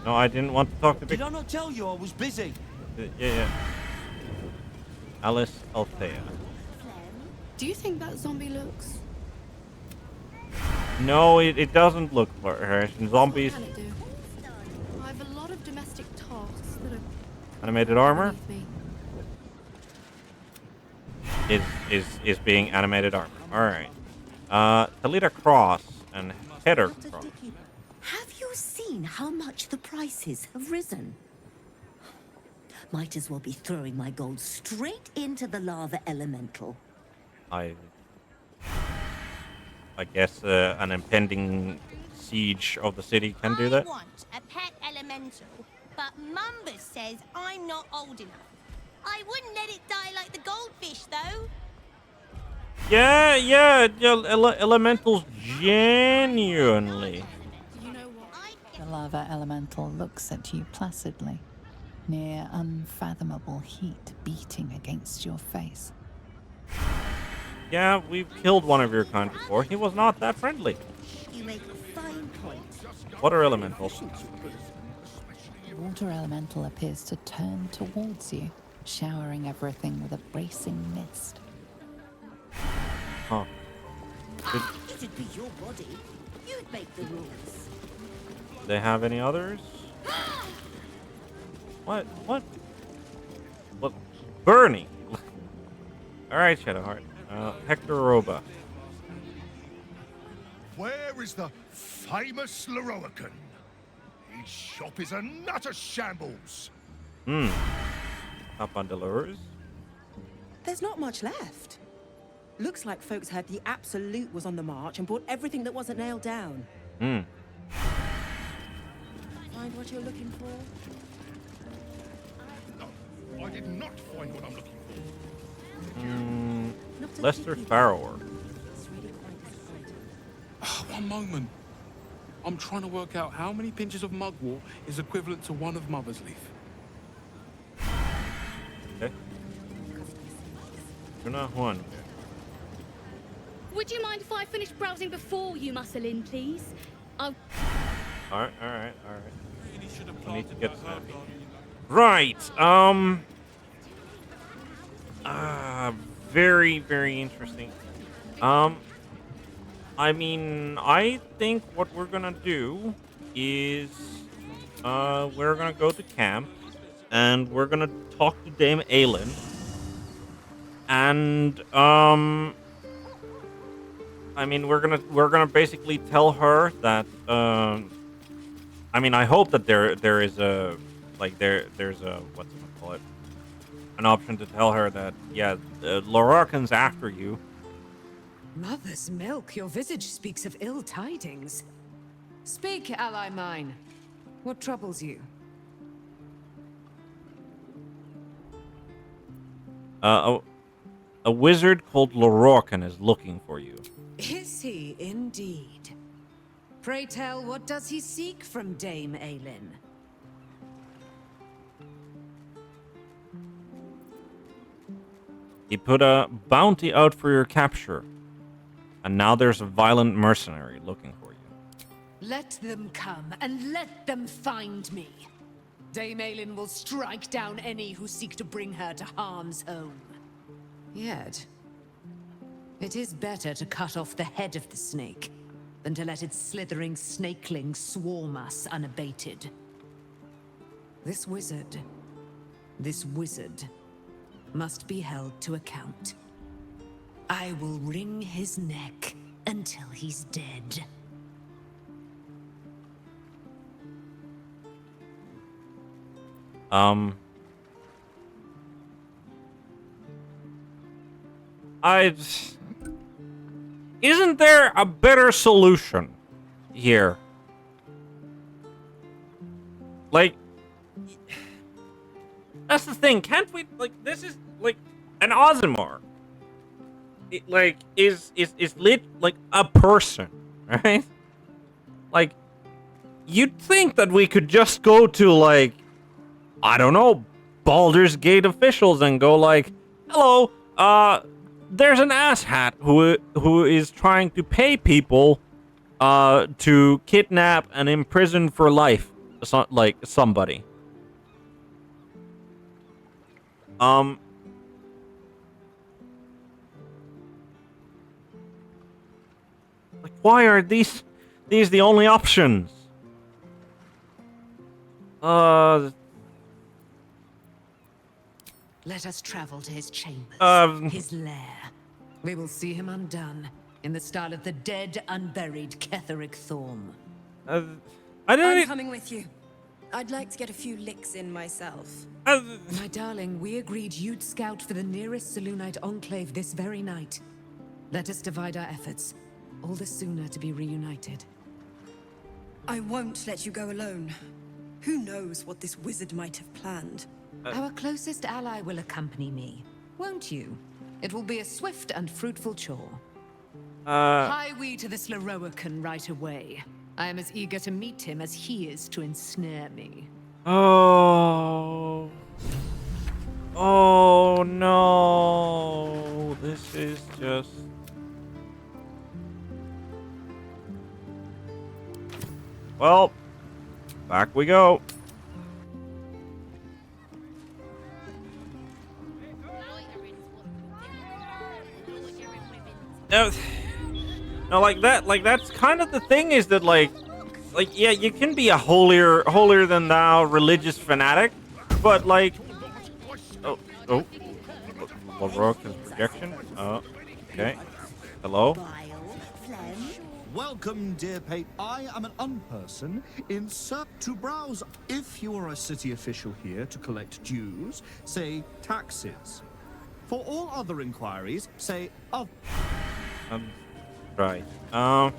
No, I didn't want to talk to Big. Did I not tell you I was busy? Yeah. Alice Althea. Do you think that zombie looks? No, it doesn't look flourish. And zombies. What can it do? I have a lot of domestic tasks that are Animated armor beneath me. is being animated armor. All right. Talita Cross and Header Cross. Have you seen how much the prices have risen? Might as well be throwing my gold straight into the lava elemental. I guess an impending siege of the city can do that. I want a pet elemental, but Mumbus says I'm not old enough. I wouldn't let it die like the goldfish, though. Yeah. Elementals genuinely. The lava elemental looks at you placidly, near unfathomable heat beating against your face. Yeah, we've killed one of your kind before. He was not that friendly. You make a fine point. Water elementals. The water elemental appears to turn towards you, showering everything with a bracing mist. Huh. It'd be your body. You'd make the rules. They have any others? What? Bernie. All right, Shadowheart. Hector Roba. Where is the famous Leroican? His shop is a nutter shambles. Up on Delores. There's not much left. Looks like folks heard the Absolute was on the march and bought everything that wasn't nailed down. Find what you're looking for? No, I did not find what I'm looking for. Lester Farrower. One moment. I'm trying to work out how many pinches of mugwort is equivalent to one of Mother's Leaf. Okay. Tuna Juan. Would you mind if I finish browsing before you muscle in, please? All right. We need to get snappy. Right. Very, very interesting. I mean, I think what we're gonna do is, we're gonna go to camp, and we're gonna talk to Dame Aelin, and I mean, we're gonna basically tell her that, I mean, I hope that there is a, like, there's a, what's it call it, an option to tell her that, yeah, Lorarkan's after you. Mother's milk, your visage speaks of ill tidings. Speak, ally mine. What troubles you? A wizard called Lorokan is looking for you. Is he indeed? Pray tell, what does he seek from Dame Aelin? He put a bounty out for your capture, and now there's a violent mercenary looking for you. Let them come, and let them find me. Dame Aelin will strike down any who seek to bring her to harm's home. Yet, it is better to cut off the head of the snake than to let its slithering snakelings swarm us unabated. This wizard must be held to account. I will wring his neck until he's dead. Isn't there a better solution here? Like, that's the thing. Can't we, like, this is like an Ozimar. It, like, is lit like a person, right? Like, you'd think that we could just go to, like, I don't know, Baldur's Gate officials and go like, hello, there's an asshat who is trying to pay people to kidnap and imprison for life, like somebody. Like, why are these the only options? Let us travel to his chambers, his lair. We will see him undone, in the style of the dead, unburied Ketheric Thorm. I'm coming with you. I'd like to get a few licks in myself. My darling, we agreed you'd scout for the nearest Selûnite enclave this very night. Let us divide our efforts, all the sooner to be reunited. I won't let you go alone. Who knows what this wizard might have planned? Our closest ally will accompany me, won't you? It will be a swift and fruitful chore. Hie we to this Lorokan right away. I am as eager to meet him as he is to ensnare me. Oh no. This is just... Well, back we go. No, like that's kind of the thing, is that like yeah, you can be a holier than thou religious fanatic, but like Lorokan's projection. Okay. Hello. Welcome, dear Pate. I am an unperson in search to browse. If you are a city official here to collect dues, say taxes. For all other inquiries, say Right. Yeah.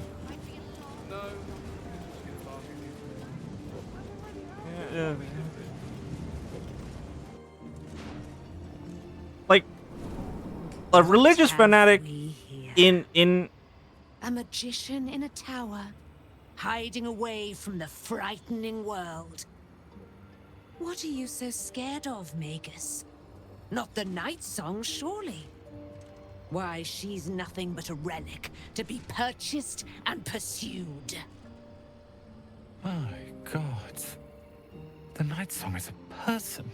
Like a religious fanatic in a magician in a tower, hiding away from the frightening world. What are you so scared of, Magus? Not the night song, surely? Why, she's nothing but a relic to be purchased and pursued. My God. The night song is a person.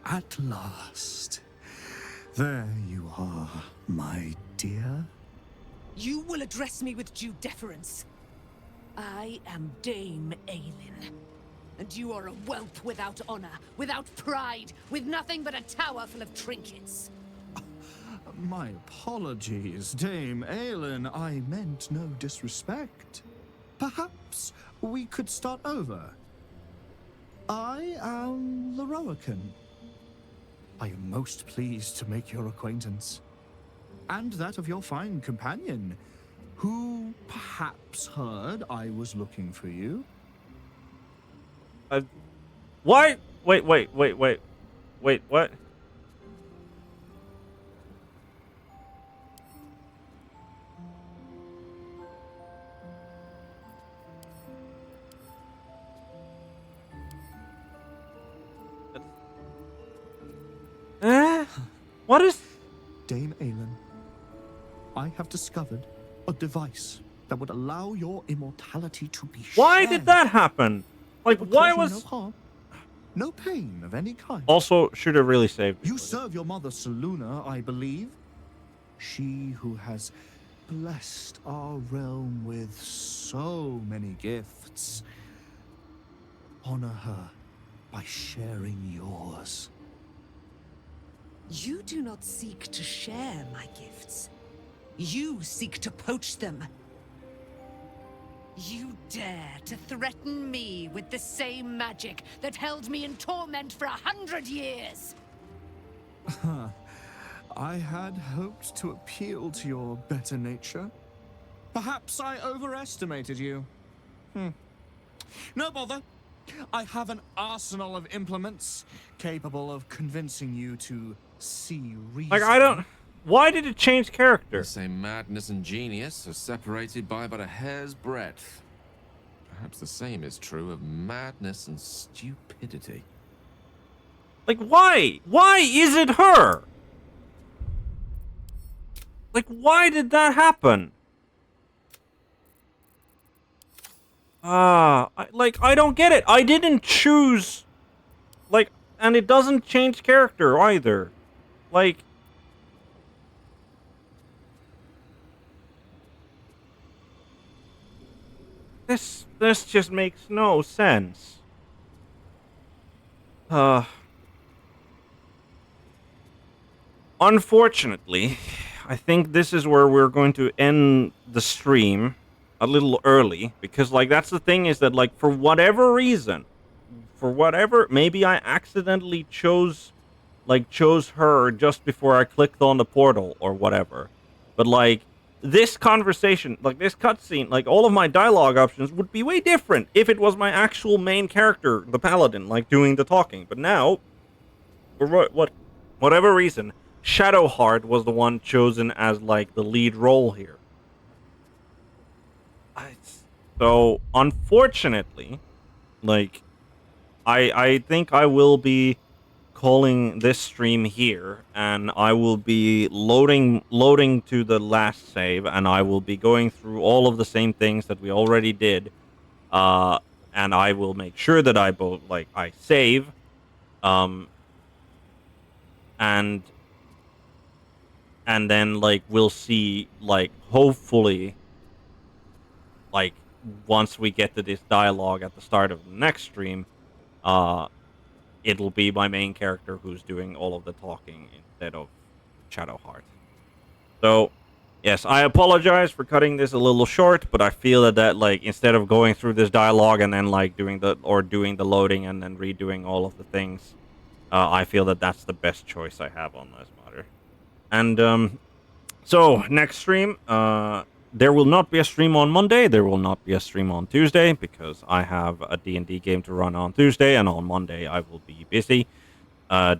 At last. There you are, my dear. You will address me with due deference. I am Dame Aelin. And you are a whelp without honor, without pride, with nothing but a tower full of trinkets. My apologies, Dame Aelin. I meant no disrespect. Perhaps we could start over. I am Lorokan. I am most pleased to make your acquaintance. And that of your fine companion, who perhaps heard I was looking for you. What? Wait, what? What is... Dame Aelin, I have discovered a device that would allow your immortality to be shared. Why did that happen? Like, why was... No harm, no pain of any kind. Also, should have really saved me. You serve your mother Seluna, I believe. She who has blessed our realm with so many gifts. Honor her by sharing yours. You do not seek to share my gifts. You seek to poach them. You dare to threaten me with the same magic that held me in torment for 100 years! I had hoped to appeal to your better nature. Perhaps I overestimated you. No bother. I have an arsenal of implements capable of convincing you to see reason. Like, I don't... Why did it change character? The same madness and genius are separated by but a hair's breadth. Perhaps the same is true of madness and stupidity. Like, why? Why is it her? Like, why did that happen? I don't get it. I didn't choose... Like, and it doesn't change character either. Like... This just makes no sense. Unfortunately, I think this is where we're going to end the stream a little early, because, like, that's the thing, is that, like, for whatever reason, maybe I accidentally chose her just before I clicked on the portal or whatever. But, like, this conversation, like, this cutscene, like, all of my dialogue options would be way different if it was my actual main character, the Paladin, like, doing the talking. But now, for whatever reason, Shadowheart was the one chosen as, like, the lead role here. So, unfortunately, like, I think I will be calling this stream here, and I will be loading to the last save, and I will be going through all of the same things that we already did, and I will make sure that I save, and then, like, we'll see, like, hopefully, like, once we get to this dialogue at the start of the next stream, it'll be my main character who's doing all of the talking instead of Shadowheart. So, yes, I apologize for cutting this a little short, but I feel that like, instead of going through this dialogue and then, like, doing the loading and then redoing all of the things, I feel that that's the best choice I have on this matter. And, so, next stream, there will not be a stream on Monday. There will not be a stream on Tuesday because I have a D&D game to run on Tuesday, and on Monday I will be busy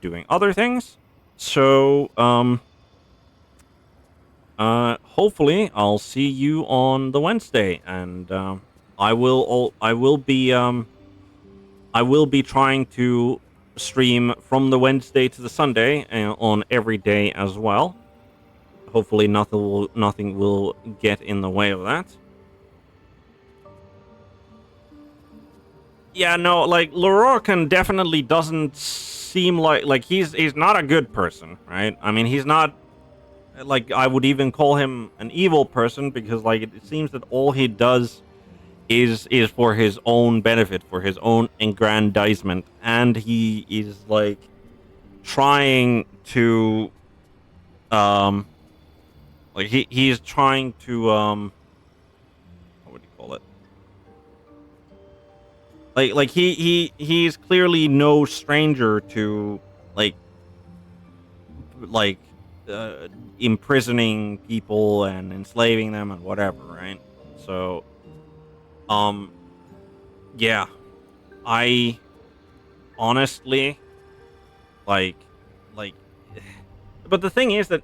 doing other things. So, hopefully I'll see you on the Wednesday, and I will be trying to stream from the Wednesday to the Sunday on every day as well. Hopefully nothing will get in the way of that. Yeah, no, like, Lororcan definitely doesn't seem like he's not a good person, right? I mean, he's not, like, I would even call him an evil person, because, like, it seems that all he does is for his own benefit, for his own aggrandizement, and he is, like, trying to like, he's trying to, what would you call it? Like he's clearly no stranger to, like, imprisoning people and enslaving them and whatever, right? So, yeah. I, honestly, like, but the thing is that,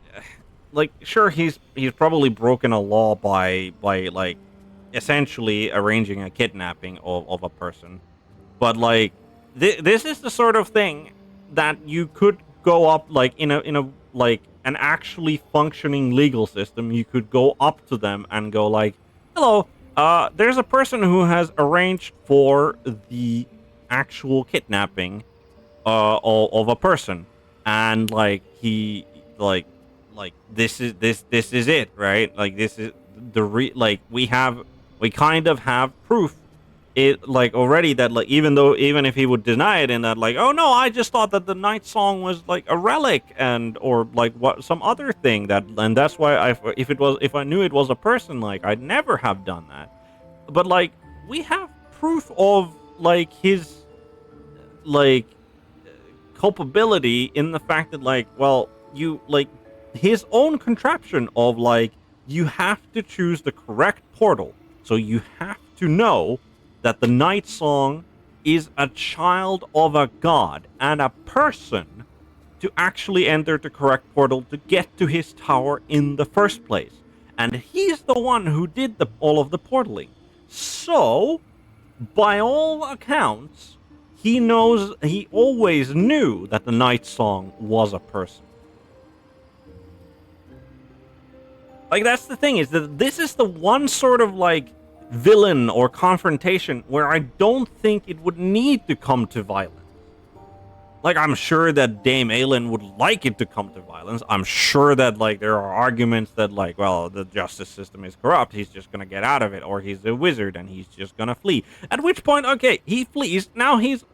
like, sure, he's probably broken a law by like, essentially arranging a kidnapping of a person, but, like, this is the sort of thing that you could go up, like, in like an actually functioning legal system, you could go up to them and go like, hello, there's a person who has arranged for the actual kidnapping of a person, and like he like this is it, right? Like this is like we kind of have proof it like already that like even if he would deny it in that like, oh no, I just thought that the night song was like a relic and or like what some other thing that, and that's why if I knew it was a person, like I'd never have done that. But like we have proof of like his like culpability in the fact that like, well, you like his own contraption of like, you have to choose the correct portal, so you have to know that the night song is a child of a god and a person to actually enter the correct portal to get to his tower in the first place. And he's the one who did all of the portaling. So, by all accounts, he always knew that the night song was a person. Like, that's the thing, is that this is the one sort of like villain or confrontation where I don't think it would need to come to violence. Like, I'm sure that Dame Aelin would like it to come to violence. I'm sure that, like, there are arguments that, like, well, the justice system is corrupt. He's just gonna get out of it. Or he's a wizard and he's just gonna flee. At which point, okay, he flees. Now he's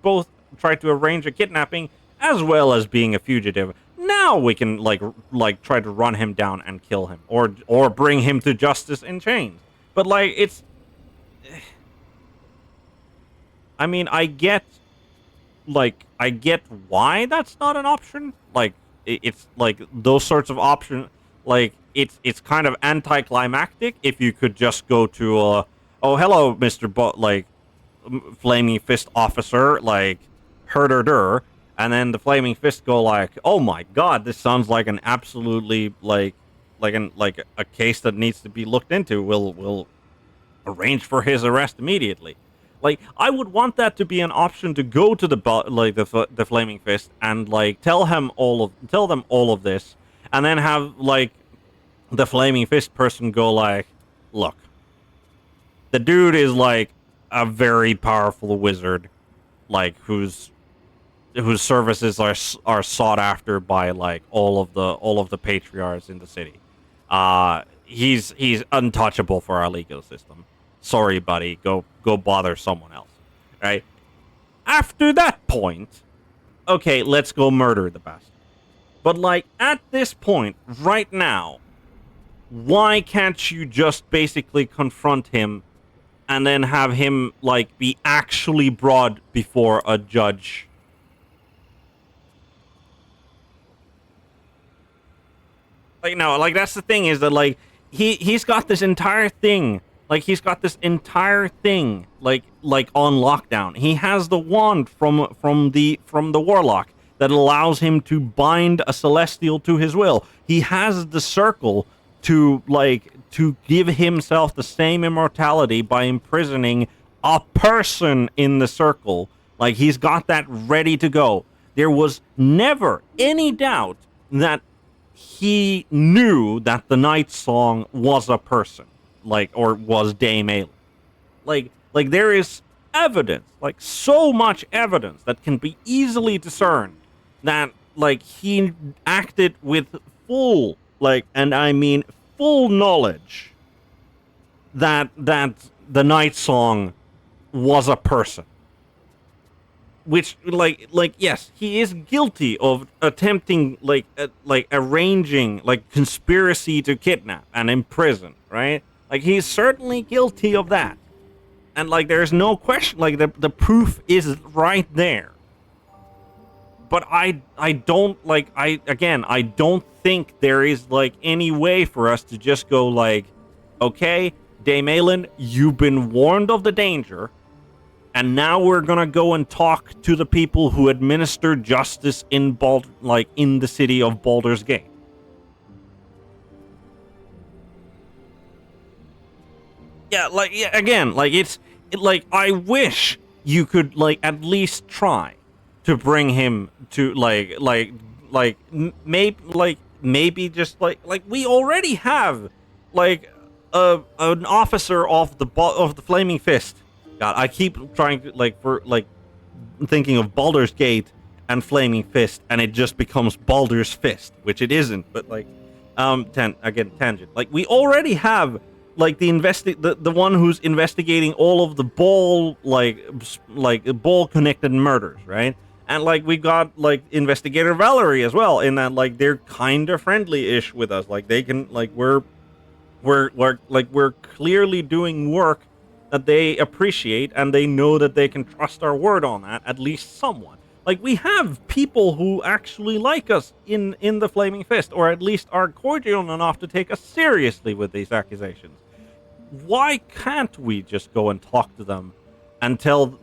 both tried to arrange a kidnapping as well as being a fugitive. Now we can, like try to run him down and kill him. Or bring him to justice in chains. But, like, it's... I mean, I get why that's not an option. Like, it's like those sorts of options. Like, it's kind of anticlimactic if you could just go to oh, hello, Mr. Flaming Fist officer, like, herder, and then the Flaming Fist go like, oh my god, this sounds like an absolutely like a case that needs to be looked into. We'll arrange for his arrest immediately. Like, I would want that to be an option to go to the Flaming Fist and like tell them all of this, and then have like the Flaming Fist person go like, look, the dude is like a very powerful wizard, like whose services are sought after by like all of the patriarchs in the city. He's untouchable for our legal system. Sorry, buddy. Go bother someone else. Right? After that point, okay, let's go murder the bastard. But like at this point, right now, why can't you just basically confront him and then have him like be actually brought before a judge? Like, no, like that's the thing, is that like he's got this entire thing. Like, he's got this entire thing, like on lockdown. He has the wand from the warlock that allows him to bind a celestial to his will. He has the circle to give himself the same immortality by imprisoning a person in the circle. Like, he's got that ready to go. There was never any doubt that he knew that the night song was a person. Like, or was Dame Aelin. Like there is evidence, like so much evidence that can be easily discerned that like he acted with full, like, and I mean full knowledge that the night song was a person. Which like yes, he is guilty of attempting like arranging like conspiracy to kidnap and imprison, right? Like, he's certainly guilty of that. And, like, there's no question. Like, the proof is right there. But I don't, like, I don't think there is, like, any way for us to just go, like, okay, Dame Aelin, you've been warned of the danger, and now we're gonna go and talk to the people who administer justice in in the city of Baldur's Gate. Yeah, like, yeah, again, like, I wish you could, like, at least try to bring him to, like, maybe just like we already have like an officer of the Flaming Fist. God, I keep trying to thinking of Baldur's Gate and Flaming Fist, and it just becomes Baldur's Fist, which it isn't. But tangent. Like we already have like the one who's investigating all of the ball ball connected murders, right? And like we got like Investigator Valerie as well, in that like they're kind of friendly-ish with us. Like they can we're clearly doing work that they appreciate, and they know that they can trust our word on that, at least somewhat. Like we have people who actually like us in the Flaming Fist, or at least are cordial enough to take us seriously with these accusations. Why can't we just go and talk to them and tell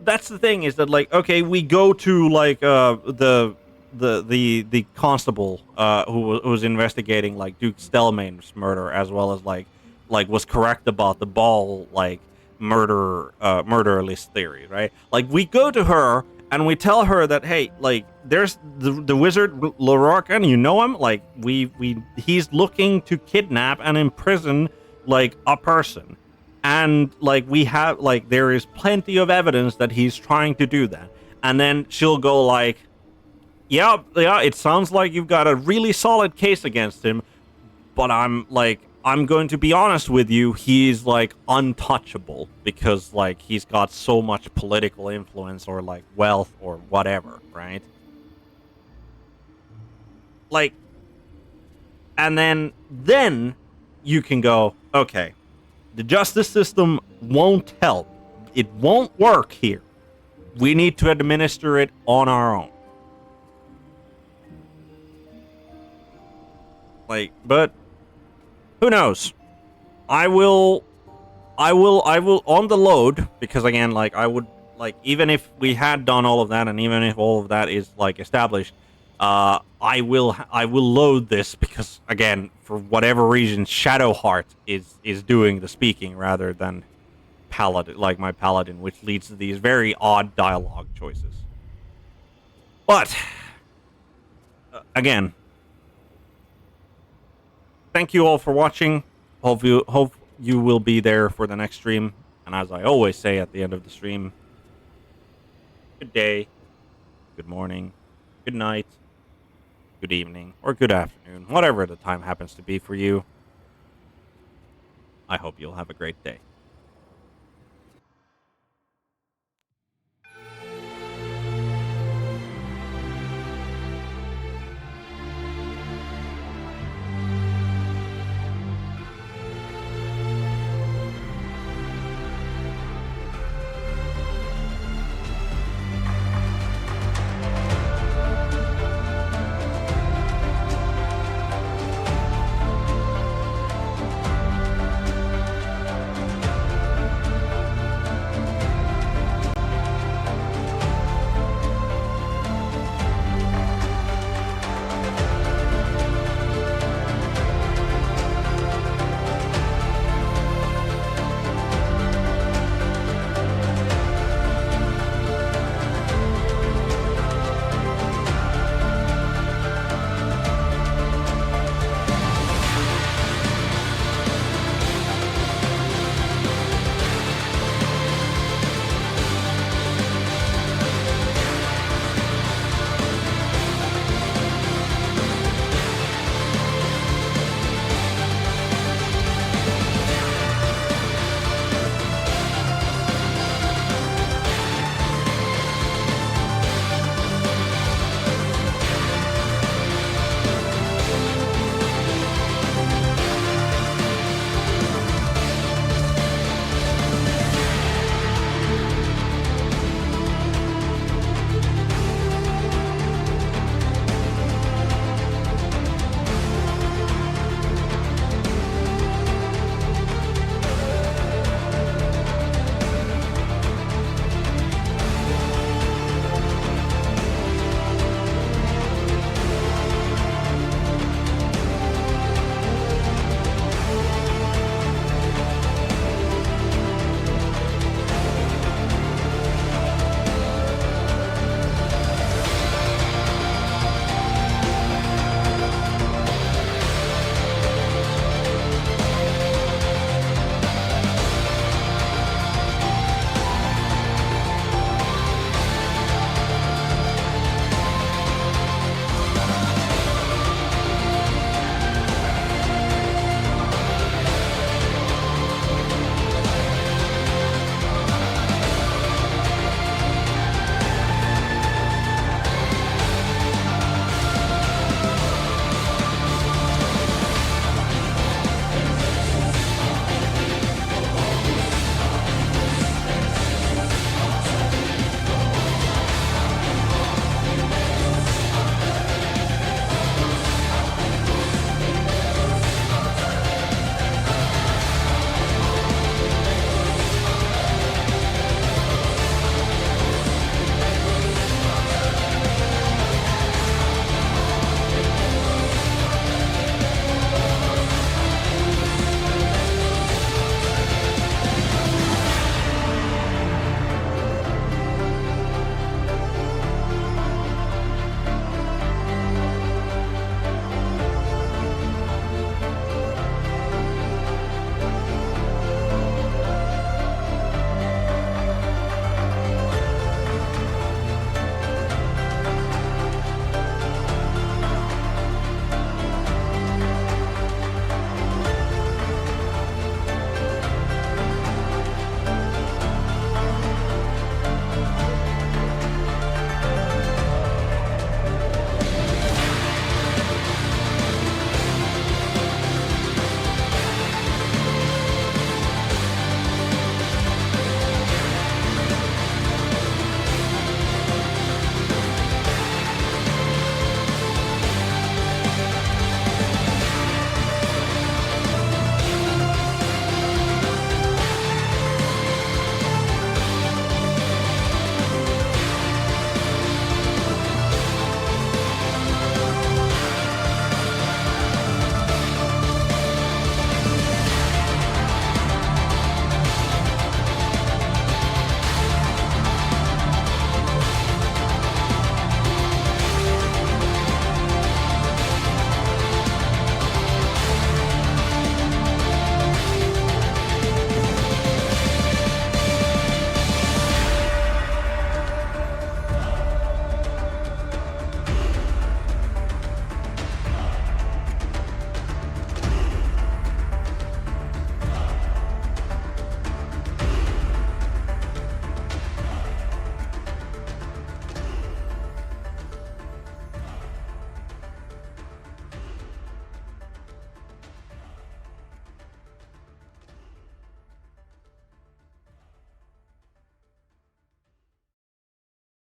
that's the thing, is that like, okay, we go to like the constable who was investigating like Duke Stelmane's murder, as well as like was correct about the ball murder list theory, right? Like we go to her and we tell her that, hey, like there's the wizard Lorcan, you know him, like he's looking to kidnap and imprison like a person, and like we have like there is plenty of evidence that he's trying to do that. And then she'll go like, yeah, it sounds like you've got a really solid case against him, but I'm going to be honest with you, he's like untouchable because like he's got so much political influence or like wealth or whatever, right? Like, and then you can go, okay, the justice system won't help. It won't work here. We need to administer it on our own. Like, but who knows? I will on the load, because again, like I would like, even if we had done all of that, and even if all of that is like established, I will load this, because again, for whatever reason, Shadowheart is doing the speaking rather than Paladin, like my Paladin, which leads to these very odd dialogue choices. But again, thank you all for watching. Hope you will be there for the next stream. And as I always say at the end of the stream, good day, good morning, good night, good evening, or good afternoon, whatever the time happens to be for you. I hope you'll have a great day.